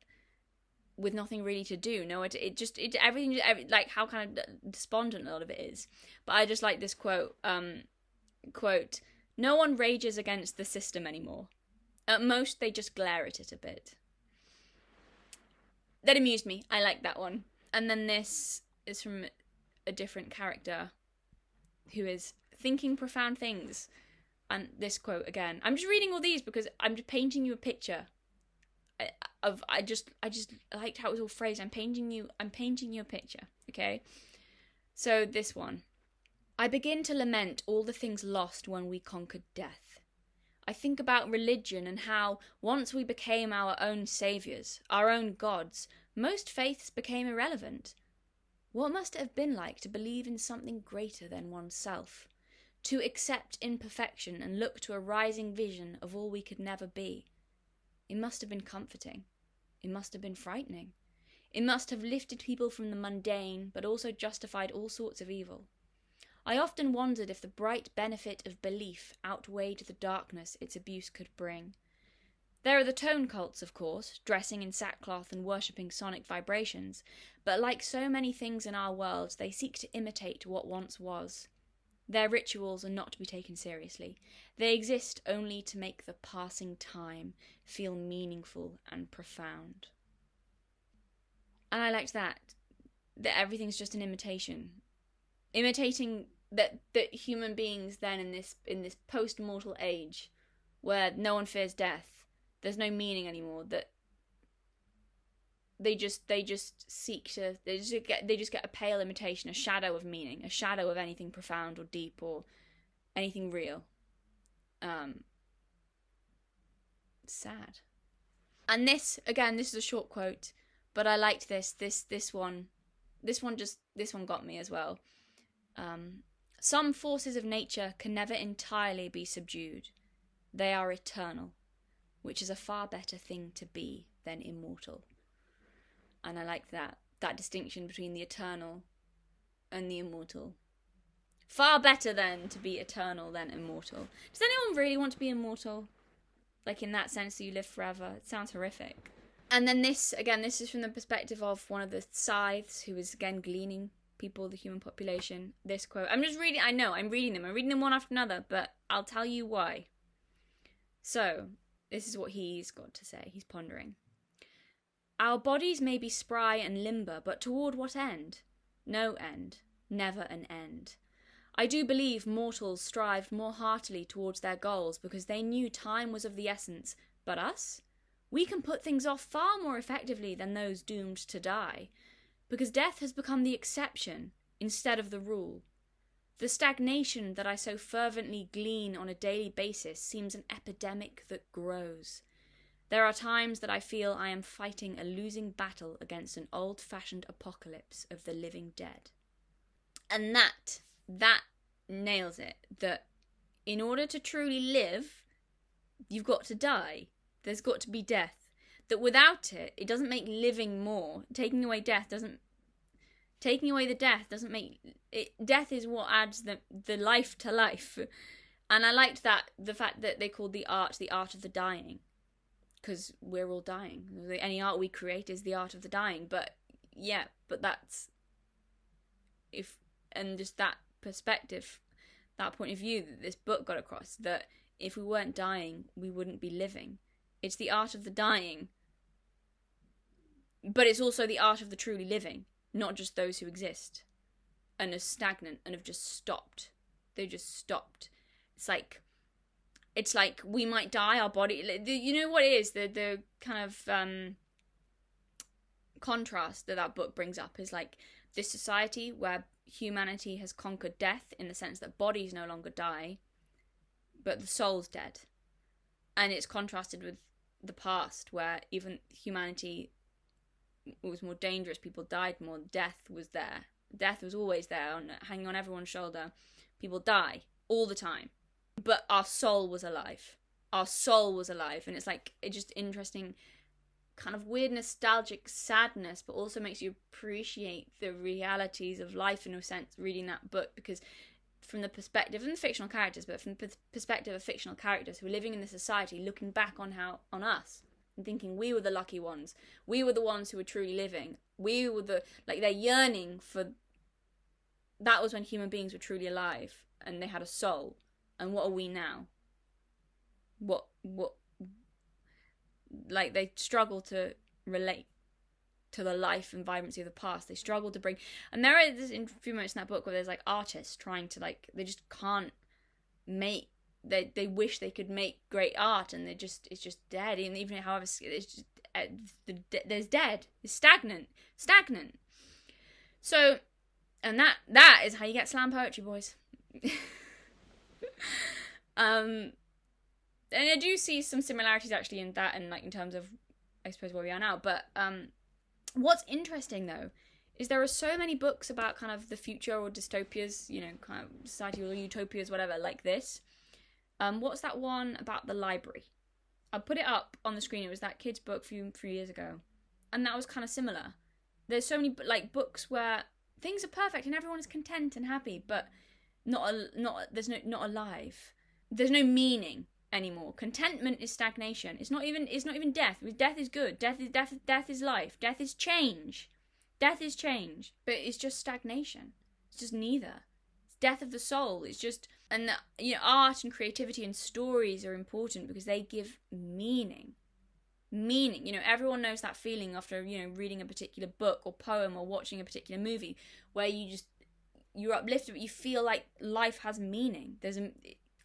with nothing really to do. No, everything, like how kind of despondent a lot of it is. But I just like this quote. Quote, no one rages against the system anymore. At most, they just glare at it a bit. That amused me. I like that one. And then this is from a different character who is thinking profound things. And this quote again. I'm just reading all these because I'm just painting you a picture I just liked how it was all phrased. I'm painting you a picture, okay? So this one. I begin to lament all the things lost when we conquered death. I think about religion and how, once we became our own saviours, our own gods, most faiths became irrelevant. What must it have been like to believe in something greater than oneself? To accept imperfection and look to a rising vision of all we could never be? It must have been comforting. It must have been frightening. It must have lifted people from the mundane, but also justified all sorts of evil. I often wondered if the bright benefit of belief outweighed the darkness its abuse could bring. There are the tone cults, of course, dressing in sackcloth and worshipping sonic vibrations, but like so many things in our world, they seek to imitate what once was. Their rituals are not to be taken seriously. They exist only to make the passing time feel meaningful and profound. And I liked that everything's just an imitation. Imitating that human beings then in this post-mortal age where no one fears death, there's no meaning anymore, that they just get a pale imitation, a shadow of meaning, a shadow of anything profound or deep or anything real. Sad. And this is a short quote, but I liked this one got me as well. Some forces of nature can never entirely be subdued. They are eternal, which is a far better thing to be than immortal. And I like that distinction between the eternal and the immortal. Far better then to be eternal than immortal. Does anyone really want to be immortal? Like in that sense that you live forever? It sounds horrific. And then this is from the perspective of one of the scythes who is again gleaning people, the human population. This quote. I'm reading them one after another, but I'll tell you why. So, this is what he's got to say. He's pondering. Our bodies may be spry and limber, but toward what end? No end. Never an end. I do believe mortals strived more heartily towards their goals because they knew time was of the essence. But us? We can put things off far more effectively than those doomed to die, because death has become the exception instead of the rule. The stagnation that I so fervently glean on a daily basis seems an epidemic that grows. There are times that I feel I am fighting a losing battle against an old-fashioned apocalypse of the living dead. And that nails it. That in order to truly live, you've got to die. There's got to be death. that without it, it doesn't make living more. Taking away the death doesn't make it. Death is what adds the life to life. And I liked the fact that they called the art of the dying, because we're all dying. Any art we create is the art of the dying. But that's just that perspective, that point of view that this book got across, that if we weren't dying, we wouldn't be living. It's the art of the dying, but it's also the art of the truly living, not just those who exist and are stagnant and have just stopped. They just stopped. It's like we might die, our body, you know what it is, the kind of contrast that book brings up is like this society where humanity has conquered death in the sense that bodies no longer die, but the soul's dead. And it's contrasted with the past where even humanity was more dangerous, people died more, death was there. Death was always there, hanging on everyone's shoulder. People die all the time. But our soul was alive. Our soul was alive. And it's like, it's just interesting, kind of weird nostalgic sadness, but also makes you appreciate the realities of life in a sense, reading that book, because from the perspective of the fictional characters, but from the perspective of fictional characters who are living in this society, looking back on us and thinking we were the lucky ones. We were the ones who were truly living. We were they're yearning for, that was when human beings were truly alive and they had a soul. And what are we now? What they struggle to relate to the life and vibrancy of the past. They struggle to bring, and there are this, in a few moments in that book where there's like artists trying to they just can't make, they wish they could make great art, and it's just dead. And even however it's just there's dead. It's stagnant. So, and that is how you get slam poetry, boys. And I do see some similarities actually in that, and in terms of, I suppose, where we are now. But what's interesting though is there are so many books about kind of the future or dystopias, kind of society or utopias, whatever, like this. What's that one about the library? I'll put it up on the screen. It was that kid's book a few years ago, and that was kind of similar. There's so many books where things are perfect and everyone is content and happy, but not alive. There's no meaning anymore. Contentment is stagnation. It's not even death. Death is good. Death is life. Death is change. But it's just stagnation. It's just neither. It's death of the soul. It's just, and art and creativity and stories are important because they give meaning. Everyone knows that feeling after reading a particular book or poem or watching a particular movie where you're uplifted, but you feel like life has meaning.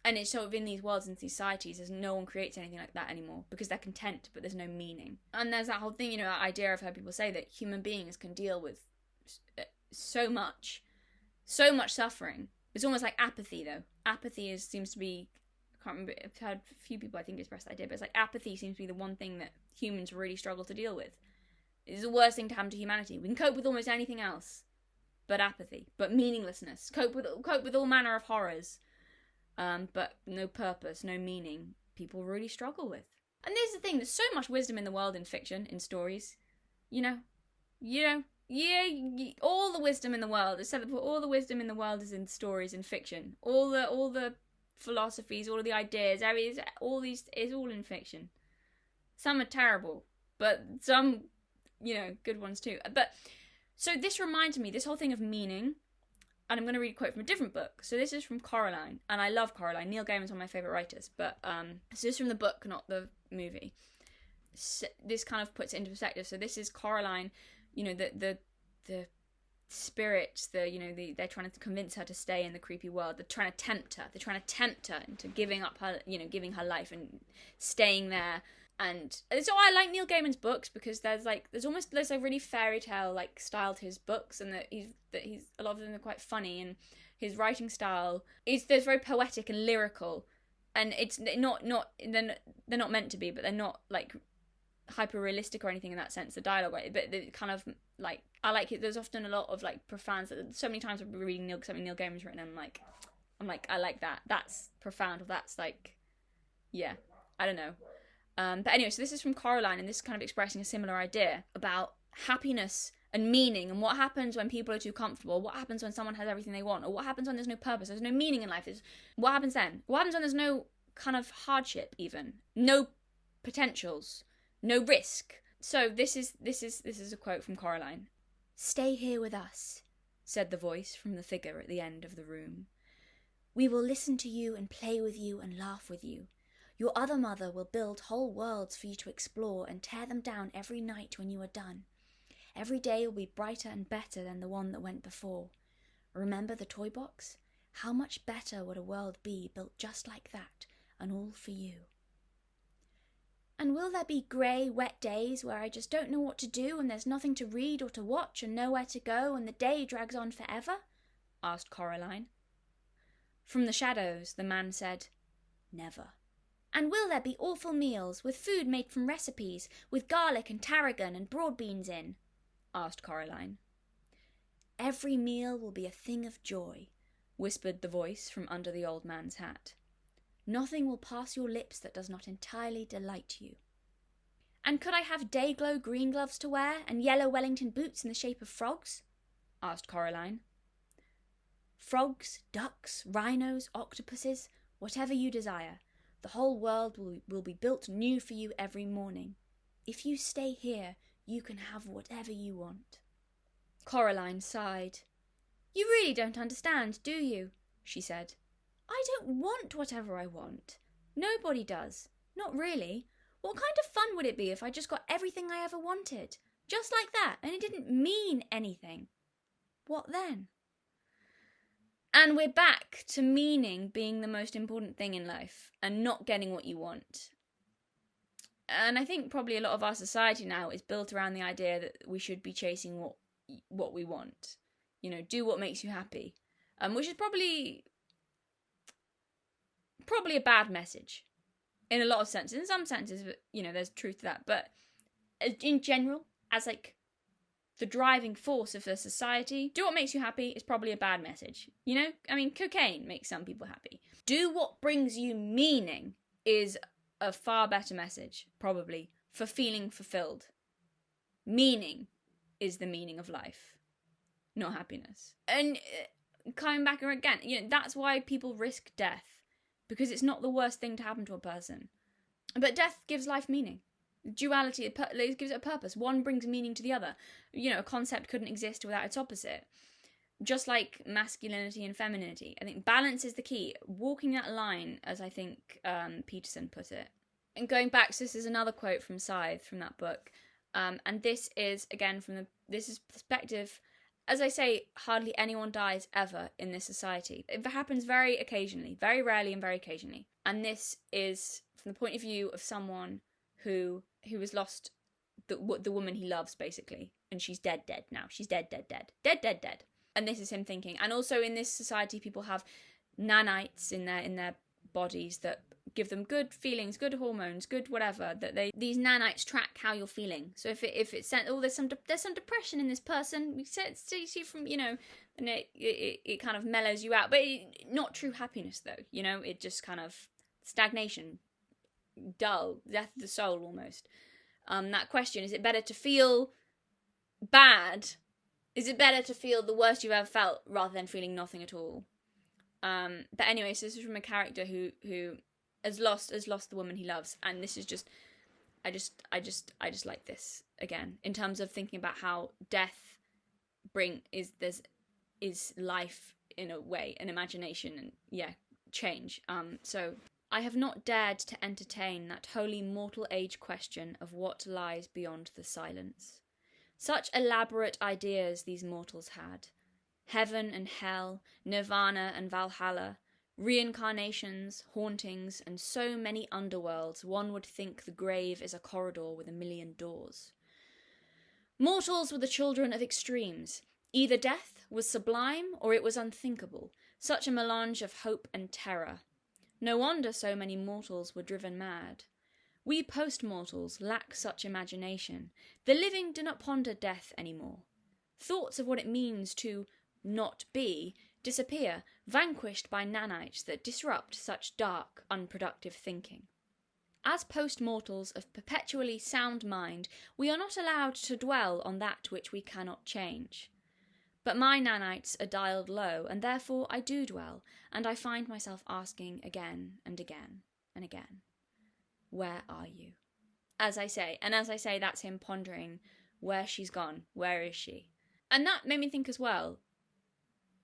And it's sort of in these worlds and societies, no one creates anything like that anymore because they're content, but there's no meaning. And there's that whole thing, that idea I've heard people say that human beings can deal with so much suffering. It's almost like apathy, though. Apathy seems to be, I can't remember, I've heard a few people I think express that idea, but it's like apathy seems to be the one thing that humans really struggle to deal with. It's the worst thing to happen to humanity. We can cope with almost anything else, but apathy, but meaninglessness. Cope with all manner of horrors. But no purpose, no meaning, people really struggle with. And this is the thing, there's so much wisdom in the world, in fiction, in stories. All the wisdom in the world, all the wisdom in the world is in stories and fiction. All the philosophies, all of the ideas, all these is all in fiction. Some are terrible, but some, good ones too. But so this reminds me, this whole thing of meaning. And I'm going to read a quote from a different book. So this is from Coraline, and I love Coraline. Neil Gaiman's one of my favourite writers, but so this is from the book, not the movie. So this kind of puts it into perspective. So this is Coraline, the spirits, they're trying to convince her to stay in the creepy world. They're trying to tempt her into giving up her, giving her life and staying there. And so I like Neil Gaiman's books because there's a really fairy tale style to his books, and that he's a lot of them are quite funny, and his writing style there's very poetic and lyrical, and it's they're not meant to be, but they're not hyper realistic or anything in that sense, the dialogue, right? But they kind of I like it. There's often a lot of profound. So many times I'll be reading something Neil Gaiman's written, and I'm like I like that. That's profound. Or that's yeah, I don't know. But anyway, so this is from Coraline, and this is kind of expressing a similar idea about happiness and meaning, and what happens when people are too comfortable, what happens when someone has everything they want, or what happens when there's no purpose, there's no meaning in life. What happens then? What happens when there's no kind of hardship, even no potentials, no risk? So this is a quote from Coraline. "Stay here with us," said the voice from the figure at the end of the room. "We will listen to you and play with you and laugh with you. Your other mother will build whole worlds for you to explore and tear them down every night when you are done. Every day will be brighter and better than the one that went before. Remember the toy box? How much better would a world be built just like that, and all for you?" "And will there be grey, wet days where I just don't know what to do, and there's nothing to read or to watch and nowhere to go, and the day drags on forever?" asked Coraline. From the shadows, the man said, "Never." "And will there be awful meals, with food made from recipes, with garlic and tarragon and broad beans in?" asked Coraline. "Every meal will be a thing of joy," whispered the voice from under the old man's hat. "Nothing will pass your lips that does not entirely delight you." "And could I have day-glow green gloves to wear, and yellow Wellington boots in the shape of frogs?" asked Coraline. "Frogs, ducks, rhinos, octopuses, whatever you desire. The whole world will be built new for you every morning. If you stay here, you can have whatever you want." Coraline sighed. "You really don't understand, do you?" she said. "I don't want whatever I want. Nobody does. Not really. What kind of fun would it be if I just got everything I ever wanted? Just like that, and it didn't mean anything. What then?" And we're back to meaning being the most important thing in life, and not getting what you want. And I think probably a lot of our society now is built around the idea that we should be chasing what we want. You know, do what makes you happy. Which is probably a bad message in a lot of senses. In some senses, you know, there's truth to that. But in general, as like the driving force of the society, do what makes you happy is probably a bad message. You know, I mean, cocaine makes some people happy. Do what brings you meaning is a far better message, probably, for feeling fulfilled. Meaning is the meaning of life, not happiness. And coming back again, you know, that's why people risk death, because it's not the worst thing to happen to a person. But death gives life meaning. Duality, it gives it a purpose. One brings meaning to the other. You know, a concept couldn't exist without its opposite. Just like masculinity and femininity. I think balance is the key. Walking that line, as I think Peterson put it. And going back, so this is another quote from Scythe, from that book. And this is, again, this is perspective. As I say, hardly anyone dies ever in this society. It happens very occasionally, very rarely and very occasionally. And this is from the point of view of someone who has lost the woman he loves, basically. And she's dead now. She's dead. Dead. And this is him thinking. And also in this society, people have nanites in their bodies that give them good feelings, good hormones, good whatever. These nanites track how you're feeling. So if it's sent, there's some depression in this person. We see from, you know, and it kind of mellows you out. But not true happiness though. You know, it just kind of stagnation, dull, death of the soul almost. That question: is it better to feel bad? Is it better to feel the worst you've ever felt rather than feeling nothing at all? But anyway, so this is from a character who has lost the woman he loves, and this is just, I just like this again in terms of thinking about how death is life in a way, an imagination, and change. So I have not dared to entertain that wholly mortal age question of what lies beyond the silence. Such elaborate ideas these mortals had. Heaven and hell, nirvana and Valhalla, reincarnations, hauntings, and so many underworlds one would think the grave is a corridor with 1,000,000 doors. Mortals were the children of extremes. Either death was sublime or it was unthinkable, such a melange of hope and terror. No wonder so many mortals were driven mad. We post-mortals lack such imagination. The living do not ponder death anymore. Thoughts of what it means to not be disappear, vanquished by nanites that disrupt such dark, unproductive thinking. As post-mortals of perpetually sound mind, we are not allowed to dwell on that which we cannot change. But my nanites are dialed low, and therefore I do dwell, and I find myself asking again and again and again, where are you? As I say, that's him pondering where she's gone, where is she? And that made me think as well,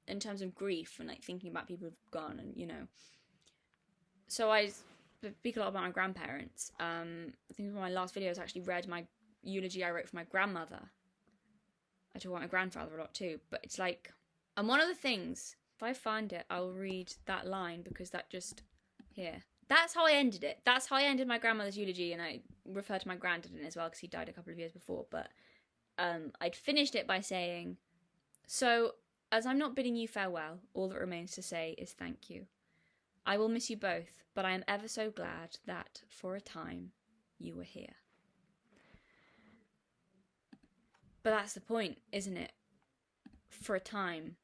in terms of grief and like thinking about people who've gone, and you know. So I speak a lot about my grandparents. I think one of my last videos actually read my eulogy I wrote for my grandmother. I talk about my grandfather a lot too, but it's like, and one of the things, if I find it, I'll read that line, because that just, here. That's how I ended it. That's how I ended my grandmother's eulogy, and I referred to my granddad in it as well, because he died a couple of years before, but I'd finished it by saying, so, as I'm not bidding you farewell, all that remains to say is thank you. I will miss you both, but I am ever so glad that, for a time, you were here. But that's the point, isn't it? For a time.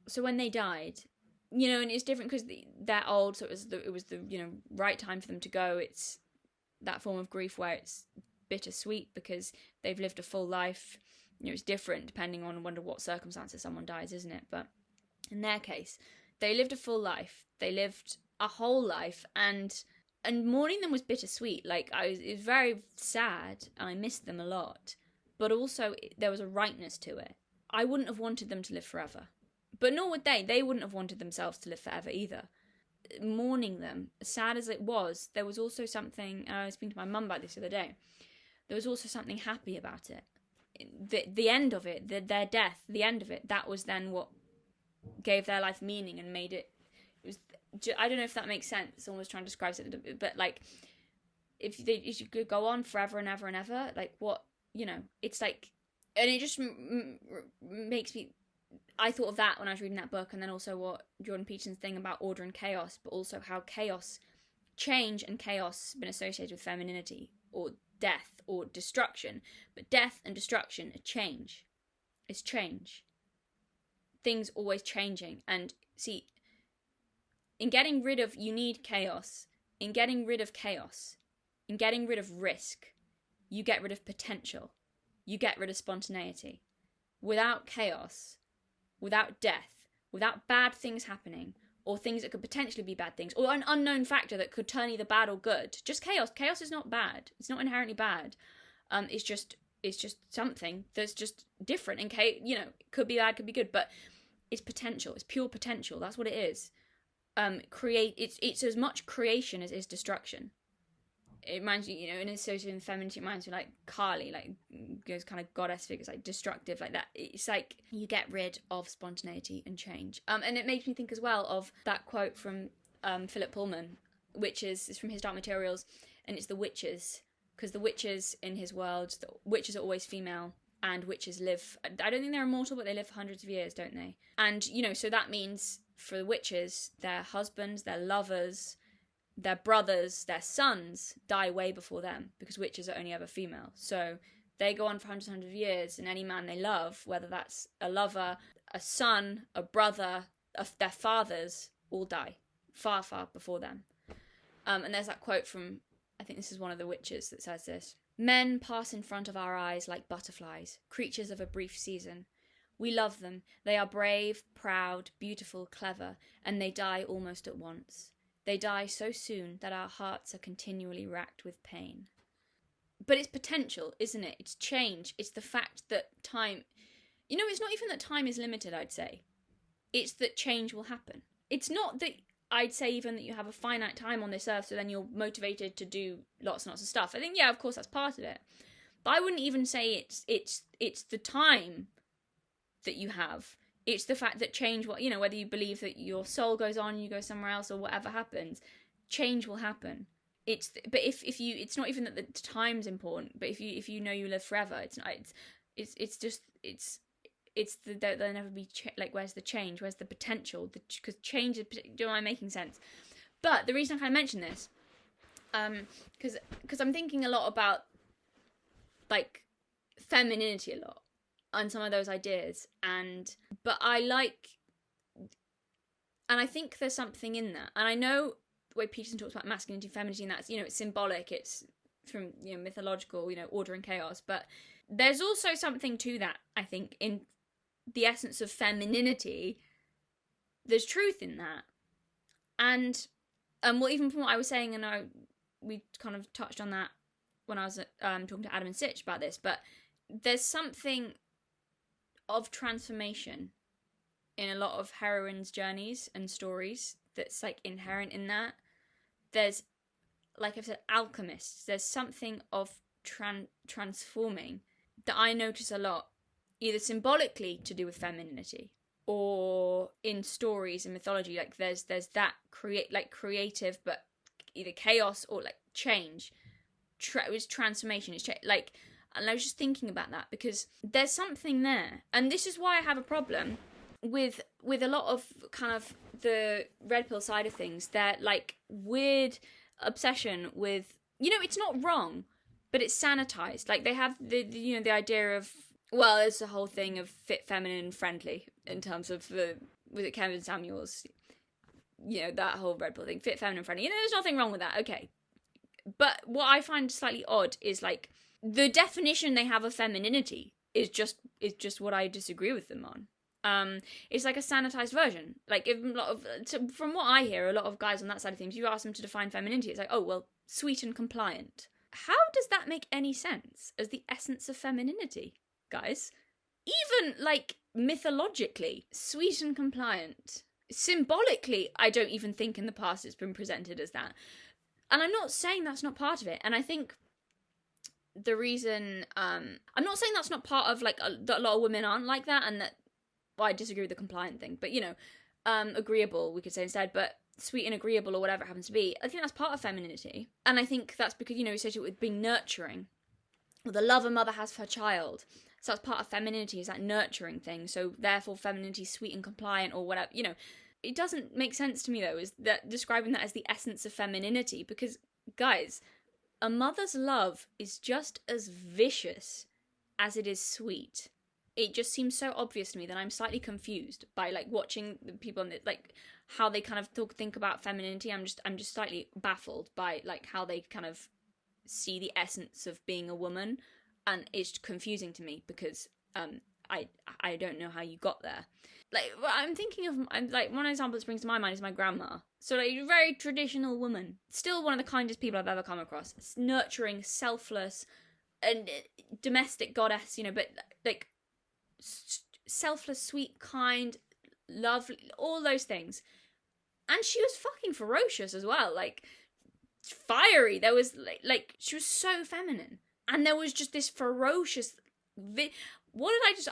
So when they died, you know, and it's different because they're old, so it was the you know, right time for them to go. It's that form of grief where it's bittersweet because they've lived a full life. You know, it's different depending on what circumstances someone dies, isn't it? But in their case, they lived a full life. They lived a whole life, and mourning them was bittersweet. Like, it was very sad, and I missed them a lot. But also, there was a rightness to it. I wouldn't have wanted them to live forever. But nor would they. They wouldn't have wanted themselves to live forever either. Mourning them, as sad as it was, there was also something, and I was speaking to my mum about this the other day, there was also something happy about it. The end of it, their death, the end of it, that was then what gave their life meaning and made it, I don't know if that makes sense, almost trying to describe it, but like, if you could go on forever and ever and ever, like what, you know, it's like, and it just makes me, I thought of that when I was reading that book, and then also what Jordan Peterson's thing about order and chaos, but also how change and chaos have been associated with femininity, or death, or destruction, but death and destruction are change. It's change. Things always changing, and see, in getting rid of, you need chaos. In getting rid of chaos, in getting rid of risk, you get rid of potential. You get rid of spontaneity. Without chaos, without death, without bad things happening, or things that could potentially be bad things, or an unknown factor that could turn either bad or good. Just chaos. Chaos is not bad. It's not inherently bad. It's just something that's just different. And you know, could be bad, could be good, but it's potential. It's pure potential. That's what it is. It's as much creation as it is destruction. It reminds you, you know, in associating with femininity, it reminds me like Kali, like those kind of goddess figures, like destructive, like that. It's like you get rid of spontaneity and change. And it makes me think as well of that quote from Philip Pullman, which is from his Dark Materials, and it's the witches, because the witches in his world, the witches are always female, and witches live, I don't think they're immortal, but they live for hundreds of years, don't they? And, you know, so that means for the witches, their husbands, their lovers, their brothers, their sons die way before them, because witches are only ever female. So they go on for hundreds and hundreds of years, and any man they love, whether that's a lover, a son, a brother, their fathers, all die far, far before them. And there's that quote from, I think this is one of the witches that says this: "Men pass in front of our eyes like butterflies, creatures of a brief season. We love them. They are brave, proud, beautiful, clever, and they die almost at once. They die so soon that our hearts are continually racked with pain." But it's potential, isn't it? It's change. It's the fact that time... You know, it's not even that time is limited, I'd say. It's that change will happen. It's not that, I'd say even that you have a finite time on this earth, so then you're motivated to do lots and lots of stuff. I think, yeah, of course, that's part of it. But I wouldn't even say it's the time that you have. It's the fact that change, you know, whether you believe that your soul goes on, you go somewhere else, or whatever happens, change will happen. But if you, it's not even that the time's important. But if you know you live forever, it's not. There'll never be like, where's the change? Where's the potential? Because change is. Am I making sense? But the reason I kind of mention this, because I'm thinking a lot about like femininity a lot. On some of those ideas, but I think there's something in that, and I know the way Peterson talks about masculinity, femininity, and that's, you know, it's symbolic, it's from, you know, mythological, you know, order and chaos. But there's also something to that, I think, in the essence of femininity. There's truth in that. And well, even from what I was saying, and we kind of touched on that when I was talking to Adam and Sitch about this, but there's something of transformation in a lot of heroines' journeys and stories that's like inherent in that. There's, like I've said, alchemists. There's something of transforming that I notice a lot, either symbolically to do with femininity, or in stories and mythology. Like there's that creative, but either chaos or like change. It was transformation. It's like, and I was just thinking about that because there's something there, and this is why I have a problem with a lot of kind of the red pill side of things. They're like weird obsession with, you know, it's not wrong, but it's sanitized. Like they have the you know, the idea of, well, it's the whole thing of fit, feminine, friendly, in terms of the, was it Kevin Samuels, you know, that whole red pill thing, fit, feminine, friendly. You know, there's nothing wrong with that, okay. But what I find slightly odd is like the definition they have of femininity is just what I disagree with them on. It's like a sanitized version. Like, if a lot of, from what I hear, a lot of guys on that side of things, you ask them to define femininity, it's like, oh, well, sweet and compliant. How does that make any sense as the essence of femininity, guys? Even, like, mythologically, sweet and compliant. Symbolically, I don't even think in the past it's been presented as that. And I'm not saying that's not part of it. And I think the reason, I'm not saying that's not part of, like, that a lot of women aren't like that, and that, well, I disagree with the compliant thing, but, you know, agreeable, we could say instead, but sweet and agreeable, or whatever it happens to be, I think that's part of femininity. And I think that's because, you know, we associate it with being nurturing, or the love a mother has for her child. So that's part of femininity, is that nurturing thing. So therefore femininity is sweet and compliant, or whatever, you know. It doesn't make sense to me, though, is that describing that as the essence of femininity, because, guys, a mother's love is just as vicious as it is sweet. It just seems so obvious to me that I'm slightly confused by, like, watching the people on the, like, how they kind of think about femininity. I'm just slightly baffled by, like, how they kind of see the essence of being a woman, and it's confusing to me because I don't know how you got there. Like, I'm thinking of, like, one example that springs to my mind is my grandma. So, like, a very traditional woman. Still one of the kindest people I've ever come across. It's nurturing, selfless, and domestic goddess, you know, but, like, selfless, sweet, kind, lovely, all those things. And she was fucking ferocious as well. Like, fiery. There was, like she was so feminine. And there was just this ferocious...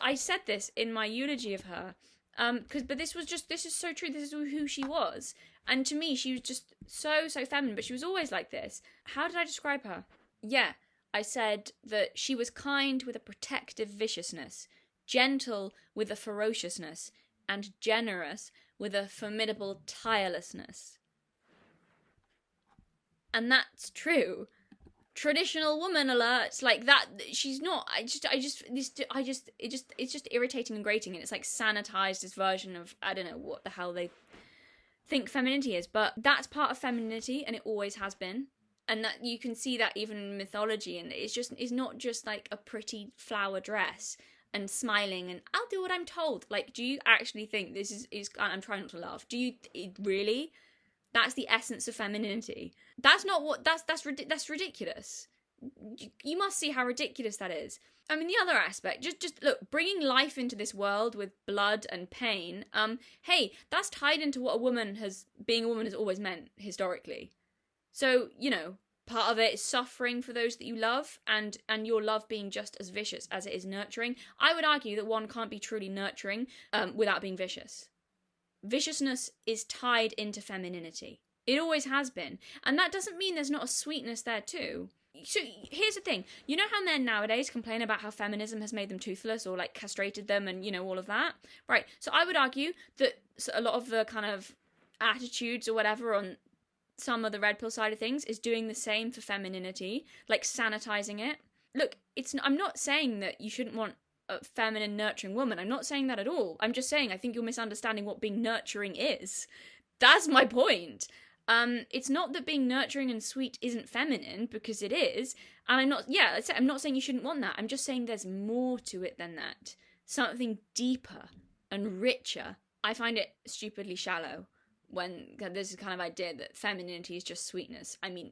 I said this in my eulogy of her. But this is so true. This is who she was. And to me, she was just so feminine, but she was always like this. How did I describe her? Yeah, I said that she was kind with a protective viciousness, gentle with a ferociousness, and generous with a formidable tirelessness. And that's true. Traditional woman alerts, like that, she's not, it's just irritating and grating, and it's like sanitized this version of, I don't know what the hell they think femininity is, but that's part of femininity, and it always has been, and that you can see that even in mythology, and it's not just like a pretty flower dress and smiling and I'll do what I'm told. Like, do you actually think this is I'm trying not to laugh, do you really? That's the essence of femininity. That's not what, that's ridiculous. You must see how ridiculous that is. I mean, the other aspect, just look, bringing life into this world with blood and pain, hey, that's tied into what being a woman has always meant, historically. So, you know, part of it is suffering for those that you love, and your love being just as vicious as it is nurturing. I would argue that one can't be truly nurturing without being vicious. Viciousness is tied into femininity. It always has been. And that doesn't mean there's not a sweetness there too. So here's the thing. You know how men nowadays complain about how feminism has made them toothless or like castrated them and, you know, all of that? Right. So I would argue that a lot of the kind of attitudes or whatever on some of the red pill side of things is doing the same for femininity, like sanitizing it. Look, I'm not saying that you shouldn't want a feminine, nurturing woman. I'm not saying that at all. I'm just saying I think you're misunderstanding what being nurturing is. That's my point. It's not that being nurturing and sweet isn't feminine, because it is. And I'm not saying you shouldn't want that. I'm just saying there's more to it than that. Something deeper and richer. I find it stupidly shallow when there's this kind of idea that femininity is just sweetness. I mean,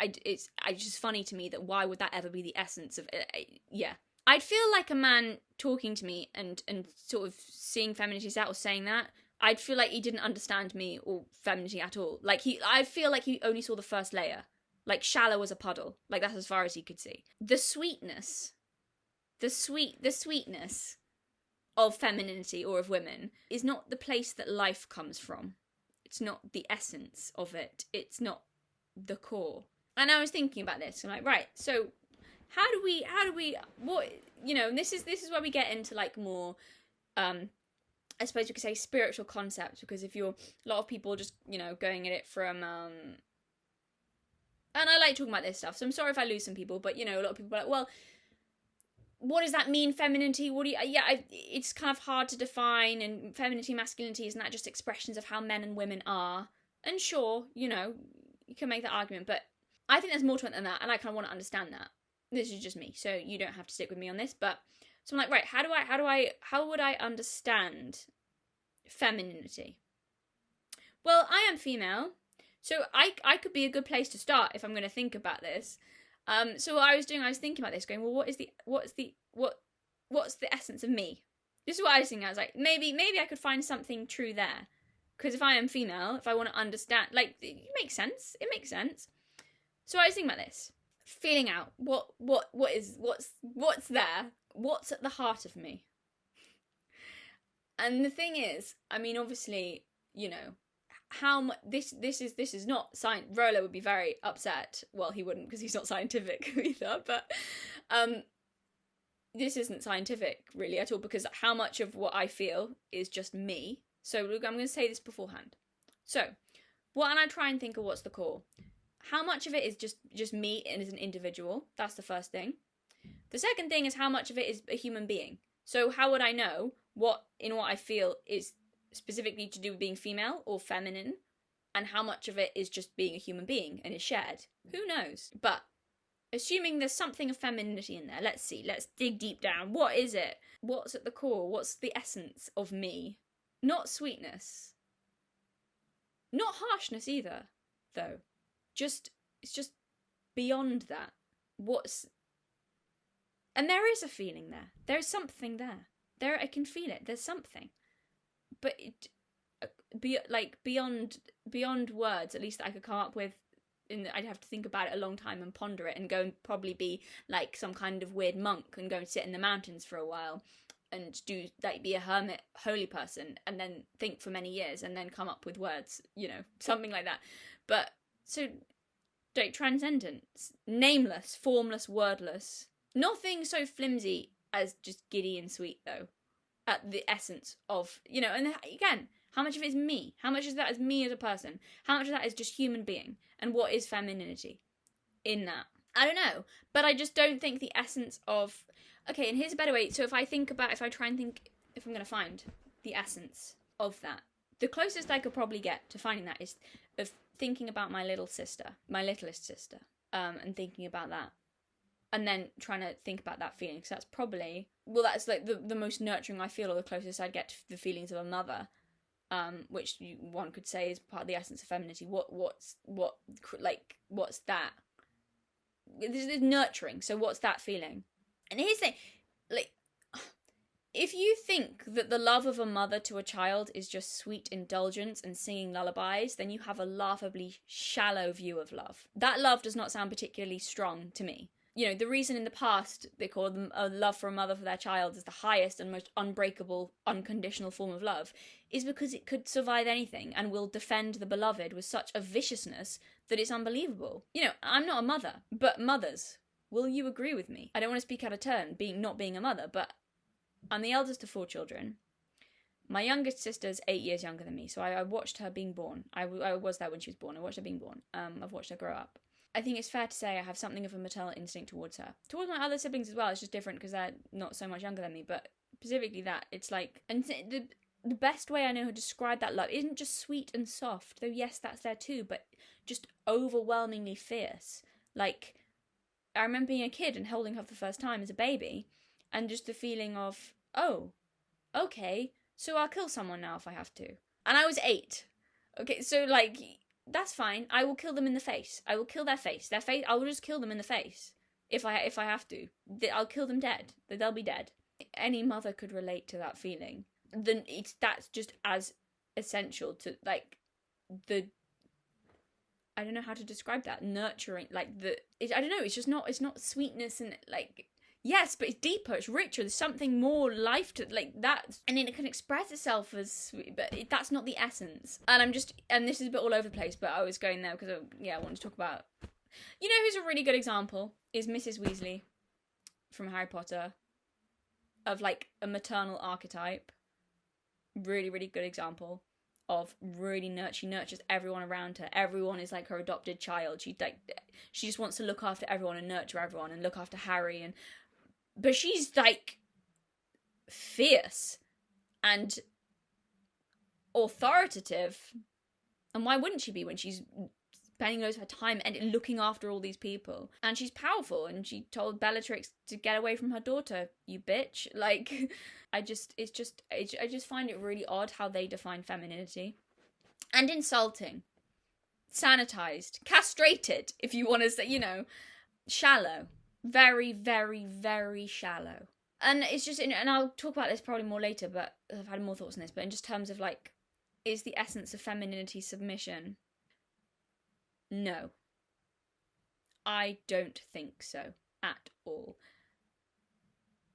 it's just funny to me that why would that ever be the essence of it? Yeah. I'd feel like a man talking to me and sort of seeing femininity as that or saying that, I'd feel like he didn't understand me or femininity at all. Like I feel like he only saw the first layer. Like shallow as a puddle. Like that's as far as he could see. The sweetness of femininity or of women is not the place that life comes from. It's not the essence of it. It's not the core. And I was thinking about this. I'm like, right, so how do we what, you know, and this is where we get into like more I suppose we could say spiritual concepts, because if you're a lot of people just, you know, going at it from and I like talking about this stuff, so I'm sorry if I lose some people, but you know, a lot of people are like, well, what does that mean, femininity? It's kind of hard to define, and femininity, masculinity, isn't that just expressions of how men and women are? And sure, you know, you can make that argument, but I think there's more to it than that, and I kind of want to understand that. This is just me, so you don't have to stick with me on this, but so I'm like, right, how would I understand femininity? Well, I am female, so I could be a good place to start if I'm going to think about this. So what I was thinking about this, going, well, what's the essence of me? This is what I was thinking. I was like, maybe I could find something true there, because if I am female, if I want to understand, like, it makes sense. It makes sense. So I was thinking about this, feeling out what's there, what's at the heart of me. And the thing is, I mean, obviously, you know, how much this is not science. Rollo would be very upset. Well, he wouldn't, because he's not scientific either, but this isn't scientific really at all, because how much of what I feel is just me. So I'm going to say this beforehand. So and I try and think of what's the core. How much of it is just me and as an individual? That's the first thing. The second thing is how much of it is a human being. So how would I know what I feel is specifically to do with being female or feminine, and how much of it is just being a human being and is shared? Who knows? But assuming there's something of femininity in there, let's dig deep down. What is it? What's at the core? What's the essence of me? Not sweetness. Not harshness either, though. It's just beyond that. And there is a feeling there. There's something there. I can feel it. There's something. But beyond words, at least that I could come up with, I'd have to think about it a long time and ponder it, and go and probably be like some kind of weird monk and go and sit in the mountains for a while and do, like, be a hermit, holy person, and then think for many years and then come up with words, you know, something like that. But so, like, transcendence, nameless, formless, wordless, nothing so flimsy as just giddy and sweet, though, at the essence of, you know. And again, how much of it is me? How much is that as me as a person? How much of that is just human being? And what is femininity in that? I don't know, but I just don't think the essence of, okay, and here's a better way. So if I try and think, if I'm going to find the essence of that, the closest I could probably get to finding that is of thinking about my littlest sister, and thinking about that. And then trying to think about that feeling, because that's probably, well, that's like the most nurturing I feel, or the closest I'd get to the feelings of a mother, which one could say is part of the essence of femininity. What's that? There's nurturing, so what's that feeling? And here's the thing, like, if you think that the love of a mother to a child is just sweet indulgence and singing lullabies, then you have a laughably shallow view of love. That love does not sound particularly strong to me. You know, the reason in the past they called them a love for a mother for their child is the highest and most unbreakable, unconditional form of love is because it could survive anything and will defend the beloved with such a viciousness that it's unbelievable. You know, I'm not a mother, but mothers, will you agree with me? I don't want to speak out of turn, not being a mother, but I'm the eldest of 4 children. My youngest sister's 8 years younger than me, so I watched her being born. I was there when she was born. I watched her being born. I've watched her grow up. I think it's fair to say I have something of a maternal instinct towards her. Towards my other siblings as well, it's just different because they're not so much younger than me, but specifically that, it's like, and the best way I know how to describe that love isn't just sweet and soft, though yes, that's there too, but just overwhelmingly fierce. Like, I remember being a kid and holding her for the first time as a baby, and just the feeling of, oh, okay, so I'll kill someone now if I have to. And I was 8. Okay, so, like, that's fine. I will kill them in the face. I will kill their face. I will just kill them in the face if I have to. I'll kill them dead. They'll be dead. Any mother could relate to that feeling. Then that's just as essential to, like, the, I don't know how to describe that, nurturing, like, I don't know, it's not sweetness and, like, yes, but it's deeper, it's richer, there's something more life to, like, that, and then it can express itself as sweet, but that's not the essence. And this is a bit all over the place, but I was going there because, I wanted to talk about, you know who's a really good example is Mrs. Weasley from Harry Potter, of, like, a maternal archetype. Really, really good example of really she nurtures everyone around her. Everyone is like her adopted child. She just wants to look after everyone and nurture everyone and look after Harry, but she's, like, fierce and authoritative. And why wouldn't she be when she's spending loads of her time and looking after all these people? And she's powerful, and she told Bellatrix to get away from her daughter, you bitch. Like, I just find it really odd how they define femininity. And insulting. Sanitized. Castrated, if you want to say, shallow. Very, very, very shallow. And it's just, and I'll talk about this probably more later, but I've had more thoughts on this, but in just terms of, like, is the essence of femininity submission? No. I don't think so at all.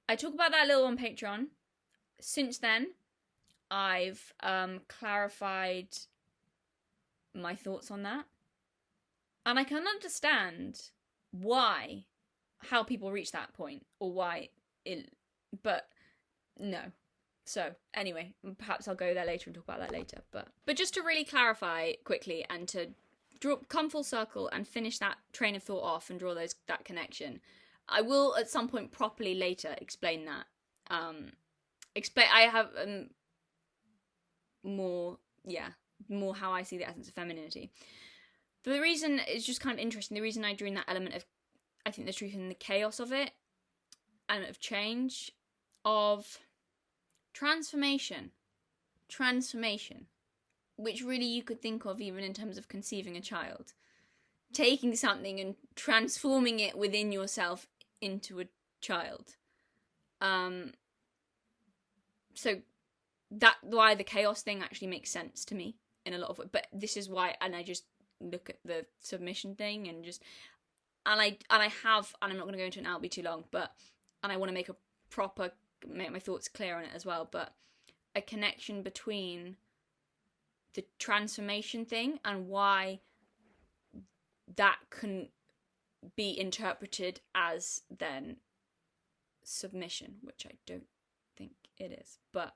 I talk about that a little on Patreon. Since then, I've clarified my thoughts on that. And I can understand how people reach that point, or but no. So, anyway, perhaps I'll go there later and talk about that later. But just to really clarify quickly and to come full circle and finish that train of thought off and draw that connection, I will at some point properly later explain that. I have more how I see the essence of femininity. But the reason is just kind of interesting. The reason I drew in that element of, I think, the truth and the chaos of it, element of change, of transformation, which really you could think of even in terms of conceiving a child. Taking something and transforming it within yourself into a child. So that's why the chaos thing actually makes sense to me in a lot of, but this is why, and I just look at the submission thing and I'm not going to go into it now, it'll be too long, and I want to make my thoughts clear on it as well, but a connection between the transformation thing and why that can be interpreted as then submission, which I don't think it is. But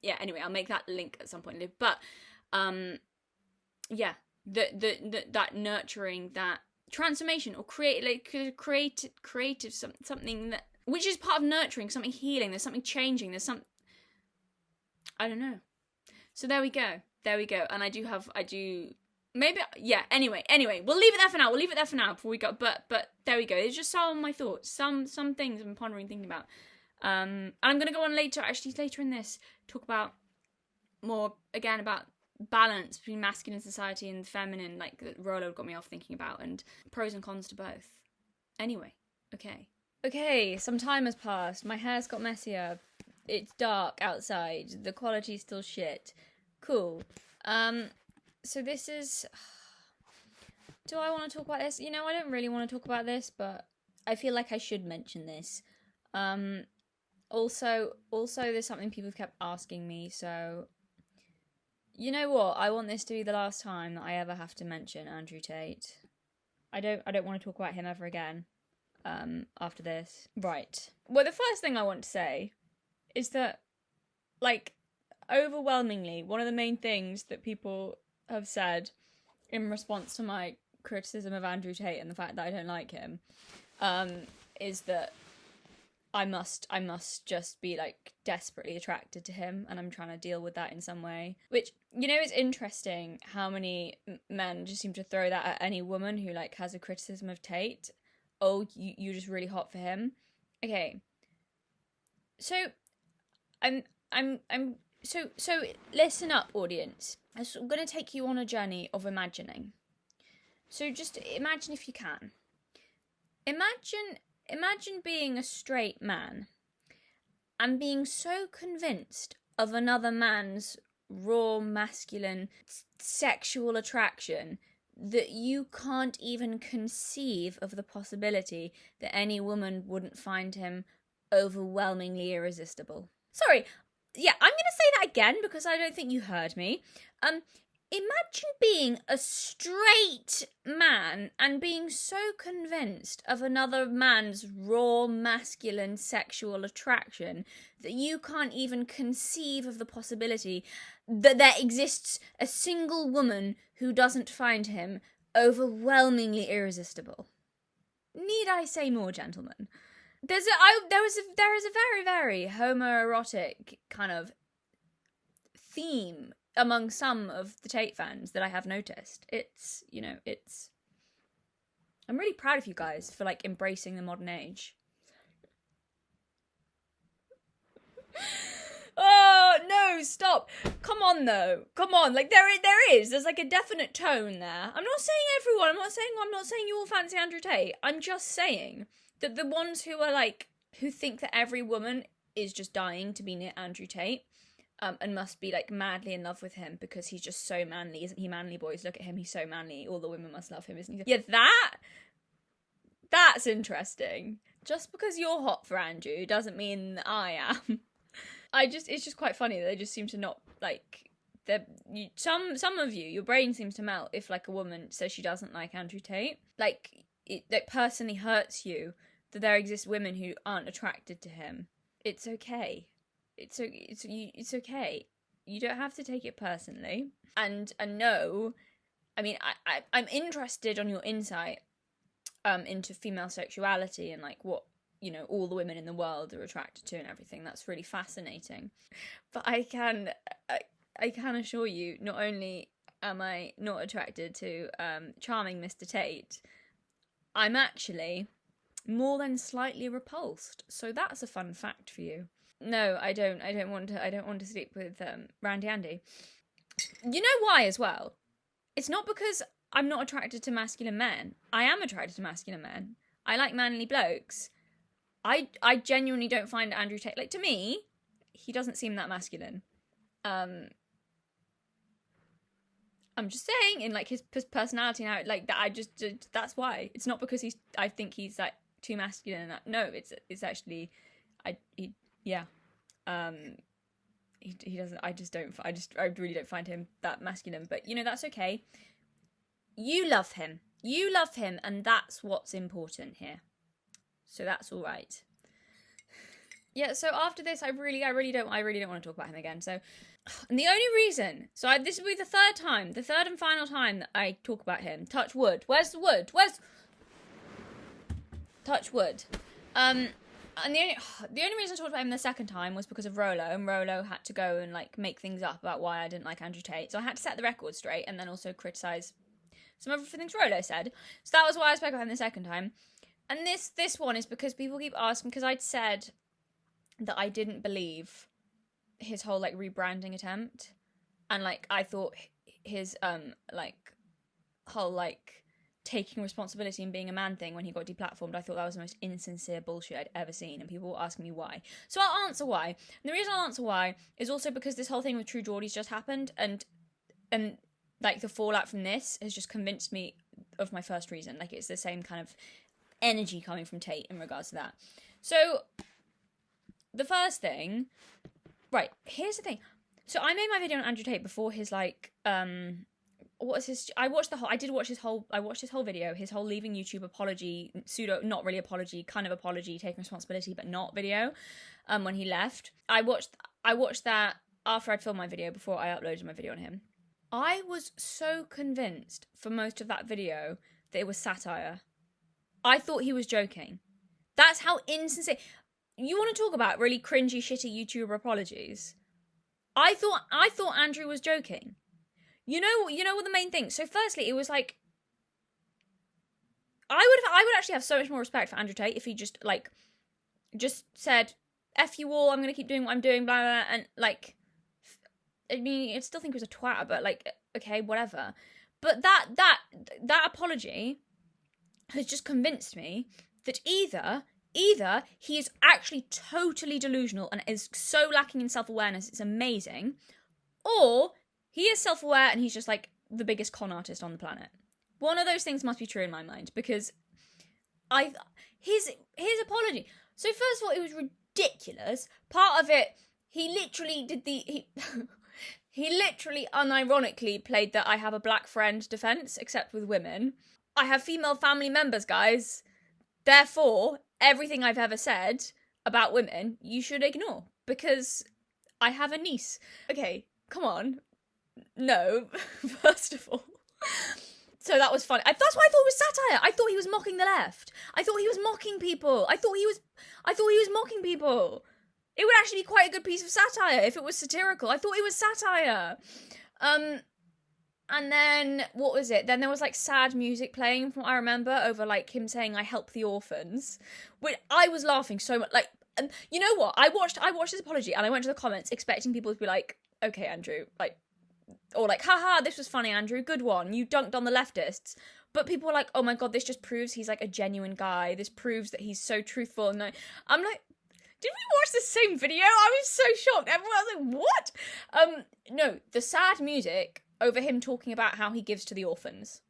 anyway, I'll make that link at some point. But that nurturing, that transformation, or creative something that, which is part of nurturing, something healing. There's something changing. There's some, I don't know. So there we go. And Anyway, we'll leave it there for now. Before we go, but there we go. It's just some of my thoughts, some things I've been pondering, thinking about. And I'm gonna go on later in this, talk about more again about balance between masculine society and feminine, like that Rollo got me off thinking about, and pros and cons to both. Anyway, okay. Some time has passed. My hair's got messier. It's dark outside. The quality's still shit. Cool. So this is... Do I want to talk about this? I don't really want to talk about this, but I feel like I should mention this. Also, there's something people have kept asking me, so... You know what? I want this to be the last time that I ever have to mention Andrew Tate. I don't want to talk about him ever again, after this. Right. Well, the first thing I want to say is that, like, overwhelmingly, one of the main things that people have said in response to my criticism of Andrew Tate and the fact that I don't like him, is that I must just be like desperately attracted to him, and I'm trying to deal with that in some way. Which, you know, it's interesting how many men just seem to throw that at any woman who like has a criticism of Tate. Oh, you're just really hot for him. Okay. So so listen up, audience. I'm going to take you on a journey of imagining. So just imagine if you can. Imagine being a straight man and being so convinced of another man's raw masculine sexual attraction that you can't even conceive of the possibility that any woman wouldn't find him overwhelmingly irresistible. Sorry, yeah, I'm going to say that again because I don't think you heard me. Imagine being a straight man and being so convinced of another man's raw masculine sexual attraction that you can't even conceive of the possibility that there exists a single woman who doesn't find him overwhelmingly irresistible. Need I say more, gentlemen? There is a very, very homoerotic kind of theme among some of the Tate fans that I have noticed. It's, you know, I'm really proud of you guys for like embracing the modern age. Oh no, stop. Come on though. Come on. Like there's like a definite tone there. I'm not saying everyone, I'm not saying you all fancy Andrew Tate. I'm just saying that the ones who are like, who think that every woman is just dying to be near Andrew Tate, and must be like madly in love with him because he's just so manly. Isn't he manly, boys? Look at him, he's so manly. All the women must love him, isn't he? Yeah, that's interesting. Just because you're hot for Andrew doesn't mean that I am. It's just quite funny that they just seem to not like. Some of you, your brain seems to melt if like a woman says she doesn't like Andrew Tate. Like it that personally hurts you that there exist women who aren't attracted to him. It's okay. It's okay. You don't have to take it personally. And no, I mean, I'm interested on your insight into female sexuality and like what, you know, all the women in the world are attracted to and everything. That's really fascinating. But I can assure you, not only am I not attracted to charming Mr. Tate, I'm actually more than slightly repulsed. So that's a fun fact for you. No, I don't want to sleep with Randy Andy. You know why as well? It's not because I'm not attracted to masculine men. I am attracted to masculine men. I like manly blokes. I genuinely don't find Andrew Tate, like, to me, he doesn't seem that masculine. I'm just saying, in like his personality now, like that. That's why. It's not because I think he's like too masculine. No, it's actually, yeah. He doesn't. I really don't find him that masculine. But you know, that's okay. You love him, and that's what's important here. So that's all right. Yeah. So after this, I really don't want to talk about him again. So, and the only reason, this will be the third and final time that I talk about him. Touch wood. Where's the wood? Touch wood. And the only reason I talked about him the second time was because of Rollo, and Rollo had to go and like make things up about why I didn't like Andrew Tate. So I had to set the record straight and then also criticise some of the things Rollo said. So that was why I spoke about him the second time. And this one is because people keep asking, because I'd said that I didn't believe his whole like rebranding attempt, and like I thought his like whole like taking responsibility and being a man thing when he got deplatformed, I thought that was the most insincere bullshit I'd ever seen, and people were asking me why. So I'll answer why. And the reason I'll answer why is also because this whole thing with True Geordie's just happened, and like the fallout from this has just convinced me of my first reason. Like it's the same kind of energy coming from Tate in regards to that. So the first thing, right, here's the thing. So I made my video on Andrew Tate before his like I watched his whole video, his whole leaving YouTube apology, not really apology, kind of apology, taking responsibility but not video, when he left. I watched that after I'd filmed my video, before I uploaded my video on him. I was so convinced for most of that video that it was satire. I thought he was joking. That's how insincere. you want to talk about really cringy, shitty YouTuber apologies? I thought Andrew was joking. You know what the main thing. So firstly, it was like, I would actually have so much more respect for Andrew Tate if he just said, F you all, I'm gonna keep doing what I'm doing, blah, blah, blah, and like, I mean, I still think he was a twat, but like, okay, whatever. But that apology has just convinced me that either he is actually totally delusional and is so lacking in self-awareness, it's amazing, or he is self-aware and he's just like the biggest con artist on the planet. One of those things must be true in my mind, because his apology. So first of all, it was ridiculous. Part of it, he literally unironically played that I have a black friend defense, except with women. I have female family members, guys. Therefore, everything I've ever said about women, you should ignore, because I have a niece. Okay, come on. No, first of all. So that was funny. That's why I thought it was satire. I thought he was mocking the left. I thought he was mocking people. I thought he was mocking people. It would actually be quite a good piece of satire if it was satirical. I thought it was satire. And then, what was it? Then there was, like, sad music playing, from what I remember, over, like, him saying, I help the orphans. Which I was laughing so much. Like, you know what? I watched his apology, and I went to the comments expecting people to be like, okay, Andrew, like, or like, haha, this was funny, Andrew, good one. You dunked on the leftists. But people were like, oh my god, this just proves he's, like, a genuine guy. This proves that he's so truthful. And I'm like, did we watch the same video? I was so shocked. Everyone was like, what? No, the sad music over him talking about how he gives to the orphans.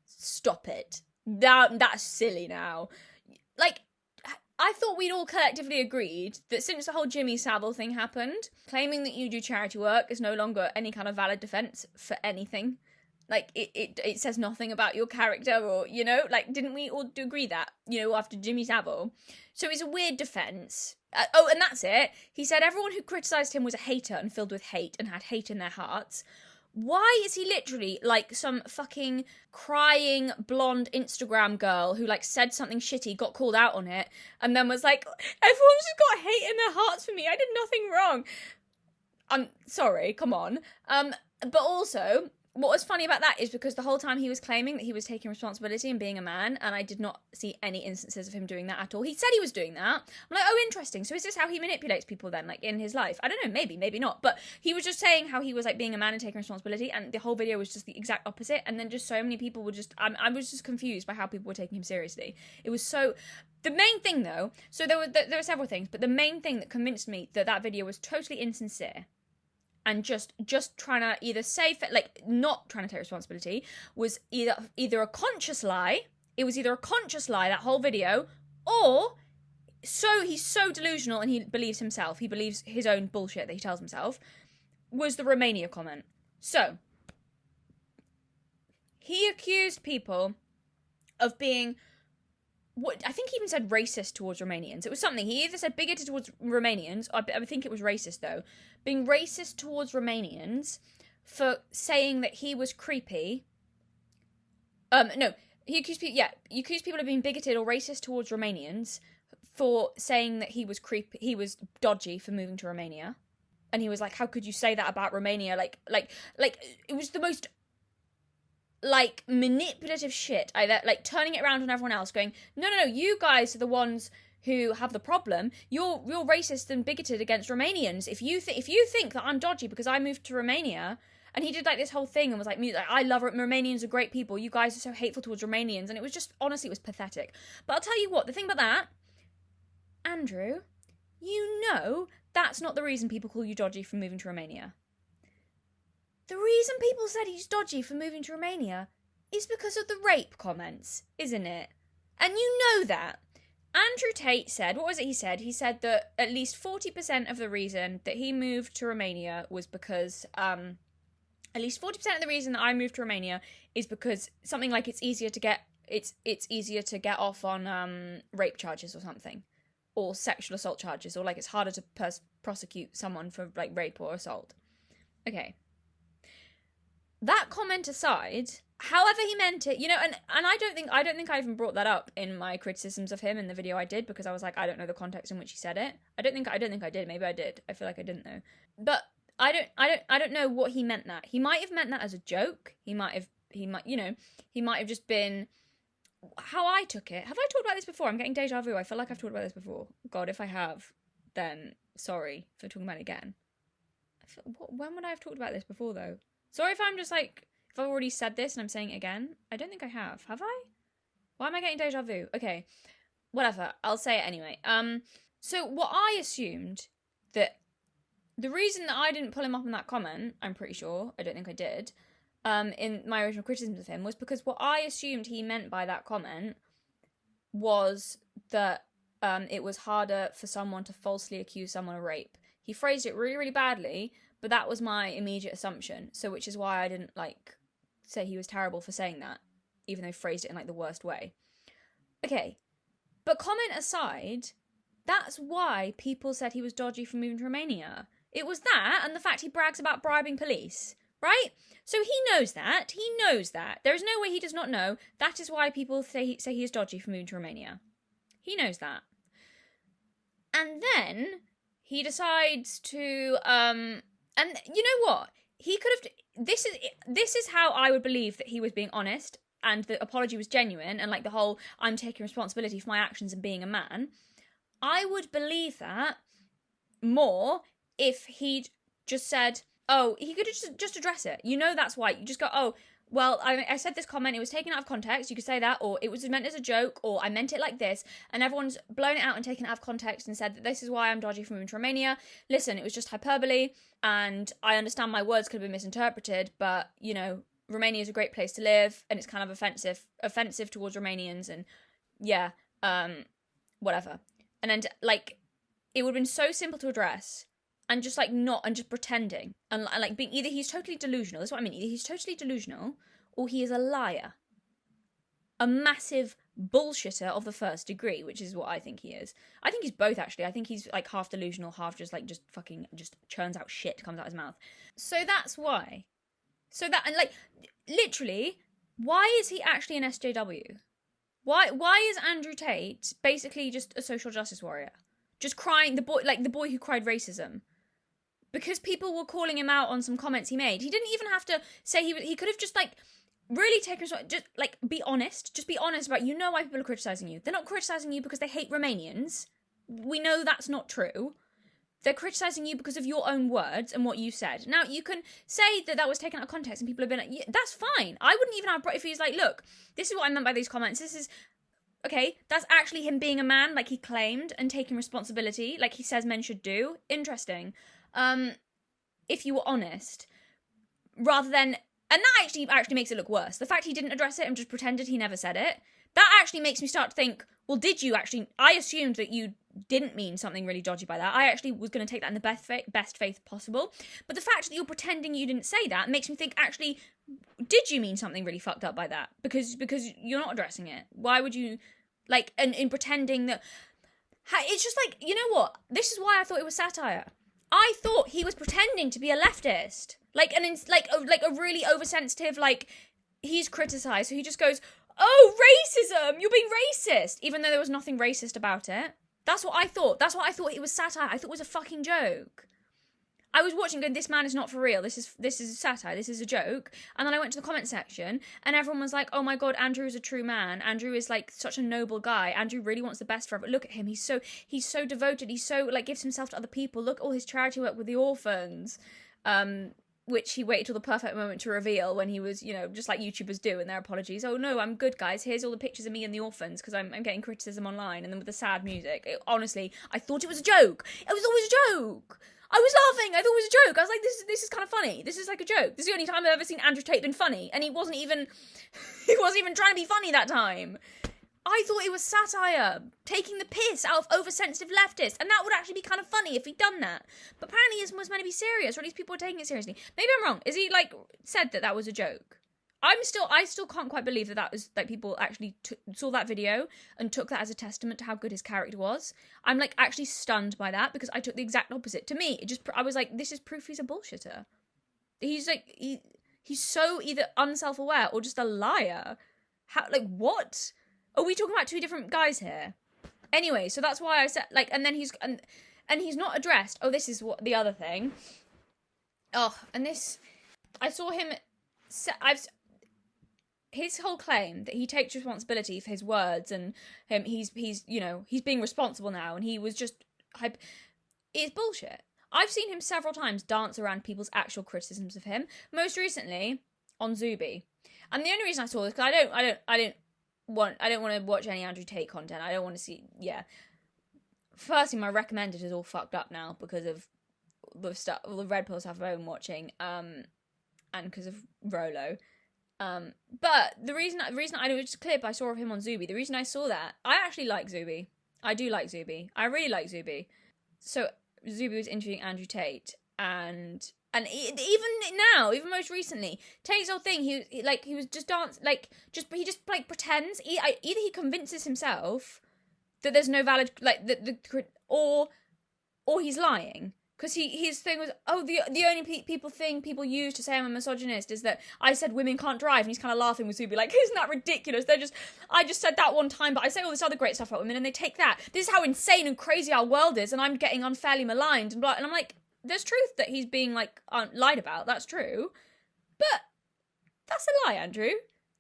Stop it. That's silly now. Like, I thought we'd all collectively agreed that since the whole Jimmy Savile thing happened, claiming that you do charity work is no longer any kind of valid defense for anything. Like, it says nothing about your character, or, you know, like, didn't we all agree that, you know, after Jimmy Savile? So it's a weird defense. Oh, and that's it. He said everyone who criticised him was a hater and filled with hate and had hate in their hearts. Why is he literally like some fucking crying blonde Instagram girl who like said something shitty, got called out on it, and then was like, everyone's just got hate in their hearts for me, I did nothing wrong. I'm sorry, come on. But also, what was funny about that is because the whole time he was claiming that he was taking responsibility and being a man, and I did not see any instances of him doing that at all. He said he was doing that. I'm like, oh, interesting. So is this how he manipulates people then, like, in his life? I don't know, maybe not. But he was just saying how he was, like, being a man and taking responsibility, and the whole video was just the exact opposite, and then just so many people were just... I was just confused by how people were taking him seriously. It was so... The main thing, though... So there were several things, but the main thing that convinced me that video was totally insincere and just trying to either say, like, not trying to take responsibility, was either a conscious lie. It was either a conscious lie, that whole video, or he's so delusional and he believes himself. He believes his own bullshit that he tells himself. Was the Romania comment. So, he accused people of being... What I think he even said racist towards Romanians. It was something. He either said bigoted towards Romanians, I think it was racist though, being racist towards Romanians for saying that he was creepy. No, he accused people of being bigoted or racist towards Romanians for saying that he was he was dodgy for moving to Romania. And he was like, how could you say that about Romania? Like it was the most... like, manipulative shit. Like, turning it around on everyone else, going, no, you guys are the ones who have the problem. You're racist and bigoted against Romanians. If you think that I'm dodgy because I moved to Romania, and he did, like, this whole thing and was like, I love it, Romanians are great people, you guys are so hateful towards Romanians, and it was just, honestly, it was pathetic. But I'll tell you what, the thing about that, Andrew, you know that's not the reason people call you dodgy for moving to Romania. The reason people said he's dodgy for moving to Romania is because of the rape comments, isn't it? And you know that. Andrew Tate said, what was it he said? He said that at least 40% of the reason that he moved to Romania was because, at least 40% of the reason that I moved to Romania is because something like it's easier to get off on rape charges or something, or sexual assault charges, or like it's harder to prosecute someone for like rape or assault. Okay. That comment aside, however he meant it, and I don't think I even brought that up in my criticisms of him in the video I did, because I was like, I don't know the context in which he said it. I don't think I did. Maybe I did. I feel like I didn't though. But I don't know what he meant that. He might have meant that as a joke. He might have just been how I took it. Have I talked about this before? I'm getting deja vu. I feel like I've talked about this before. God, if I have, then sorry for talking about it again. When would I have talked about this before though? Sorry if I'm just like, if I've already said this and I'm saying it again. I don't think I have. Have I? Why am I getting deja vu? Okay, whatever. I'll say it anyway. So what I assumed that the reason that I didn't pull him up on that comment, I'm pretty sure, I don't think I did, in my original criticisms of him, was because what I assumed he meant by that comment was that it was harder for someone to falsely accuse someone of rape. He phrased it really, really badly, but that was my immediate assumption. So which is why I didn't say he was terrible for saying that, even though he phrased it in the worst way. Okay, but comment aside, that's why people said he was dodgy for moving to Romania. It was that and the fact he brags about bribing police, right? So he knows that. He knows that. There is no way he does not know. That is why people say he is dodgy for moving to Romania. He knows that. And then he decides to and you know what? He could have. This is how I would believe that he was being honest and the apology was genuine, and the whole I'm taking responsibility for my actions and being a man. I would believe that more if he'd just said, oh, he could just address it. That's why. You just go, oh, well, I said this comment, it was taken out of context. You could say that, or it was meant as a joke, or I meant it like this, and everyone's blown it out and taken it out of context and said that this is why I'm dodgy for moving to Romania. Listen, it was just hyperbole, and I understand my words could have been misinterpreted, but, Romania is a great place to live, and it's kind of offensive towards Romanians, and yeah, whatever. And then, it would have been so simple to address, and just and just pretending, and being either he's totally delusional. That's what I mean. Either he's totally delusional, or he is a liar, a massive bullshitter of the first degree, which is what I think he is. I think he's both actually. I think he's half delusional, half just fucking just churns out shit, comes out his mouth. So that's why. So that and literally, why is he actually an SJW? Why is Andrew Tate basically just a social justice warrior? Just crying, the boy who cried racism. Because people were calling him out on some comments he made. He didn't even have to say he could have just really taken, just be honest. Just be honest about, why people are criticising you. They're not criticising you because they hate Romanians. We know that's not true. They're criticising you because of your own words and what you said. Now, you can say that was taken out of context and people have been like, yeah, that's fine. I wouldn't even have, if he's look, this is what I meant by these comments. This is, okay, that's actually him being a man, he claimed, and taking responsibility, he says men should do. Interesting. If you were honest, rather than, and that actually makes it look worse. The fact he didn't address it and just pretended he never said it, that actually makes me start to think, well, did you actually, I assumed that you didn't mean something really dodgy by that. I actually was going to take that in the best faith possible. But the fact that you're pretending you didn't say that makes me think, actually, did you mean something really fucked up by that? Because you're not addressing it. Why would you, and in pretending that, it's just you know what? This is why I thought it was satire. I thought he was pretending to be a leftist. A really oversensitive, he's criticised, so he just goes, oh, racism, you're being racist, even though there was nothing racist about it. That's what I thought. That's what I thought it was satire. I thought it was a fucking joke. I was watching going, this man is not for real. This is satire. This is a joke. And then I went to the comment section and everyone was like, oh my God, Andrew is a true man. Andrew is such a noble guy. Andrew really wants the best for everyone. Look at him. He's so devoted. He's so gives himself to other people. Look at all his charity work with the orphans. Which he waited till the perfect moment to reveal when he was, just like YouTubers do in their apologies. Oh no, I'm good, guys. Here's all the pictures of me and the orphans because I'm getting criticism online. And then with the sad music. Honestly, I thought it was a joke. It was always a joke. I was laughing. I thought it was a joke. I was like, this is kind of funny. This is a joke. This is the only time I've ever seen Andrew Tate been funny. And he wasn't even trying to be funny that time. I thought it was satire, taking the piss out of oversensitive leftists, and that would actually be kind of funny if he'd done that. But apparently it was meant to be serious, or at least people were taking it seriously. Maybe I'm wrong. Is he, said that was a joke? I still can't quite believe that was, people actually saw that video and took that as a testament to how good his character was. I'm, actually stunned by that, because I took the exact opposite. To me, I was like, this is proof he's a bullshitter. He's, He's so either unself-aware or just a liar. How, like, what? Are we talking about two different guys here? Anyway, so that's why I said, like, and then he's not addressed. Oh, this is what the other thing. Oh, and this, I saw him, his whole claim that he takes responsibility for his words and he's being responsible now and he was just it's bullshit. I've seen him several times dance around people's actual criticisms of him. Most recently on Zuby, and the only reason I saw this because I don't want to watch any Andrew Tate content. I don't want to see. Yeah, firstly, my recommended is all fucked up now because of the stuff, all the red pill stuff I've been watching, and because of Rollo. But the reason I know it's a clip I saw of him on Zuby. The reason I saw that, I actually like Zuby. I do like Zuby. I really like Zuby. So Zuby was interviewing Andrew Tate, and even now, even most recently, Tate's whole thing, he was just he just pretends. Either he convinces himself that there's no valid or he's lying. Because his thing was, the only people use to say I'm a misogynist is that I said women can't drive, and he's kind of laughing with Zuby, like, isn't that ridiculous? I just said that one time, but I say all this other great stuff about women, and they take that. This is how insane and crazy our world is, and I'm getting unfairly maligned, and blah. And I'm like, there's truth that he's being, like, lied about, that's true, but that's a lie, Andrew.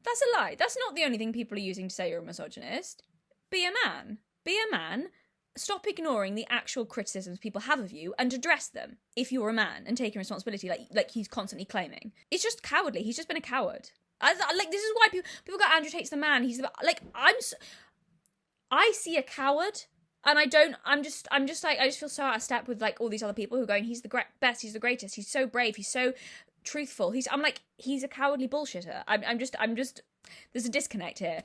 That's a lie. That's not the only thing people are using to say you're a misogynist. Be a man. Be a man. Stop ignoring the actual criticisms people have of you and address them if you're a man and taking responsibility like he's constantly claiming. It's just cowardly. He's just been a coward. This is why people go, Andrew Tate's the man. He's the, I see a coward and I just feel so out of step with like all these other people who are going, he's the best, he's the greatest, he's so brave, he's so truthful. He's a cowardly bullshitter. I'm just there's a disconnect here.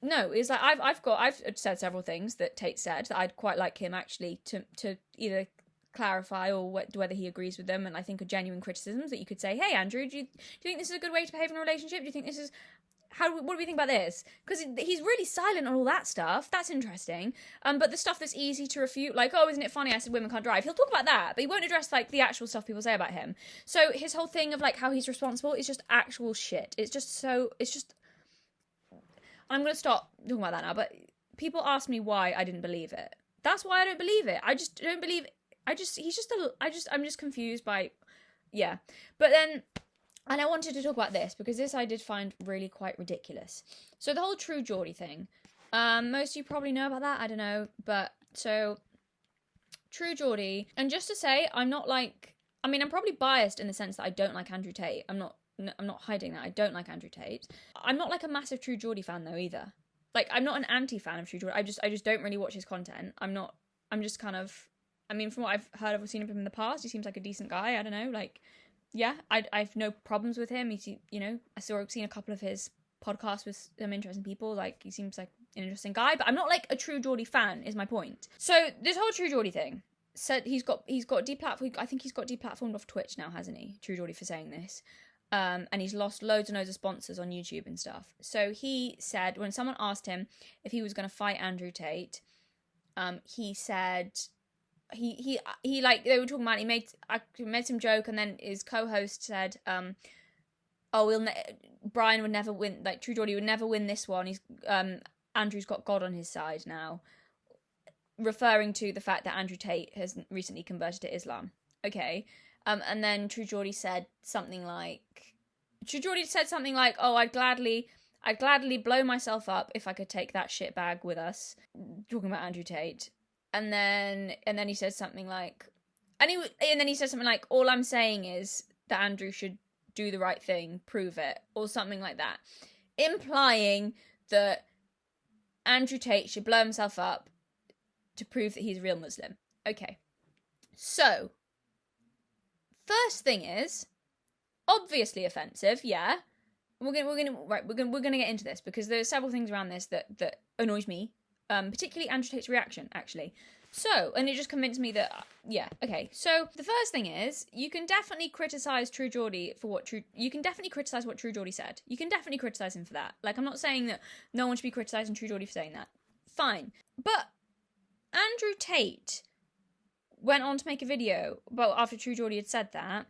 No, it's like I've said several things that Tate said that I'd quite like him actually to either clarify or whether he agrees with them, and I think are genuine criticisms that you could say, hey Andrew, do you think this is a good way to behave in a relationship? Do you think this is what do we think about this? Because he's really silent on all that stuff. That's interesting. But the stuff that's easy to refute, like, oh, isn't it funny I said women can't drive? He'll talk about that, but he won't address like the actual stuff people say about him. So his whole thing of like how he's responsible is just actual shit. It's just I'm going to stop talking about that now, but people ask me why I didn't believe it. That's why I don't believe it. I just don't believe it. I'm just confused by, yeah. But then, and I wanted to talk about this because this I did find really quite ridiculous. So the whole True Geordie thing, most of you probably know about that, I don't know, but so True Geordie, and just to say, I'm probably biased in the sense that I don't like Andrew Tate. I'm not hiding that. I don't like Andrew Tate. I'm not like a massive True Geordie fan though either. Like I'm not an anti-fan of True Geordie. I just don't really watch his content. I'm just kind of, from what I've heard of or seen of him in the past, he seems like a decent guy. I don't know, like, yeah, I've no problems with him. He's, I've seen a couple of his podcasts with some interesting people. Like he seems like an interesting guy, but I'm not like a True Geordie fan is my point. So this whole True Geordie thing, said he's got deplatformed. I think he's got deplatformed off Twitch now, hasn't he? True Geordie for saying this. And he's lost loads and loads of sponsors on YouTube and stuff. So he said, when someone asked him if he was going to fight Andrew Tate, he said, he they were talking about, I made some joke, and then his co-host said, Brian would never win, like True Geordie would never win this one. Andrew's got God on his side now, referring to the fact that Andrew Tate has recently converted to Islam. Okay. And then True Geordie said something like, oh, I'd gladly blow myself up if I could take that shit bag with us, talking about Andrew Tate. And then he said something like, all I'm saying is that Andrew should do the right thing, prove it, or something like that, implying that Andrew Tate should blow himself up to prove that he's a real Muslim. Okay. So, first thing is, obviously offensive, yeah. We're gonna get into this because there's several things around this that annoys me, particularly Andrew Tate's reaction, actually. So, and it just convinced me that, yeah, okay. So, the first thing is, you can definitely criticise True Geordie for you can definitely criticise what True Geordie said. You can definitely criticise him for that. Like, I'm not saying that no one should be criticising True Geordie for saying that. Fine. But Andrew Tate went on to make a video after True Geordie had said that,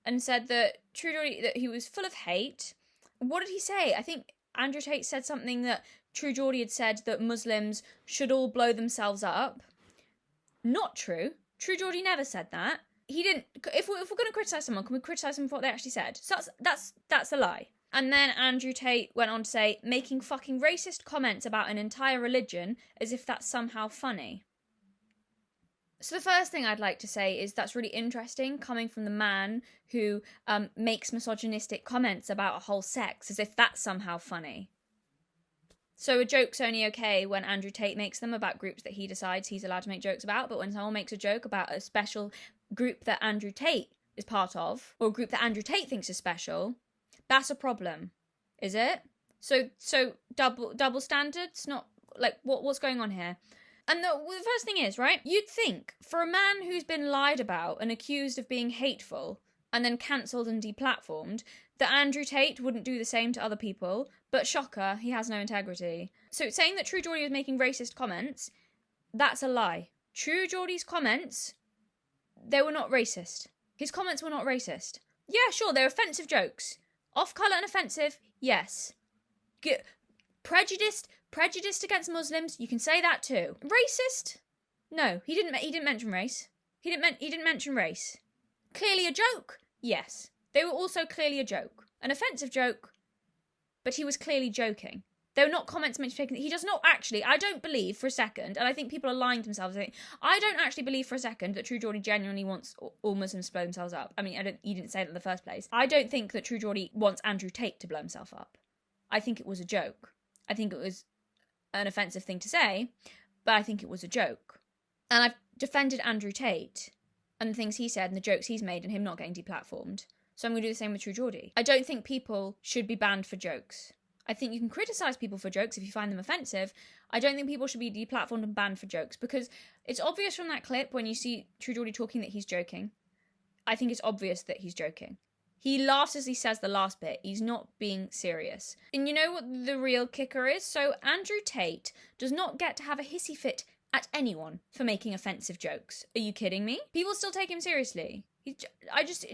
and said that True Geordie, that he was full of hate. What did he say? I think Andrew Tate said something that True Geordie had said that Muslims should all blow themselves up. Not true. True Geordie never said that. He didn't. If we're going to criticise someone, can we criticise them for what they actually said? So that's a lie. And then Andrew Tate went on to say, making fucking racist comments about an entire religion as if that's somehow funny. So the first thing I'd like to say is that's really interesting, coming from the man who makes misogynistic comments about a whole sex as if that's somehow funny. So a joke's only okay when Andrew Tate makes them about groups that he decides he's allowed to make jokes about, but when someone makes a joke about a special group that Andrew Tate is part of, or a group that Andrew Tate thinks is special, that's a problem, is it? So double standards? Not like what's going on here? And the first thing is, right, you'd think for a man who's been lied about and accused of being hateful and then cancelled and deplatformed, that Andrew Tate wouldn't do the same to other people, but shocker, he has no integrity. So saying that True Geordie was making racist comments, that's a lie. True Geordie's comments, they were not racist. His comments were not racist. Yeah, sure, they're offensive jokes. Off-colour and offensive, yes. Prejudiced against Muslims, you can say that too. Racist? No, he didn't mention race. He didn't mention race. Clearly a joke? Yes. They were also clearly a joke. An offensive joke, but he was clearly joking. They were not comments meant to be taken. He does not actually, I don't believe for a second, and I think people are lying to themselves. I don't actually believe for a second that True Geordie genuinely wants all Muslims to blow themselves up. I mean, he didn't say that in the first place. I don't think that True Geordie wants Andrew Tate to blow himself up. I think it was a joke. I think it was an offensive thing to say, but I think it was a joke. And I've defended Andrew Tate and the things he said and the jokes he's made and him not getting deplatformed. So I'm going to do the same with True Geordie. I don't think people should be banned for jokes. I think you can criticise people for jokes if you find them offensive. I don't think people should be deplatformed and banned for jokes, because it's obvious from that clip when you see True Geordie talking that he's joking. I think it's obvious that he's joking. He laughs as he says the last bit. He's not being serious. And you know what the real kicker is? So Andrew Tate does not get to have a hissy fit at anyone for making offensive jokes. Are you kidding me? People still take him seriously. He's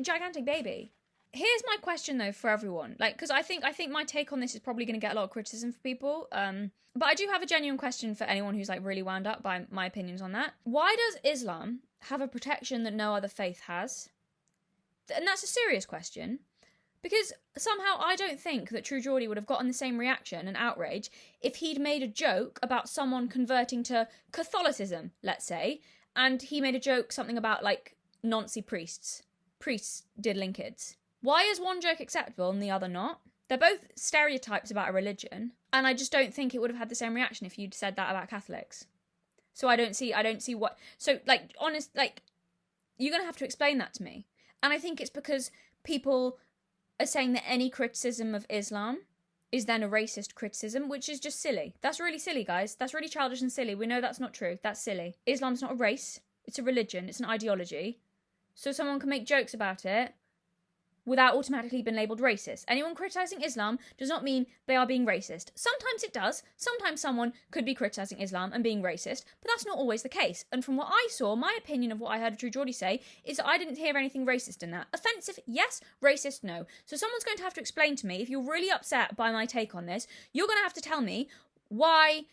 gigantic baby. Here's my question though for everyone, like, because I think my take on this is probably going to get a lot of criticism for people. But I do have a genuine question for anyone who's like really wound up by my opinions on that. Why does Islam have a protection that no other faith has? And that's a serious question, because somehow I don't think that True Geordie would have gotten the same reaction and outrage if he'd made a joke about someone converting to Catholicism, let's say, and he made a joke something about like Nancy priests diddling kids. Why is one joke acceptable and the other not? They're both stereotypes about a religion, and I just don't think it would have had the same reaction if you'd said that about Catholics. So I don't see what. So like, honest, like, you're gonna have to explain that to me. And I think it's because people are saying that any criticism of Islam is then a racist criticism, which is just silly. That's really silly, guys. That's really childish and silly. We know that's not true. That's silly. Islam's not a race. It's a religion. It's an ideology. So someone can make jokes about it without automatically being labelled racist. Anyone criticising Islam does not mean they are being racist. Sometimes it does. Sometimes someone could be criticising Islam and being racist, but that's not always the case. And from what I saw, my opinion of what I heard True Geordie say is that I didn't hear anything racist in that. Offensive, yes. Racist, no. So someone's going to have to explain to me, if you're really upset by my take on this, you're going to have to tell me why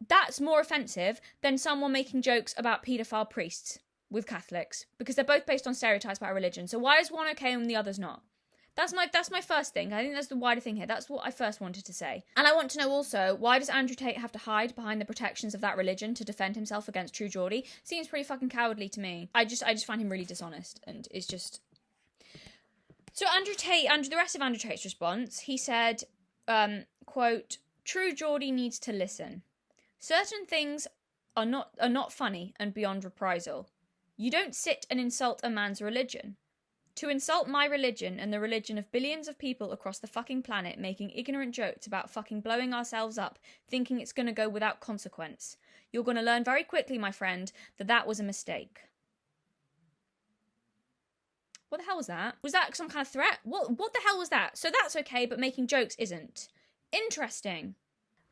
that's more offensive than someone making jokes about paedophile priests with Catholics, because they're both based on stereotypes about religion. So why is one okay and the other's not? That's my first thing. I think that's the wider thing here. That's what I first wanted to say. And I want to know also, why does Andrew Tate have to hide behind the protections of that religion to defend himself against True Geordie? Seems pretty fucking cowardly to me. I just find him really dishonest, and it's just. So the rest of Andrew Tate's response, he said, quote, "True Geordie needs to listen. Certain things are not funny and beyond reprisal. You don't sit and insult a man's religion. To insult my religion and the religion of billions of people across the fucking planet making ignorant jokes about fucking blowing ourselves up, thinking it's going to go without consequence. You're going to learn very quickly, my friend, that was a mistake." What the hell was that? Was that some kind of threat? What the hell was that? So that's okay, but making jokes isn't. Interesting.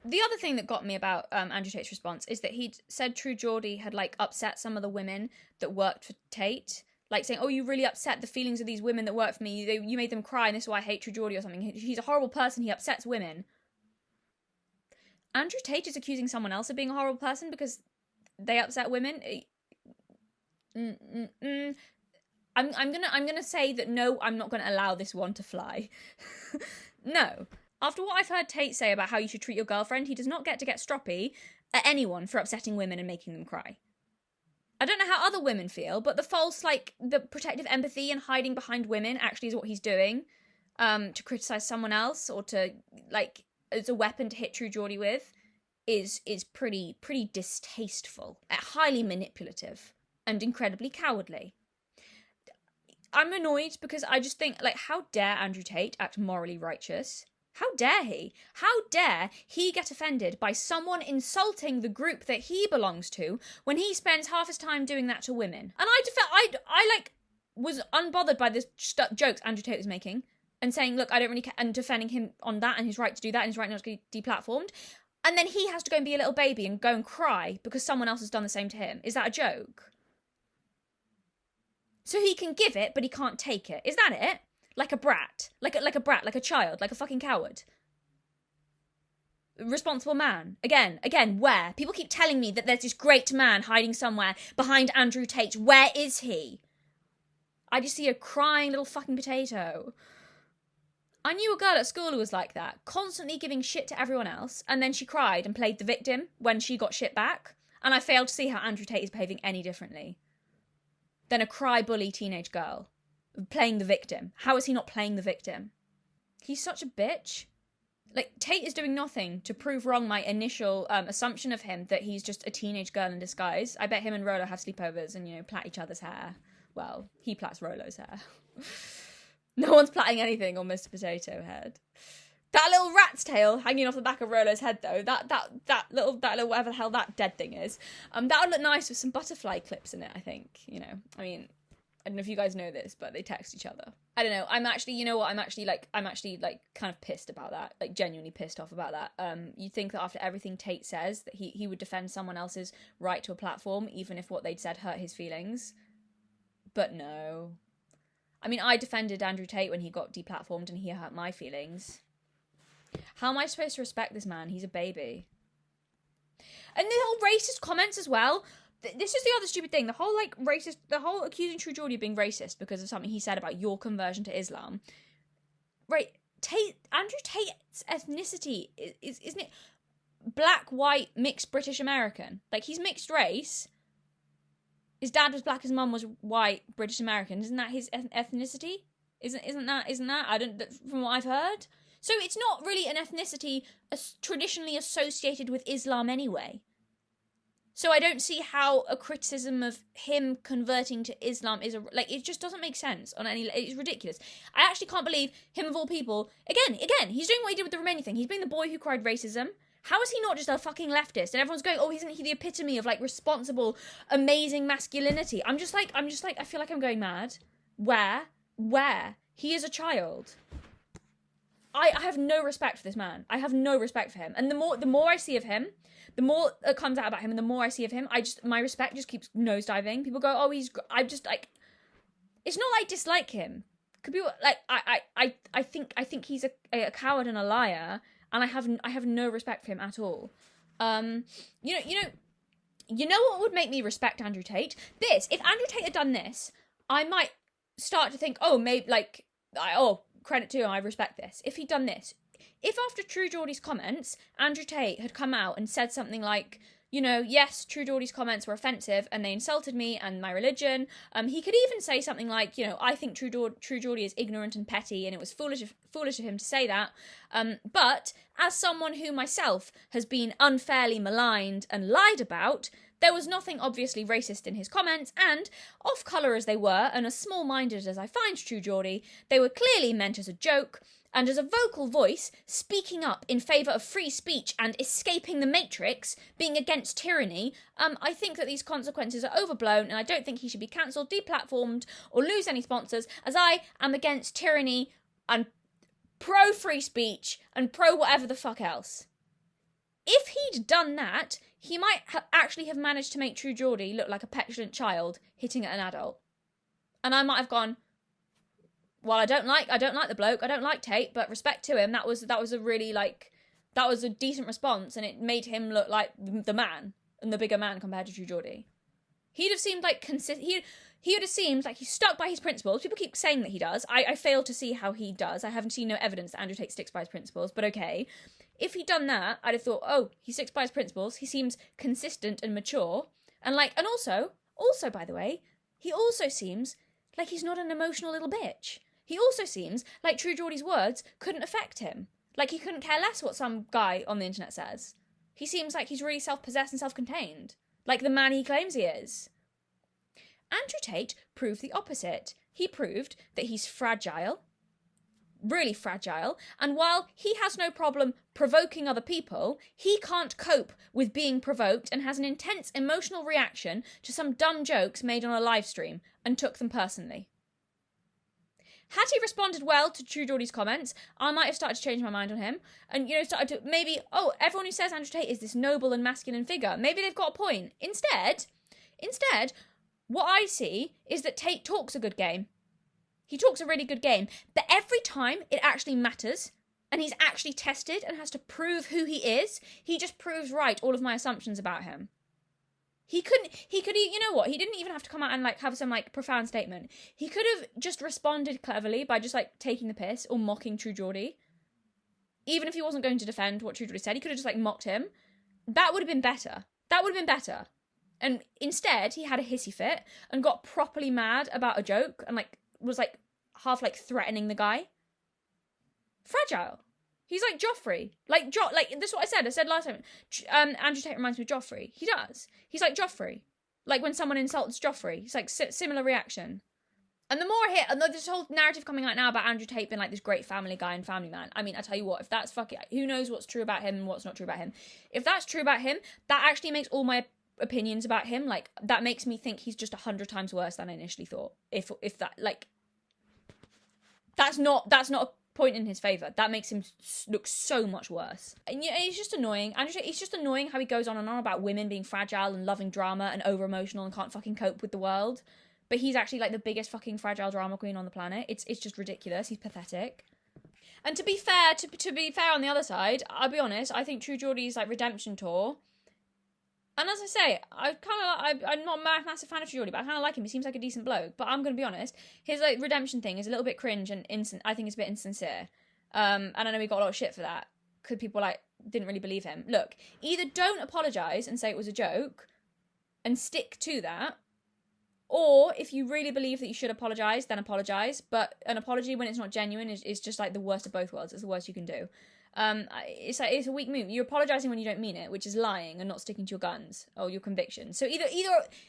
The other thing that got me about Andrew Tate's response is that he'd said True Geordie had like upset some of the women that worked for Tate. like saying, oh, you really upset the feelings of these women that work for me, you made them cry and this is why I hate True Geordie or something. He's a horrible person, he upsets women. Andrew Tate is accusing someone else of being a horrible person because they upset women. I'm gonna say that no, I'm not gonna allow this one to fly. No. After what I've heard Tate say about how you should treat your girlfriend, he does not get to get stroppy at anyone for upsetting women and making them cry. I don't know how other women feel, but the false, like, the protective empathy and hiding behind women actually is what he's doing, to criticise someone else or to, like, as a weapon to hit True Geordie with is pretty distasteful, highly manipulative, and incredibly cowardly. I'm annoyed because I just think, like, how dare Andrew Tate act morally righteous? How dare he? How dare he get offended by someone insulting the group that he belongs to when he spends half his time doing that to women? And I was unbothered by the jokes Andrew Tate was making and saying, look, I don't really care, and defending him on that and his right to do that and his right not to be deplatformed. And then he has to go and be a little baby and go and cry because someone else has done the same to him. Is that a joke? So he can give it, but he can't take it. Is that it? Like a brat. Like a brat, like a child, like a fucking coward. Responsible man. Again, where? People keep telling me that there's this great man hiding somewhere behind Andrew Tate. Where is he? I just see a crying little fucking potato. I knew a girl at school who was like that, constantly giving shit to everyone else, and then she cried and played the victim when she got shit back, and I failed to see how Andrew Tate is behaving any differently than a cry-bully teenage girl playing the victim. How is he not playing the victim? He's such a bitch. Like, Tate is doing nothing to prove wrong my initial assumption of him that he's just a teenage girl in disguise. I bet him and Rollo have sleepovers and, you know, plait each other's hair. Well, he plaits Rollo's hair. No one's plaiting anything on Mr. Potato Head. That little rat's tail hanging off the back of Rollo's head, though, that little whatever the hell that dead thing is, that would look nice with some butterfly clips in it, I think. You know, I mean, I don't know if you guys know this, but they text each other. I don't know. I'm actually kind of pissed about that. Like, genuinely pissed off about that. You'd think that after everything Tate says, that he would defend someone else's right to a platform, even if what they'd said hurt his feelings. But no. I mean, I defended Andrew Tate when he got deplatformed and he hurt my feelings. How am I supposed to respect this man? He's a baby. And the whole racist comments as well. This is the other stupid thing. The whole accusing True Geordie of being racist because of something he said about your conversion to Islam. Right, Andrew Tate's ethnicity isn't it black, white, mixed British American? Like, he's mixed race. His dad was black, his mum was white, British American. Isn't that his ethnicity? Isn't that? I don't, from what I've heard. So it's not really an ethnicity traditionally associated with Islam anyway. So I don't see how a criticism of him converting to Islam is it just doesn't make sense on any. It's ridiculous. I actually can't believe him of all people. Again, he's doing what he did with the Romania thing. He's being the boy who cried racism. How is he not just a fucking leftist? And everyone's going, oh, isn't he the epitome of, like, responsible, amazing masculinity? I feel like I'm going mad. Where? He is a child. I have no respect for this man. I have no respect for him. And the more I see of him, the more that comes out about him, and the more I see of him, my respect just keeps nosediving. People go, oh, I'm just, like, it's not like I dislike him. Could be, like, I think he's a coward and a liar, and I have no respect for him at all. You know what would make me respect Andrew Tate? If Andrew Tate had done this, I might start to think, oh, maybe, like, credit to him, I respect this. If he'd done this, if after True Geordie's comments, Andrew Tate had come out and said something like, you know, yes, True Geordie's comments were offensive and they insulted me and my religion. He could even say something like, you know, I think True Geordie is ignorant and petty and it was foolish of him to say that. But as someone who myself has been unfairly maligned and lied about, there was nothing obviously racist in his comments, and, off-colour as they were, and as small-minded as I find True Geordie, they were clearly meant as a joke, and as a vocal voice, speaking up in favour of free speech and escaping the matrix, being against tyranny, I think that these consequences are overblown, and I don't think he should be cancelled, deplatformed, or lose any sponsors, as I am against tyranny and pro-free speech and pro-whatever the fuck else. If he'd done that, he might actually have managed to make True Geordie look like a petulant child hitting at an adult. And I might have gone, well, I don't like the bloke, I don't like Tate, but respect to him, that was a really, like, that was a decent response, and it made him look like the man, and the bigger man compared to True Geordie. He'd have seemed like he would have seemed like he's stuck by his principles. People keep saying that he does. I fail to see how he does. I haven't seen no evidence that Andrew Tate sticks by his principles, but okay. If he'd done that, I'd have thought, oh, he sticks by his principles, he seems consistent and mature, and also, by the way, he also seems like he's not an emotional little bitch. He also seems like True Geordie's words couldn't affect him. Like he couldn't care less what some guy on the internet says. He seems like he's really self-possessed and self-contained. Like the man he claims he is. Andrew Tate proved the opposite. He proved that he's fragile, really fragile, and while he has no problem provoking other people, he can't cope with being provoked and has an intense emotional reaction to some dumb jokes made on a live stream and took them personally. Had he responded well to True Geordie's comments, I might have started to change my mind on him. And, started to maybe, everyone who says Andrew Tate is this noble and masculine figure, maybe they've got a point. Instead, what I see is that Tate talks a good game. He talks a really good game. But every time it actually matters, and he's actually tested and has to prove who he is, he just proves right all of my assumptions about him. He could, you know what? He didn't even have to come out and have some profound statement. He could have just responded cleverly by just taking the piss or mocking True Geordie. Even if he wasn't going to defend what True Geordie said, he could have just mocked him. That would have been better. And instead, he had a hissy fit and got properly mad about a joke and was half threatening the guy. Fragile. He's like Joffrey. That's what I said. I said last time. Andrew Tate reminds me of Joffrey. He does. He's like Joffrey. Like when someone insults Joffrey. He's similar reaction. And the more I hear, and this whole narrative coming out now about Andrew Tate being this great family guy and family man. I mean, I tell you what, if that's who knows what's true about him and what's not true about him. If that's true about him, that actually makes all my opinions about him, that makes me think he's just 100 times worse than I initially thought. If that, that's not a point in his favour. That makes him look so much worse. And he's just annoying. It's just annoying how he goes on and on about women being fragile and loving drama and over-emotional and can't fucking cope with the world. But he's actually the biggest fucking fragile drama queen on the planet. It's just ridiculous. He's pathetic. And to be fair, on the other side, I'll be honest, I think True Geordie's redemption tour, and as I say, I'm not a massive fan of Geordie, but I kind of like him. He seems like a decent bloke. But I'm going to be honest, his redemption thing is a little bit cringe and I think it's a bit insincere. And I know he got a lot of shit for that because people didn't really believe him. Look, either don't apologise and say it was a joke and stick to that, or if you really believe that you should apologise, then apologise. But an apology when it's not genuine is just the worst of both worlds. It's the worst you can do. It's a weak move. You're apologising when you don't mean it, which is lying and not sticking to your guns or your convictions. So either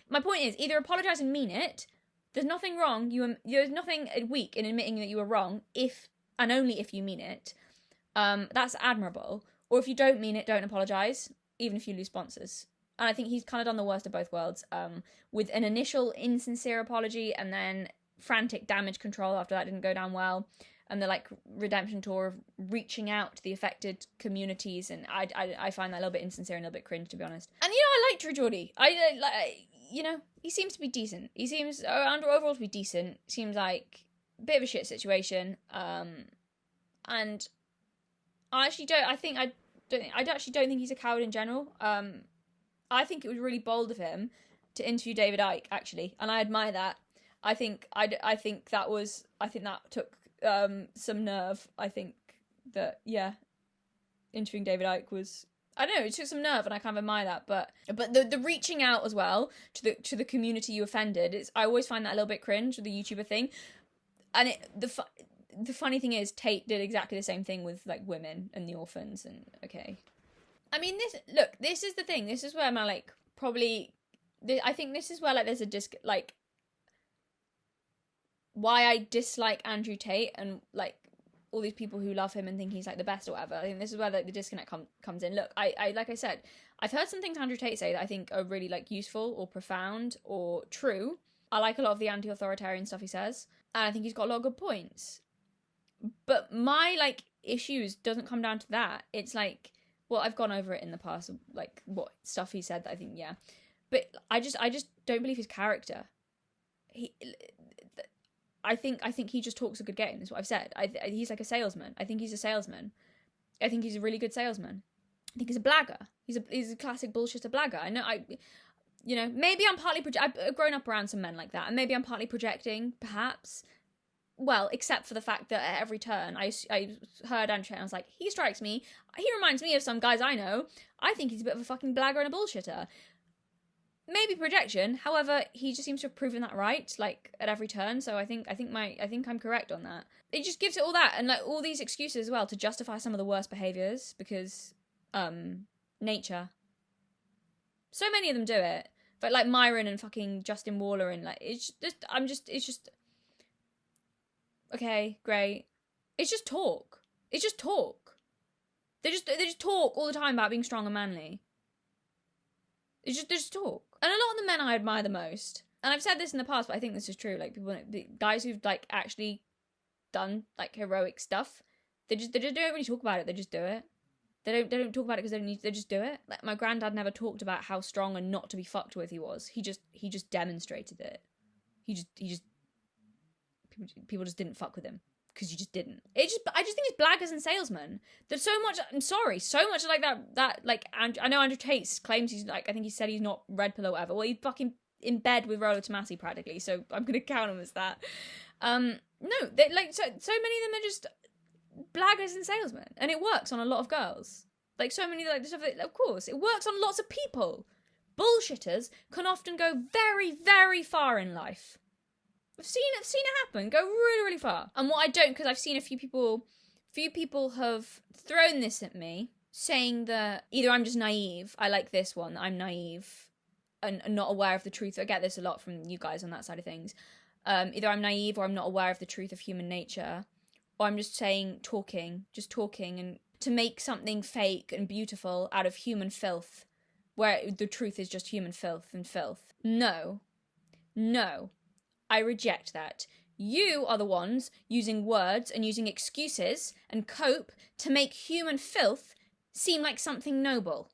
my point is either apologise and mean it. There's nothing wrong. There's nothing weak in admitting that you were wrong if and only if you mean it. That's admirable. Or if you don't mean it, don't apologise, even if you lose sponsors. And I think he's kind of done the worst of both worlds. With an initial insincere apology and then frantic damage control after that didn't go down well. And the redemption tour of reaching out to the affected communities, and I find that a little bit insincere and a little bit cringe, to be honest. And I like True Geordie. He seems to be decent. He seems overall to be decent. Seems like a bit of a shit situation. And I actually don't. I actually don't think he's a coward in general. I think it was really bold of him to interview David Icke, actually, and I admire that. I think that took some nerve. I think that interviewing David Icke was, I don't know, it took some nerve, and I kind of admire that. But the reaching out as well to the community you offended, I always find that a little bit cringe with the YouTuber thing. And the funny thing is, Tate did exactly the same thing with women and the orphans. And okay, I mean this is the thing. This is where I'm I think this is where there's a why I dislike Andrew Tate and all these people who love him and think he's the best or whatever. I think this is where the disconnect comes in. Look, I like I said, I've heard some things Andrew Tate say that I think are really useful or profound or true. I like a lot of the anti-authoritarian stuff he says, and I think he's got a lot of good points. But my issues doesn't come down to that. It's well, I've gone over it in the past, what stuff he said that I think but I just don't believe his character. I think he just talks a good game, is what I've said. He's like a salesman. I think he's a salesman. I think he's a really good salesman. I think he's a blagger. He's a classic bullshitter blagger. I know, maybe I'm partly, I've grown up around some men like that, and maybe I'm partly projecting, perhaps. Well, except for the fact that at every turn, I heard Andrew and I was like, he strikes me, he reminds me of some guys I know. I think he's a bit of a fucking blagger and a bullshitter. Maybe projection, however, he just seems to have proven that right, like, at every turn, so I think I'm correct on that. It just gives it all that, and, like, all these excuses as well to justify some of the worst behaviours, because, nature. So many of them do it. But, like, Myron and fucking Justin Waller, and, like, it's just, okay, great. It's just talk. It's just talk. They just talk all the time about being strong and manly. They just talk. And a lot of the men I admire the most, and I've said this in the past, but I think this is true, like, the guys who've, like, actually done, like, heroic stuff, they just don't really talk about it, they just do it. They don't talk about it because they just do it. Like, my granddad never talked about how strong and not to be fucked with he was. He just demonstrated it. People just didn't fuck with him. Because you just didn't. I just think it's blaggers and salesmen. There's so much, I'm sorry, so much like that, like, I know Andrew Tate claims he's, like, I think he said he's not red pill or whatever. Well, he's fucking in bed with Rollo Tomato practically, so I'm going to count him as that. No, they, like, so many of them are just blaggers and salesmen. And it works on a lot of girls. Like, so many, like, stuff, of course, it works on lots of people. Bullshitters can often go very, very far in life. I've seen it happen, go really, really far. And what I don't, because I've seen a few people have thrown this at me, saying that either I'm just naive, I like this one, I'm naive, and not aware of the truth. I get this a lot from you guys on that side of things. Either I'm naive or I'm not aware of the truth of human nature, or I'm just talking, and to make something fake and beautiful out of human filth, where the truth is just human filth and filth. No. I reject that. You are the ones using words and using excuses and cope to make human filth seem like something noble.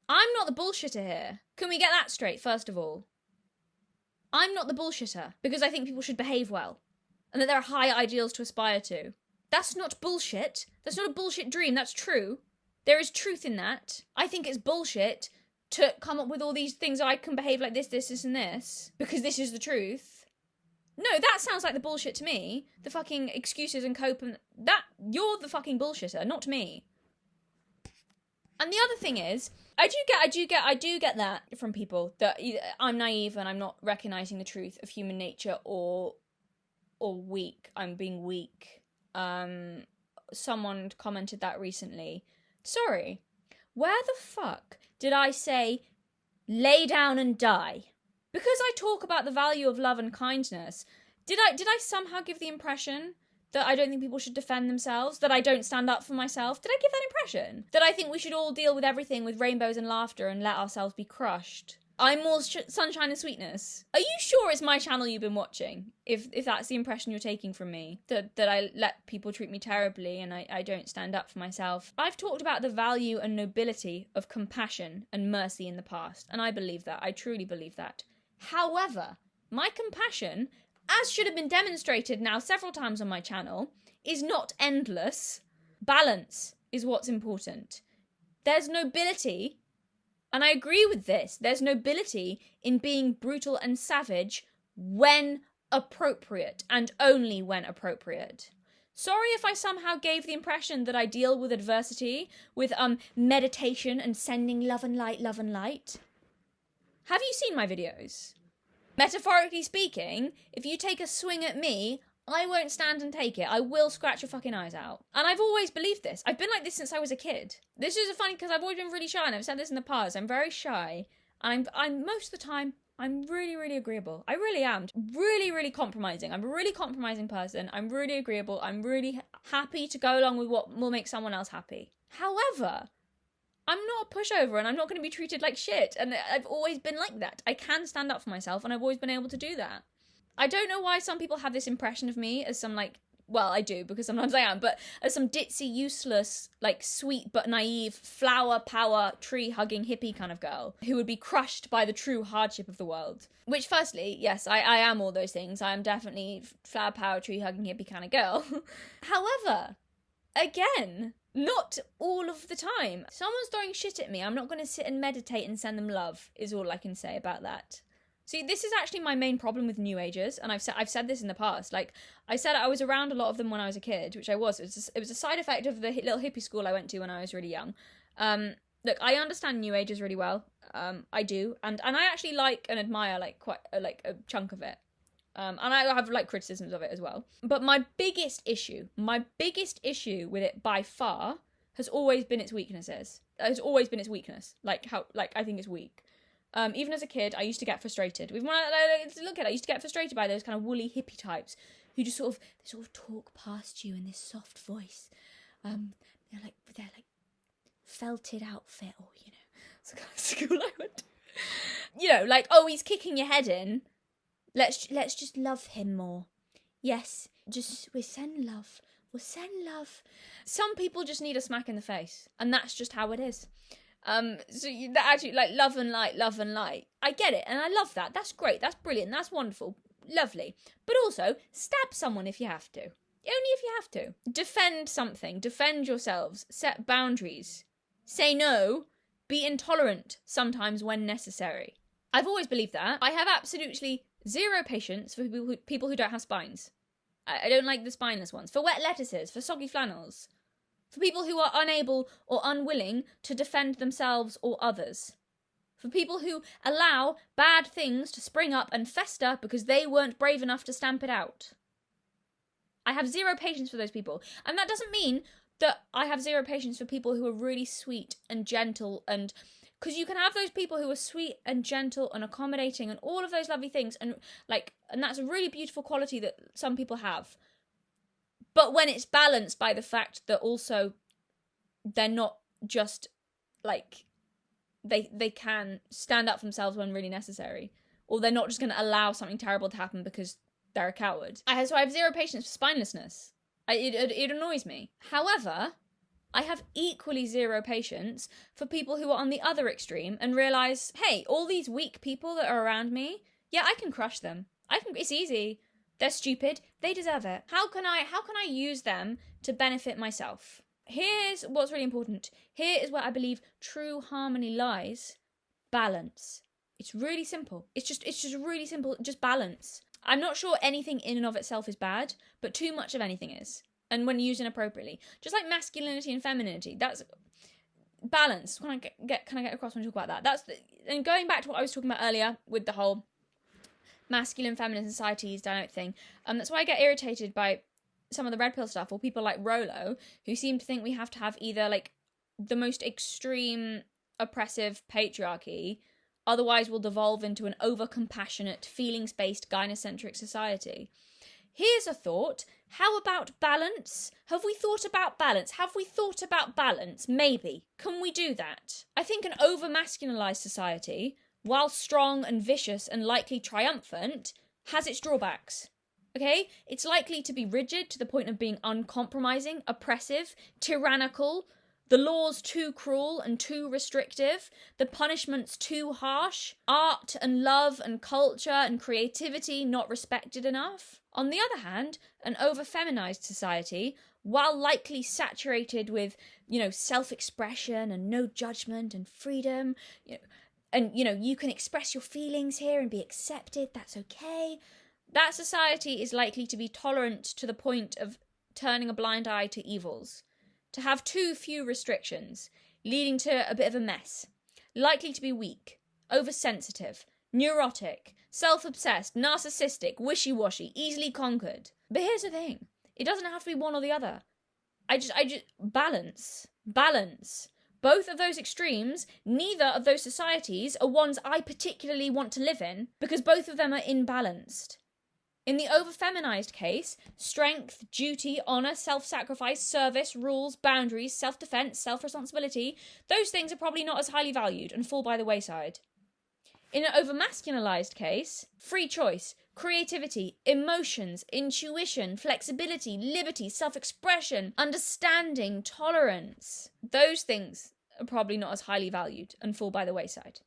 I'm not the bullshitter here. Can we get that straight, first of all? I'm not the bullshitter because I think people should behave well and that there are high ideals to aspire to. That's not bullshit. That's not a bullshit dream. That's true. There is truth in that. I think it's bullshit to come up with all these things. I can behave like this, and this, because this is the truth. No, that sounds like the bullshit to me. The fucking excuses and cope, and that, you're the fucking bullshitter, not me. And the other thing is, I do get that from people, that either I'm naive and I'm not recognising the truth of human nature, or weak. I'm being weak. Someone commented that recently. Sorry, where the fuck did I say, lay down and die? Because I talk about the value of love and kindness, did I somehow give the impression that I don't think people should defend themselves? That I don't stand up for myself? Did I give that impression? That I think we should all deal with everything with rainbows and laughter and let ourselves be crushed? I'm all sunshine and sweetness. Are you sure it's my channel you've been watching? If that's the impression you're taking from me, that I let people treat me terribly and I don't stand up for myself. I've talked about the value and nobility of compassion and mercy in the past, and I believe that. I truly believe that. However, my compassion, as should have been demonstrated now several times on my channel, is not endless. Balance is what's important. There's nobility. And I agree with this. There's nobility in being brutal and savage when appropriate, and only when appropriate. Sorry if I somehow gave the impression that I deal with adversity with meditation and sending love and light, love and light. Have you seen my videos? Metaphorically speaking, if you take a swing at me, I won't stand and take it. I will scratch your fucking eyes out. And I've always believed this. I've been like this since I was a kid. This is funny because I've always been really shy, and I've said this in the past. I'm very shy, and I'm most of the time, I'm really, really agreeable. I really am. Really, really compromising. I'm a really compromising person. I'm really agreeable. I'm really happy to go along with what will make someone else happy. However, I'm not a pushover, and I'm not going to be treated like shit. And I've always been like that. I can stand up for myself, and I've always been able to do that. I don't know why some people have this impression of me as some, like, well, I do, because sometimes I am, but as some ditzy, useless, like sweet but naive, flower power, tree-hugging hippie kind of girl who would be crushed by the true hardship of the world. Which, firstly, yes, I am all those things. I am definitely flower power, tree-hugging hippie kind of girl. However, again, not all of the time. Someone's throwing shit at me, I'm not going to sit and meditate and send them love, is all I can say about that. See, this is actually my main problem with New Agers, and I've said this in the past. Like, I said I was around a lot of them when I was a kid, which I was. It was a side effect of the little hippie school I went to when I was really young. Look, I understand New Agers really well. I do, and I actually like and admire like quite a chunk of it. And I have like criticisms of it as well. But my biggest issue with it by far has always been its weaknesses. Has always been its weakness. Like I think it's weak. Even as a kid, I used to get frustrated. Look at it, I used to get frustrated by those kind of woolly hippie types who just sort of talk past you in this soft voice. They're like felted outfit, or it's the kind of school I went to. Like, oh, he's kicking your head in. Let's just love him more. Yes, we'll send love. Some people just need a smack in the face, and that's just how it is. So that actually, like, love and light. I get it, and I love that. That's great. That's brilliant. That's wonderful. Lovely. But also, stab someone if you have to. Only if you have to. Defend something. Defend yourselves. Set boundaries. Say no. Be intolerant sometimes when necessary. I've always believed that. I have absolutely zero patience for people who don't have spines. I don't like the spineless ones. For wet lettuces. For soggy flannels. For people who are unable or unwilling to defend themselves or others. For people who allow bad things to spring up and fester because they weren't brave enough to stamp it out. I have zero patience for those people. And that doesn't mean that I have zero patience for people who are really sweet and gentle, and because you can have those people who are sweet and gentle and accommodating and all of those lovely things, and that's a really beautiful quality that some people have. But when it's balanced by the fact that also they're not just, like, they can stand up for themselves when really necessary. Or they're not just going to allow something terrible to happen because they're a coward. So I have zero patience for spinelessness. It annoys me. However, I have equally zero patience for people who are on the other extreme and realise, hey, all these weak people that are around me, yeah, I can crush them. It's easy. They're stupid. They deserve it. How can I use them to benefit myself? Here's what's really important. Here is where I believe true harmony lies. Balance. It's really simple. It's just really simple. Just balance. I'm not sure anything in and of itself is bad, but too much of anything is. And when used inappropriately. Just like masculinity and femininity. That's balance. Can I get across when I talk about that? And going back to what I was talking about earlier with the whole masculine, feminine societies dynamic thing. That's why I get irritated by some of the red pill stuff, or people like Rollo, who seem to think we have to have either like the most extreme oppressive patriarchy, otherwise we'll devolve into an over-compassionate, feelings-based, gynocentric society. Here's a thought. How about balance? Have we thought about balance? Maybe. Can we do that? I think an over-masculinized society, while strong and vicious and likely triumphant, has its drawbacks. Okay? It's likely to be rigid to the point of being uncompromising, oppressive, tyrannical, the laws too cruel and too restrictive, the punishments too harsh, art and love and culture and creativity not respected enough. On the other hand, an over-feminized society, while likely saturated with, self-expression and no judgment and freedom, you can express your feelings here and be accepted, that's okay. That society is likely to be tolerant to the point of turning a blind eye to evils, to have too few restrictions, leading to a bit of a mess, likely to be weak, oversensitive, neurotic, self-obsessed, narcissistic, wishy-washy, easily conquered. But here's the thing, it doesn't have to be one or the other. I just balance. Both of those extremes, neither of those societies are ones I particularly want to live in, because both of them are imbalanced. In the over-feminized case, strength, duty, honour, self-sacrifice, service, rules, boundaries, self-defence, self-responsibility, those things are probably not as highly valued and fall by the wayside. In an over-masculinized case, free choice, creativity, emotions, intuition, flexibility, liberty, self-expression, understanding, tolerance. Those things are probably not as highly valued and fall by the wayside.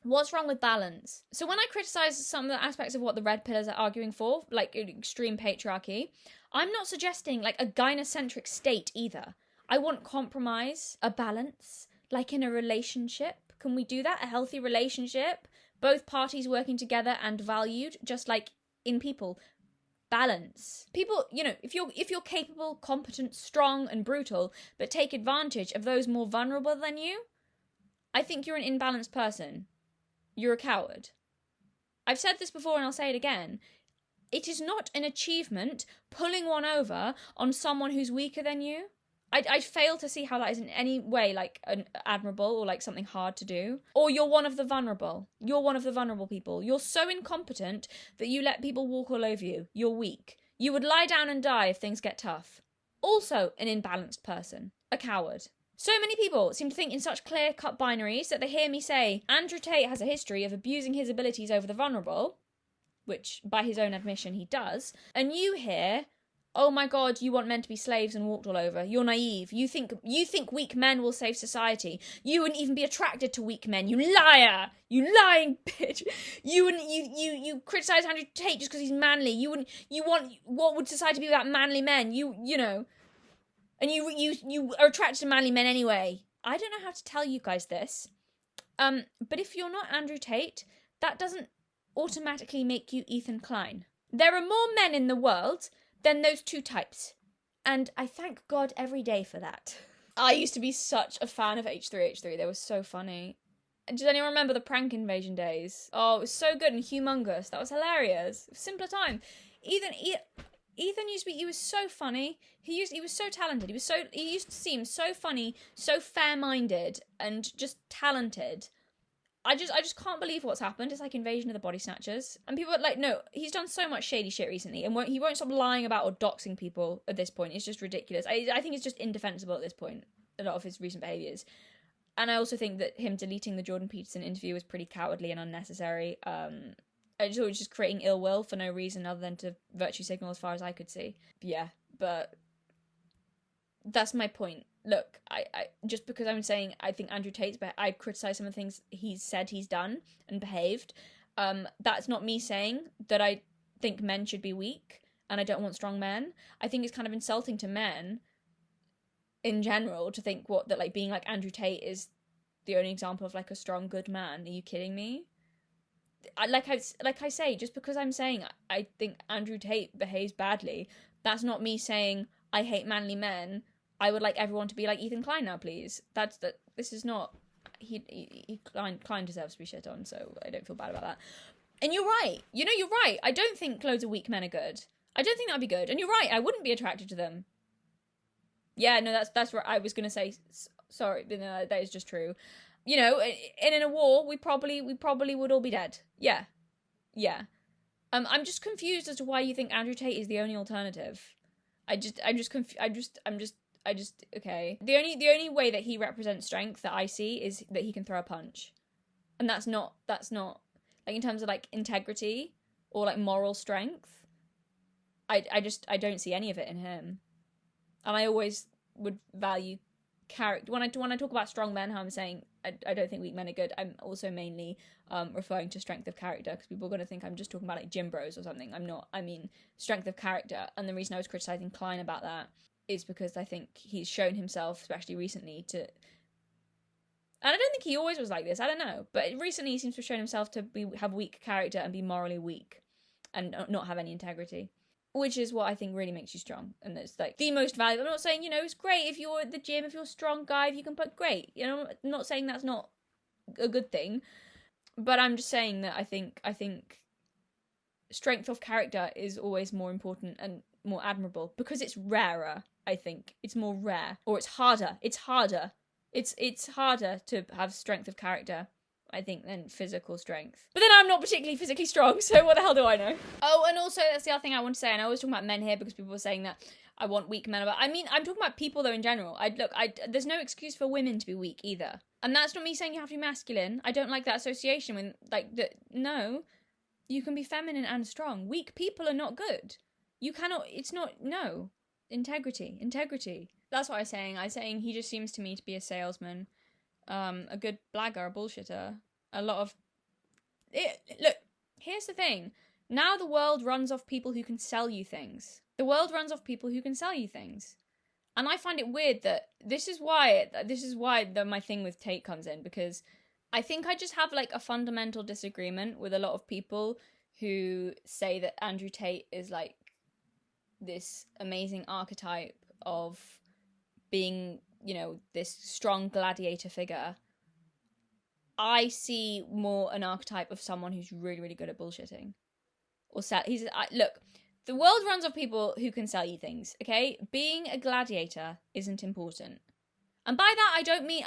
What's wrong with balance? So when I criticize some of the aspects of what the red pillars are arguing for, like extreme patriarchy, I'm not suggesting like a gynocentric state either. I want compromise, a balance, like in a relationship. Can we do that? A healthy relationship? Both parties working together and valued, just like in people. Balance. People, if you're capable, competent, strong, and brutal, but take advantage of those more vulnerable than you, I think you're an imbalanced person. You're a coward. I've said this before and I'll say it again. It is not an achievement pulling one over on someone who's weaker than you. I fail to see how that is in any way like an admirable or like something hard to do. Or you're one of the vulnerable. You're one of the vulnerable people. You're so incompetent that you let people walk all over you. You're weak. You would lie down and die if things get tough. Also an imbalanced person. A coward. So many people seem to think in such clear-cut binaries that they hear me say Andrew Tate has a history of abusing his abilities over the vulnerable, which by his own admission he does, and you hear, oh my god, you want men to be slaves and walked all over. You're naive. You think weak men will save society. You wouldn't even be attracted to weak men. You liar. You lying bitch. You criticize Andrew Tate just because he's manly. What would society be without manly men? You know. And you are attracted to manly men anyway. I don't know how to tell you guys this. But if you're not Andrew Tate, that doesn't automatically make you Ethan Klein. There are more men in the world than those two types. And I thank God every day for that. I used to be such a fan of H3H3. They were so funny. Does anyone remember the prank invasion days? Oh, it was so good and humongous. That was hilarious. It was a simpler time. Ethan used to be, he was so funny. He was so talented. He used to seem so funny, so fair-minded, and just talented. I just can't believe what's happened. It's like Invasion of the Body Snatchers. And people are like, no, he's done so much shady shit recently, and he won't stop lying about or doxing people at this point. It's just ridiculous. I think it's just indefensible at this point, a lot of his recent behaviours. And I also think that him deleting the Jordan Peterson interview was pretty cowardly and unnecessary. I just thought it was just creating ill will for no reason other than to virtue signal as far as I could see. Yeah, but that's my point. Look, I just because I'm saying I think Andrew Tate's, but I criticise some of the things he's said he's done and behaved. That's not me saying that I think men should be weak and I don't want strong men. I think it's kind of insulting to men in general to think that like being like Andrew Tate is the only example of like a strong, good man. Are you kidding me? Like I say, just because I'm saying I think Andrew Tate behaves badly, that's not me saying I hate manly men. I would like everyone to be like Ethan Klein now, please. This is not... Klein deserves to be shit on, so I don't feel bad about that. And you're right. You're right. I don't think loads of weak men are good. I don't think that'd be good. And you're right, I wouldn't be attracted to them. Yeah, no, that's what I was going to say. Sorry, but no, that is just true. In a war, we probably would all be dead. Yeah. I'm just confused as to why you think Andrew Tate is the only alternative. Okay. The only way that he represents strength that I see is that he can throw a punch, and that's not like in terms of like integrity or like moral strength. I don't see any of it in him, and I always would value character when I talk about strong men. How I'm saying I don't think weak men are good. I'm also mainly referring to strength of character, because people are going to think I'm just talking about like gym bros or something. I'm not. I mean strength of character, and the reason I was criticizing Klein about that is because I think he's shown himself, especially recently, and I don't think he always was like this, I don't know, but recently he seems to have shown himself to have weak character and be morally weak and not have any integrity, which is what I think really makes you strong, and it's like the most valuable. I'm not saying, it's great if you're at the gym, if you're a strong guy, if you can put great, I'm not saying that's not a good thing, but I'm just saying that I think strength of character is always more important and more admirable, because it's rarer. I think it's more rare, or it's harder. It's harder to have strength of character, I think, than physical strength. But then I'm not particularly physically strong, so what the hell do I know? Oh, and also that's the other thing I want to say, and I always talk about men here because people were saying that I want weak men. I mean, I'm talking about people though in general. There's no excuse for women to be weak either, and that's not me saying you have to be masculine. I don't like that association with no. You can be feminine and strong. Weak people are not good. You cannot, it's not, no. Integrity. That's what I'm saying he just seems to me to be a salesman, a good blagger, a bullshitter. Look, here's the thing. Now the world runs off people who can sell you things. And I find it weird that this is why my thing with Tate comes in, because I think I just have like a fundamental disagreement with a lot of people who say that Andrew Tate is like this amazing archetype of being, you know, this strong gladiator figure. I see more an archetype of someone who's really, really good at bullshitting. Look, the world runs off people who can sell you things, okay? Being a gladiator isn't important. And by that, I don't mean...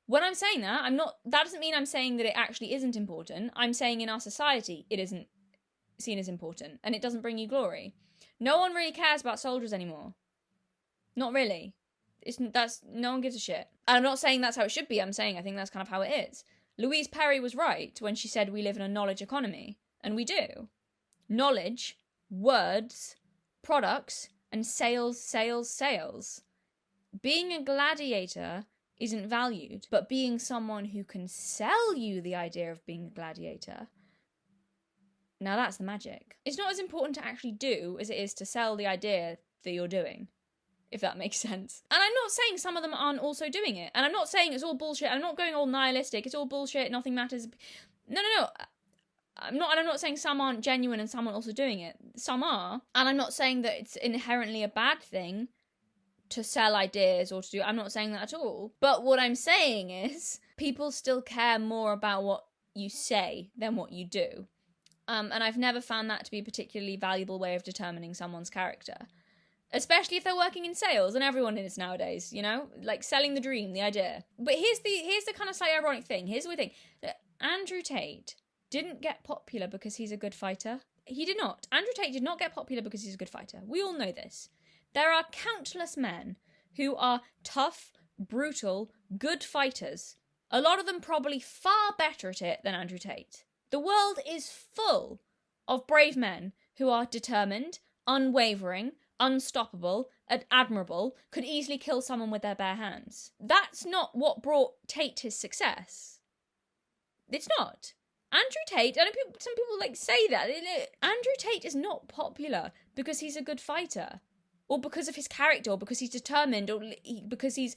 When I'm saying that, that doesn't mean I'm saying that it actually isn't important. I'm saying in our society, it isn't seen as important, and it doesn't bring you glory. No one really cares about soldiers anymore. Not really. No one gives a shit. And I'm not saying that's how it should be. I'm saying I think that's kind of how it is. Louise Perry was right when she said we live in a knowledge economy. And we do. Knowledge, words, products, and sales. Being a gladiator isn't valued, but being someone who can sell you the idea of being a gladiator, now that's the magic. It's not as important to actually do as it is to sell the idea that you're doing, if that makes sense. And I'm not saying some of them aren't also doing it, and I'm not saying it's all bullshit. I'm not going all nihilistic. It's all bullshit. Nothing matters. No. I'm not saying some aren't genuine and some aren't also doing it. Some are, and I'm not saying that it's inherently a bad thing to sell ideas or to do... I'm not saying that at all. But what I'm saying is people still care more about what you say than what you do. And I've never found that to be a particularly valuable way of determining someone's character. Especially if they're working in sales, and everyone is nowadays, you know? Like selling the dream, the idea. But here's the kind of slightly ironic thing. Here's the weird thing. Andrew Tate didn't get popular because he's a good fighter. He did not. Andrew Tate did not get popular because he's a good fighter. We all know this. There are countless men who are tough, brutal, good fighters. A lot of them probably far better at it than Andrew Tate. The world is full of brave men who are determined, unwavering, unstoppable, and admirable, could easily kill someone with their bare hands. That's not what brought Tate his success. It's not. Andrew Tate, I know some people like say that. Andrew Tate is not popular because he's a good fighter, or because of his character, or because he's determined, or because he's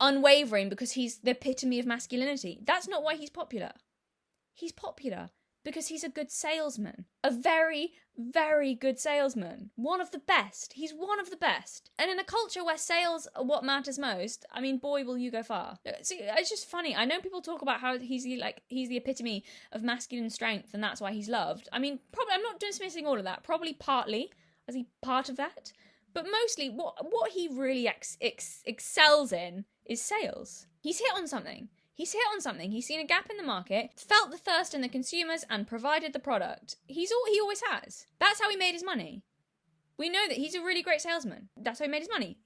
unwavering, because he's the epitome of masculinity. That's not why he's popular. He's popular because he's a good salesman. A very, very good salesman. One of the best. He's one of the best. And in a culture where sales are what matters most, I mean, boy, will you go far. See, it's just funny. I know people talk about how he's the epitome of masculine strength and that's why he's loved. I mean, probably, I'm not dismissing all of that. Probably partly, as he part of that. But mostly, what he really excels in is sales. He's hit on something. He's seen a gap in the market, felt the thirst in the consumers, and provided the product. He always has. That's how he made his money. We know that he's a really great salesman. That's how he made his money.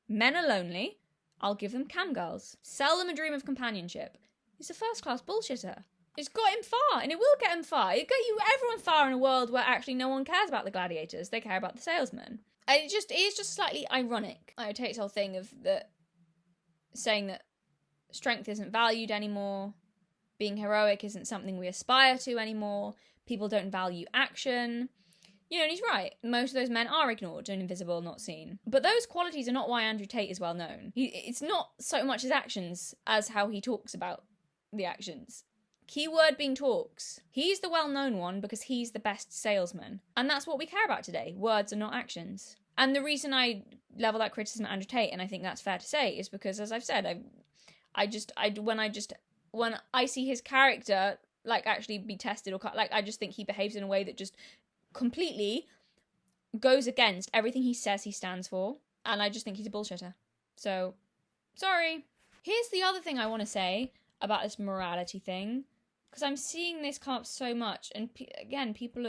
Men are lonely. I'll give them cam girls. Sell them a dream of companionship. He's a first-class bullshitter. It's got him far, and it will get him far. It'll get everyone far in a world where actually no one cares about the gladiators. They care about the salesmen. And it is just slightly ironic. I would take this whole thing of saying that strength isn't valued anymore, being heroic isn't something we aspire to anymore, people don't value action. You know, and he's right. Most of those men are ignored and invisible, not seen. But those qualities are not why Andrew Tate is well known. It's not so much his actions as how he talks about the actions. Keyword being talks. He's the well-known one because he's the best salesman. And that's what we care about today. Words are not actions. And the reason I level that criticism at Andrew Tate, and I think that's fair to say, is because, as I've said, when I see his character like actually be tested, or like I just think he behaves in a way that just completely goes against everything he says he stands for, and I just think he's a bullshitter. So, sorry. Here's the other thing I want to say about this morality thing, because I'm seeing this come up so much, and again, people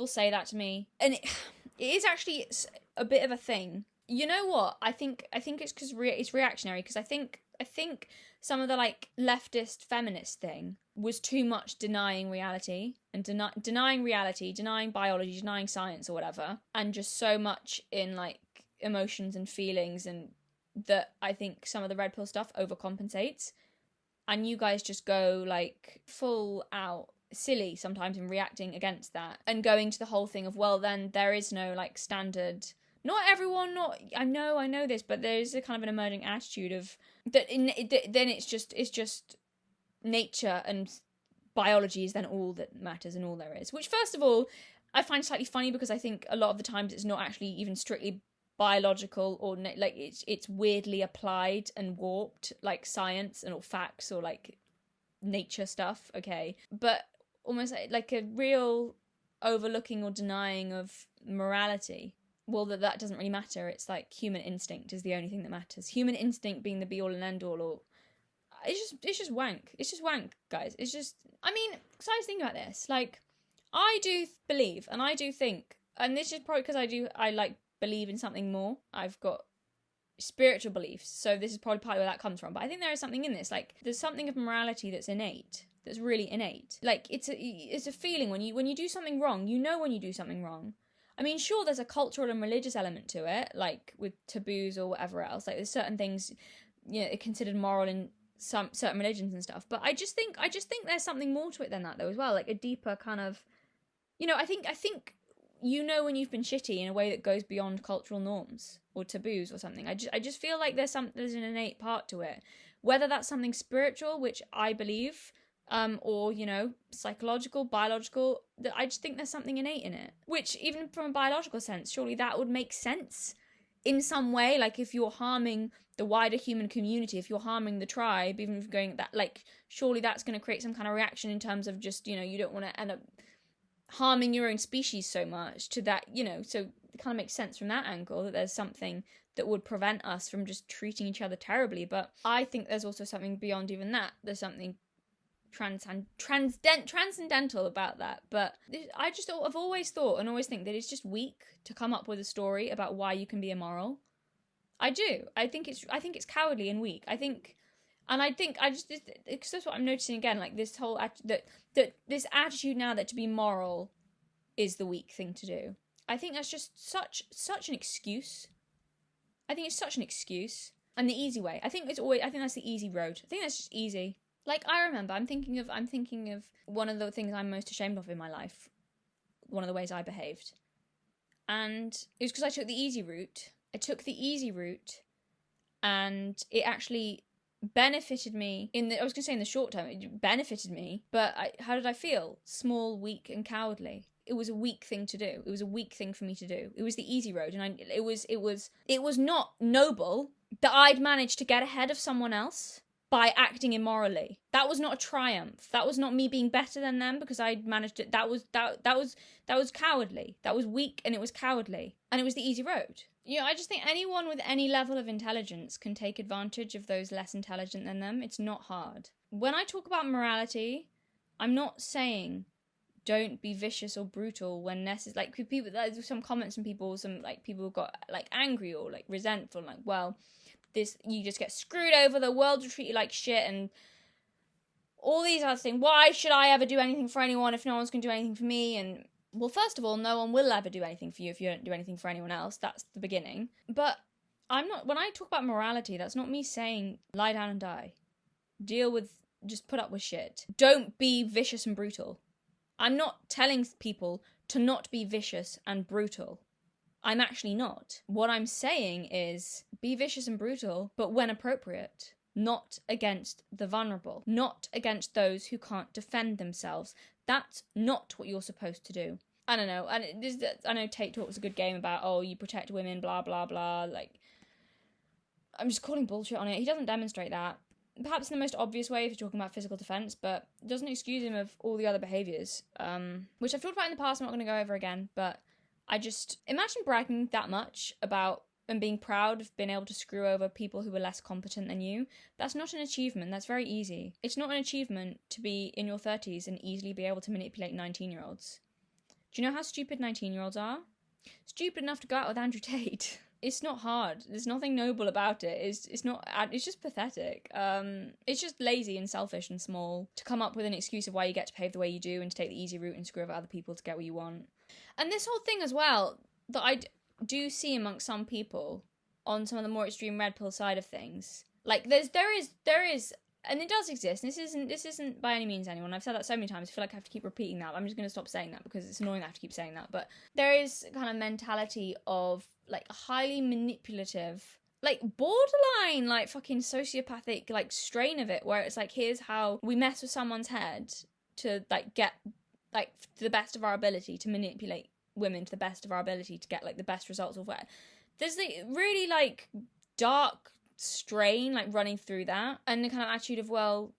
say that to me, and it is actually a bit of a thing. You know what? I think it's because it's reactionary, because I think think some of the like leftist feminist thing was too much denying reality and denying reality, denying biology, denying science or whatever, and just so much in like emotions and feelings, and that I think some of the red pill stuff overcompensates, and you guys just go like full out silly sometimes in reacting against that and going to the whole thing of, well, then there is no like standard. Not everyone, not I know this, but there is a kind of an emerging attitude of that. Then it's just nature and biology is then all that matters and all there is. Which, first of all, I find slightly funny because I think a lot of the times it's not actually even strictly biological or like it's weirdly applied and warped, like science and or facts or like nature stuff. Okay, but almost like a real overlooking or denying of morality. Well, that doesn't really matter. It's like human instinct is the only thing that matters. Human instinct being the be all and end all, or it's just wank. It's just wank, guys. It's just, I mean, because I was thinking about this. Like, I do believe, and I do think, and this is probably because I like believe in something more. I've got spiritual beliefs, so this is probably partly where that comes from. But I think there is something in this. Like, there's something of morality that's innate. That's really innate. Like, it's a feeling when you do something wrong. You know when you do something wrong. I mean, sure, there's a cultural and religious element to it, like with taboos or whatever else. Like, there's certain things, you know, considered moral in some certain religions and stuff. But I just think there's something more to it than that, though, as well. Like a deeper kind of, you know, I think you know when you've been shitty in a way that goes beyond cultural norms or taboos or something. I just feel like there's an innate part to it, whether that's something spiritual, which I believe. Or, you know, psychological, biological, I just think there's something innate in it. Which, even from a biological sense, surely that would make sense in some way. Like, if you're harming the wider human community, if you're harming the tribe, even if you're going that, like, surely that's going to create some kind of reaction in terms of just, you know, you don't want to end up harming your own species so much to that, you know, so it kind of makes sense from that angle that there's something that would prevent us from just treating each other terribly. But I think there's also something beyond even that. There's something transcendental about that. But I've always thought and always think that it's just weak to come up with a story about why you can be immoral. I think it's cowardly and weak. Because that's what I'm noticing again, like this whole that this attitude now that to be moral is the weak thing to do. I think that's just such an excuse. I think it's such an excuse and the easy way. I think that's the easy road. I think that's just easy. Like, I remember, I'm thinking of one of the things I'm most ashamed of in my life. One of the ways I behaved. And it was because I took the easy route. And it actually benefited me in the short term, it benefited me, but how did I feel? Small, weak, and cowardly. It was a weak thing to do. It was a weak thing for me to do. It was the easy road, and it was not noble that I'd managed to get ahead of someone else by acting immorally. That was not a triumph. That was not me being better than them because I'd managed it. That was cowardly. That was weak, and it was cowardly. And it was the easy road. You know, I just think anyone with any level of intelligence can take advantage of those less intelligent than them. It's not hard. When I talk about morality, I'm not saying don't be vicious or brutal when necessary. Like, people, there's some comments from people, some like people got like angry or like resentful, like, well, this, you just get screwed over, the world will treat you like shit, and all these other things. Why should I ever do anything for anyone if no one's going to do anything for me? And, well, first of all, no one will ever do anything for you if you don't do anything for anyone else. That's the beginning. But when I talk about morality, that's not me saying lie down and die. Just put up with shit. Don't be vicious and brutal. I'm not telling people to not be vicious and brutal. I'm actually not. What I'm saying is be vicious and brutal, but when appropriate. Not against the vulnerable. Not against those who can't defend themselves. That's not what you're supposed to do. I don't know. I know Tate Talk's a good game about, oh, you protect women, blah, blah, blah. Like, I'm just calling bullshit on it. He doesn't demonstrate that. Perhaps in the most obvious way if you're talking about physical defence, but it doesn't excuse him of all the other behaviours, which I've talked about in the past, I'm not going to go over again, but I just imagine bragging that much about and being proud of being able to screw over people who are less competent than you. That's not an achievement. That's very easy. It's not an achievement to be in your 30s and easily be able to manipulate 19-year-olds. Do you know how stupid 19-year-olds are? Stupid enough to go out with Andrew Tate. it's not hard. There's nothing noble about it. It's not. It's just pathetic. It's just lazy and selfish and small to come up with an excuse of why you get to behave the way you do and to take the easy route and screw over other people to get what you want. And this whole thing as well that I do see amongst some people on some of the more extreme red pill side of things. Like there is, and it does exist. And this isn't by any means anyone. I've said that so many times. I feel like I have to keep repeating that. I'm just going to stop saying that because it's annoying that I have to keep saying that. But there is a kind of mentality of like a highly manipulative, like borderline, like fucking sociopathic, like strain of it, where it's like, here's how we mess with someone's head to like get like to the best of our ability to manipulate women to the best of our ability to get like the best results of where there's the really like dark strain like running through that, and the kind of attitude of, well,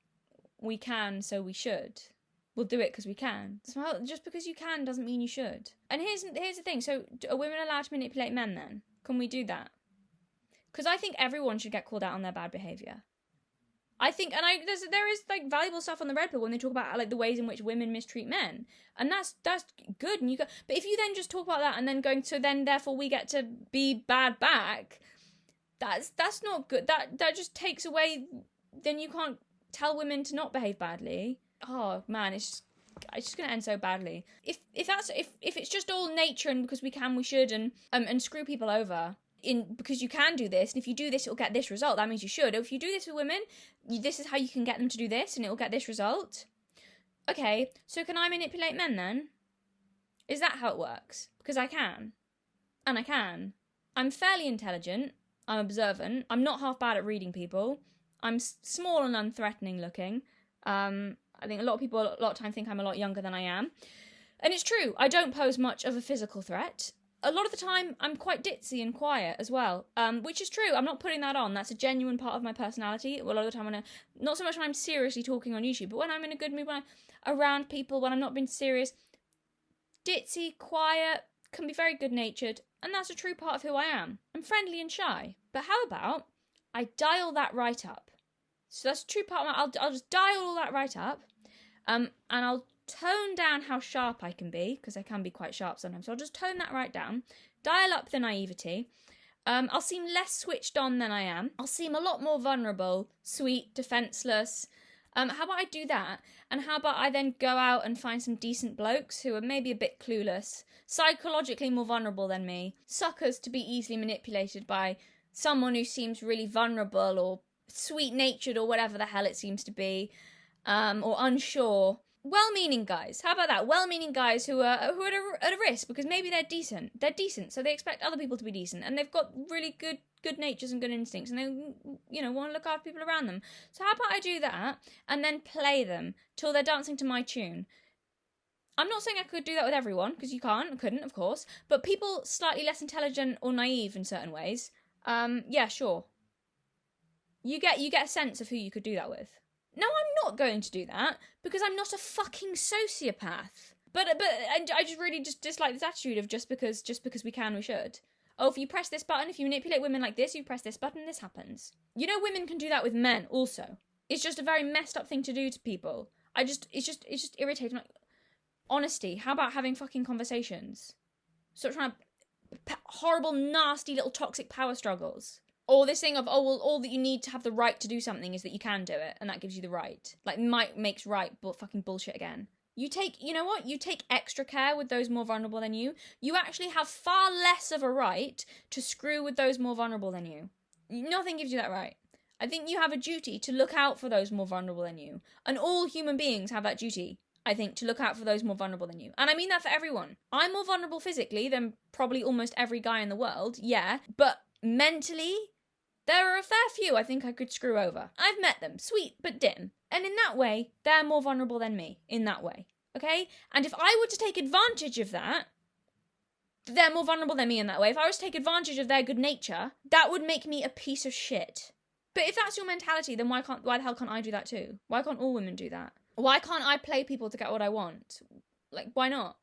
we can, so we should. We'll do it because we can. Well, just because you can doesn't mean you should. And here's the thing. So are women allowed to manipulate men then? Can we do that? Because I think everyone should get called out on their bad behaviour. I think, and there is like valuable stuff on the red pill when they talk about like the ways in which women mistreat men, and that's good. And but if you then just talk about that and then going to then therefore we get to be bad back, that's not good. That just takes away. Then you can't tell women to not behave badly. Oh man, it's just gonna end so badly. If it's just all nature and because we can we should and screw people over. Because you can do this, and if you do this, it'll get this result. That means you should. If you do this with women, this is how you can get them to do this, and it'll get this result. Okay, so can I manipulate men then? Is that how it works? Because I can. And I can. I'm fairly intelligent. I'm observant. I'm not half bad at reading people. I'm small and unthreatening looking. I think a lot of people a lot of time think I'm a lot younger than I am. And it's true. I don't pose much of a physical threat. A lot of the time, I'm quite ditzy and quiet as well, which is true. I'm not putting that on. That's a genuine part of my personality. A lot of the time, not so much when I'm seriously talking on YouTube, but when I'm in a good mood, when I'm around people, when I'm not being serious, ditzy, quiet, can be very good-natured, and that's a true part of who I am. I'm friendly and shy. But how about I dial that right up? So that's a true part of I'll just dial all that right up, and I'll tone down how sharp I can be, because I can be quite sharp sometimes. So I'll just tone that right down, dial up the naivety. I'll seem less switched on than I am. I'll seem a lot more vulnerable, sweet, defenseless. How about I do that? And how about I then go out and find some decent blokes who are maybe a bit clueless, psychologically more vulnerable than me, suckers to be easily manipulated by someone who seems really vulnerable or sweet-natured or whatever the hell it seems to be, or unsure. Well-meaning guys. How about that? Well-meaning guys who are at a risk because maybe they're decent. They're decent, so they expect other people to be decent, and they've got really good natures and good instincts, and they, want to look after people around them. So how about I do that and then play them till they're dancing to my tune? I'm not saying I could do that with everyone, because you can't. I couldn't, of course. But people slightly less intelligent or naive in certain ways, yeah, sure. You get a sense of who you could do that with. No, I'm not going to do that, because I'm not a fucking sociopath. But I just really just dislike this attitude of just because we can, we should. Oh, if you press this button, if you manipulate women like this, you press this button, this happens. Women can do that with men also. It's just a very messed up thing to do to people. It's just irritating. Like, honesty. How about having fucking conversations? Stop trying to horrible, nasty little toxic power struggles. Or this thing of, all that you need to have the right to do something is that you can do it, and that gives you the right. Like, might makes right, but fucking bullshit again. You take extra care with those more vulnerable than you. You actually have far less of a right to screw with those more vulnerable than you. Nothing gives you that right. I think you have a duty to look out for those more vulnerable than you. And all human beings have that duty, I think, to look out for those more vulnerable than you. And I mean that for everyone. I'm more vulnerable physically than probably almost every guy in the world, yeah. But mentally, there are a fair few I think I could screw over. I've met them, sweet but dim. And in that way, they're more vulnerable than me, in that way, okay? And if I were to take advantage of that, they're more vulnerable than me in that way. If I was to take advantage of their good nature, that would make me a piece of shit. But if that's your mentality, then why the hell can't I do that too? Why can't all women do that? Why can't I play people to get what I want? Like, why not?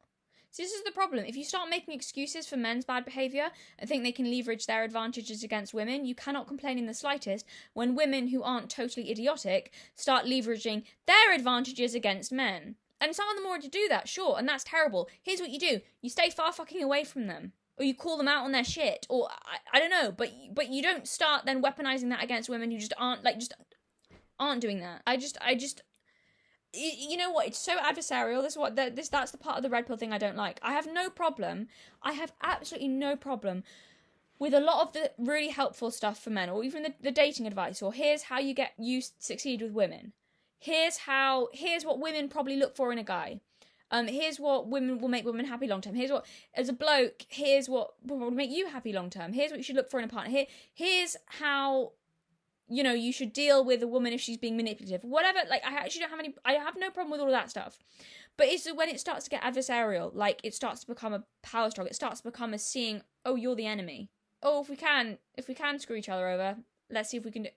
See, this is the problem. If you start making excuses for men's bad behaviour and think they can leverage their advantages against women, you cannot complain in the slightest when women who aren't totally idiotic start leveraging their advantages against men. And some of them already do that, sure, and that's terrible. Here's what you do. You stay far fucking away from them. or you call them out on their shit, or I don't know, but you don't start then weaponizing that against women who just aren't doing that. I just you know what? It's so adversarial. That's the part of the red pill thing I don't like. I have absolutely no problem with a lot of the really helpful stuff for men, or even the dating advice, or here's how you succeed with women. Here's what women probably look for in a guy. Here's what women will make women happy long term. Here's what, as a bloke, here's what will make you happy long term. Here's what you should look for in a partner. Here's how, you should deal with a woman if she's being manipulative. Whatever, like, I have no problem with all of that stuff. But it's when it starts to get adversarial, like, it starts to become a power struggle. It starts to become a seeing, oh, you're the enemy. Oh, if we can screw each other over, let's see if we can do.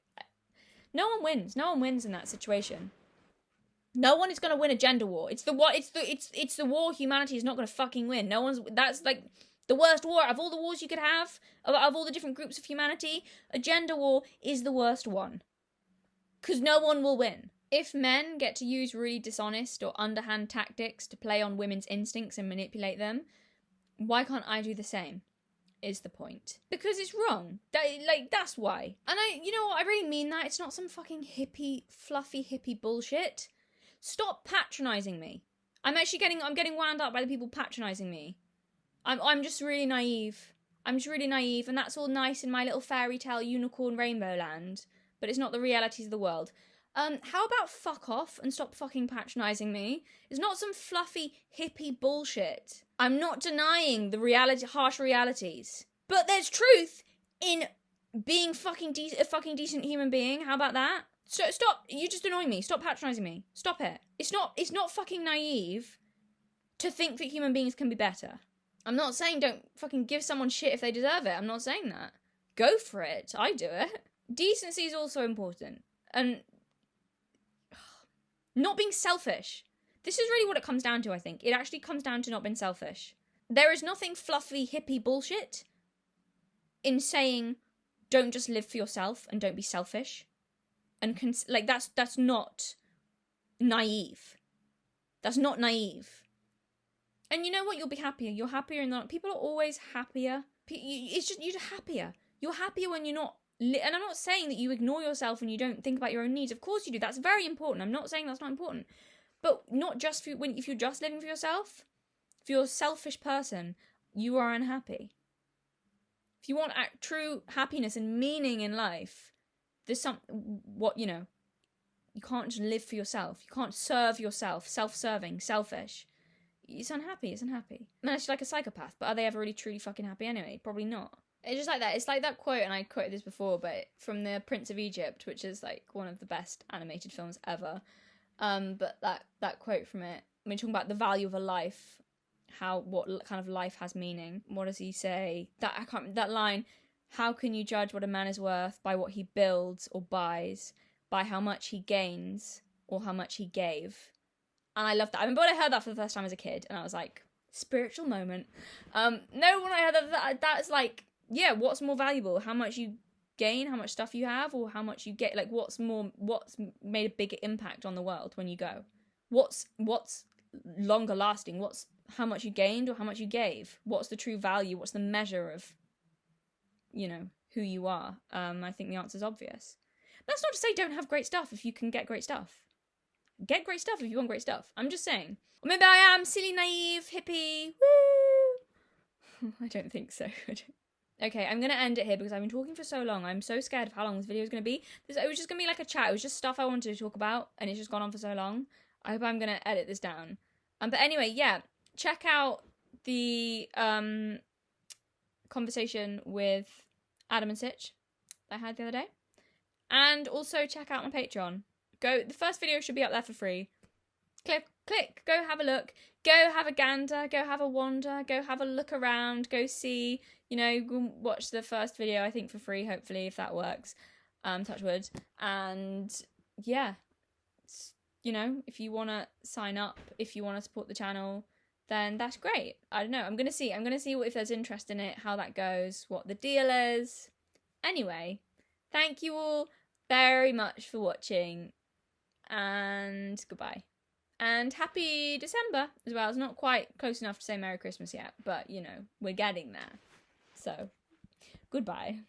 No one wins. No one wins in that situation. No one is going to win a gender war. It's the war humanity is not going to fucking win. That's like the worst war out of all the wars you could have, of all the different groups of humanity. A gender war is the worst one. Because no one will win. If men get to use really dishonest or underhand tactics to play on women's instincts and manipulate them, why can't I do the same? Is the point. Because it's wrong. That's why. And you know what, I really mean that. It's not some fucking fluffy hippie bullshit. Stop patronising me. I'm getting wound up by the people patronising me. I'm just really naive. And that's all nice in my little fairy tale unicorn rainbow land, but it's not the realities of the world. How about fuck off and stop fucking patronising me? It's not some fluffy hippie bullshit. I'm not denying the harsh realities. But there's truth in being a fucking decent human being. How about that? So stop, you just annoy me. Stop patronising me. Stop it. It's not fucking naive to think that human beings can be better. I'm not saying don't fucking give someone shit if they deserve it. I'm not saying that. Go for it. I do it. Decency is also important. And not being selfish. This is really what it comes down to, I think. It actually comes down to not being selfish. There is nothing fluffy, hippie bullshit in saying don't just live for yourself and don't be selfish. And that's not naive. That's not naive. And you know what? You'll be happier. You're happier in that. People are always happier. It's just, you're happier. You're happier when you're not. And I'm not saying that you ignore yourself and you don't think about your own needs. Of course you do. That's very important. I'm not saying that's not important. But not just if you're just living for yourself. If you're a selfish person, you are unhappy. If you want true happiness and meaning in life, there's you can't just live for yourself. You can't serve yourself. Self-serving, selfish. It's unhappy. Unless you're like a psychopath. But are they ever really truly fucking happy anyway? Probably not. It's just like that. It's like that quote, and I quoted this before, but from the Prince of Egypt, which is like one of the best animated films ever. But that quote from it, when you're talking about the value of a life, what kind of life has meaning. What does he say? That line, how can you judge what a man is worth by what he builds or buys, by how much he gains or how much he gave? And I love that. I remember when I heard that for the first time as a kid, and I was like, spiritual moment. No, when I heard that's like, yeah, what's more valuable? How much you gain, how much stuff you have, or how much you get? Like, what's made a bigger impact on the world when you go? What's longer lasting? What's how much you gained or how much you gave? What's the true value? What's the measure of, who you are? I think the answer's obvious. That's not to say don't have great stuff if you can get great stuff. Get great stuff if you want great stuff. I'm just saying. Or maybe I am silly, naive, hippie. Woo! I don't think so. Okay, I'm going to end it here because I've been talking for so long. I'm so scared of how long this video is going to be. It was just going to be like a chat. It was just stuff I wanted to talk about, and it's just gone on for so long. I hope I'm going to edit this down. But anyway, yeah. Check out the conversation with Adam and Sitch that I had the other day. And also check out my Patreon. The first video should be up there for free. Click, go have a look. Go have a gander, go have a wander, go have a look around, go see, go watch the first video, I think, for free, hopefully, if that works. Touch wood. And, yeah. If you want to sign up, if you want to support the channel, then that's great. I don't know. I'm going to see if there's interest in it, how that goes, what the deal is. Anyway, thank you all very much for watching, and goodbye. And happy December as well. It's not quite close enough to say Merry Christmas yet, but, we're getting there. So, goodbye.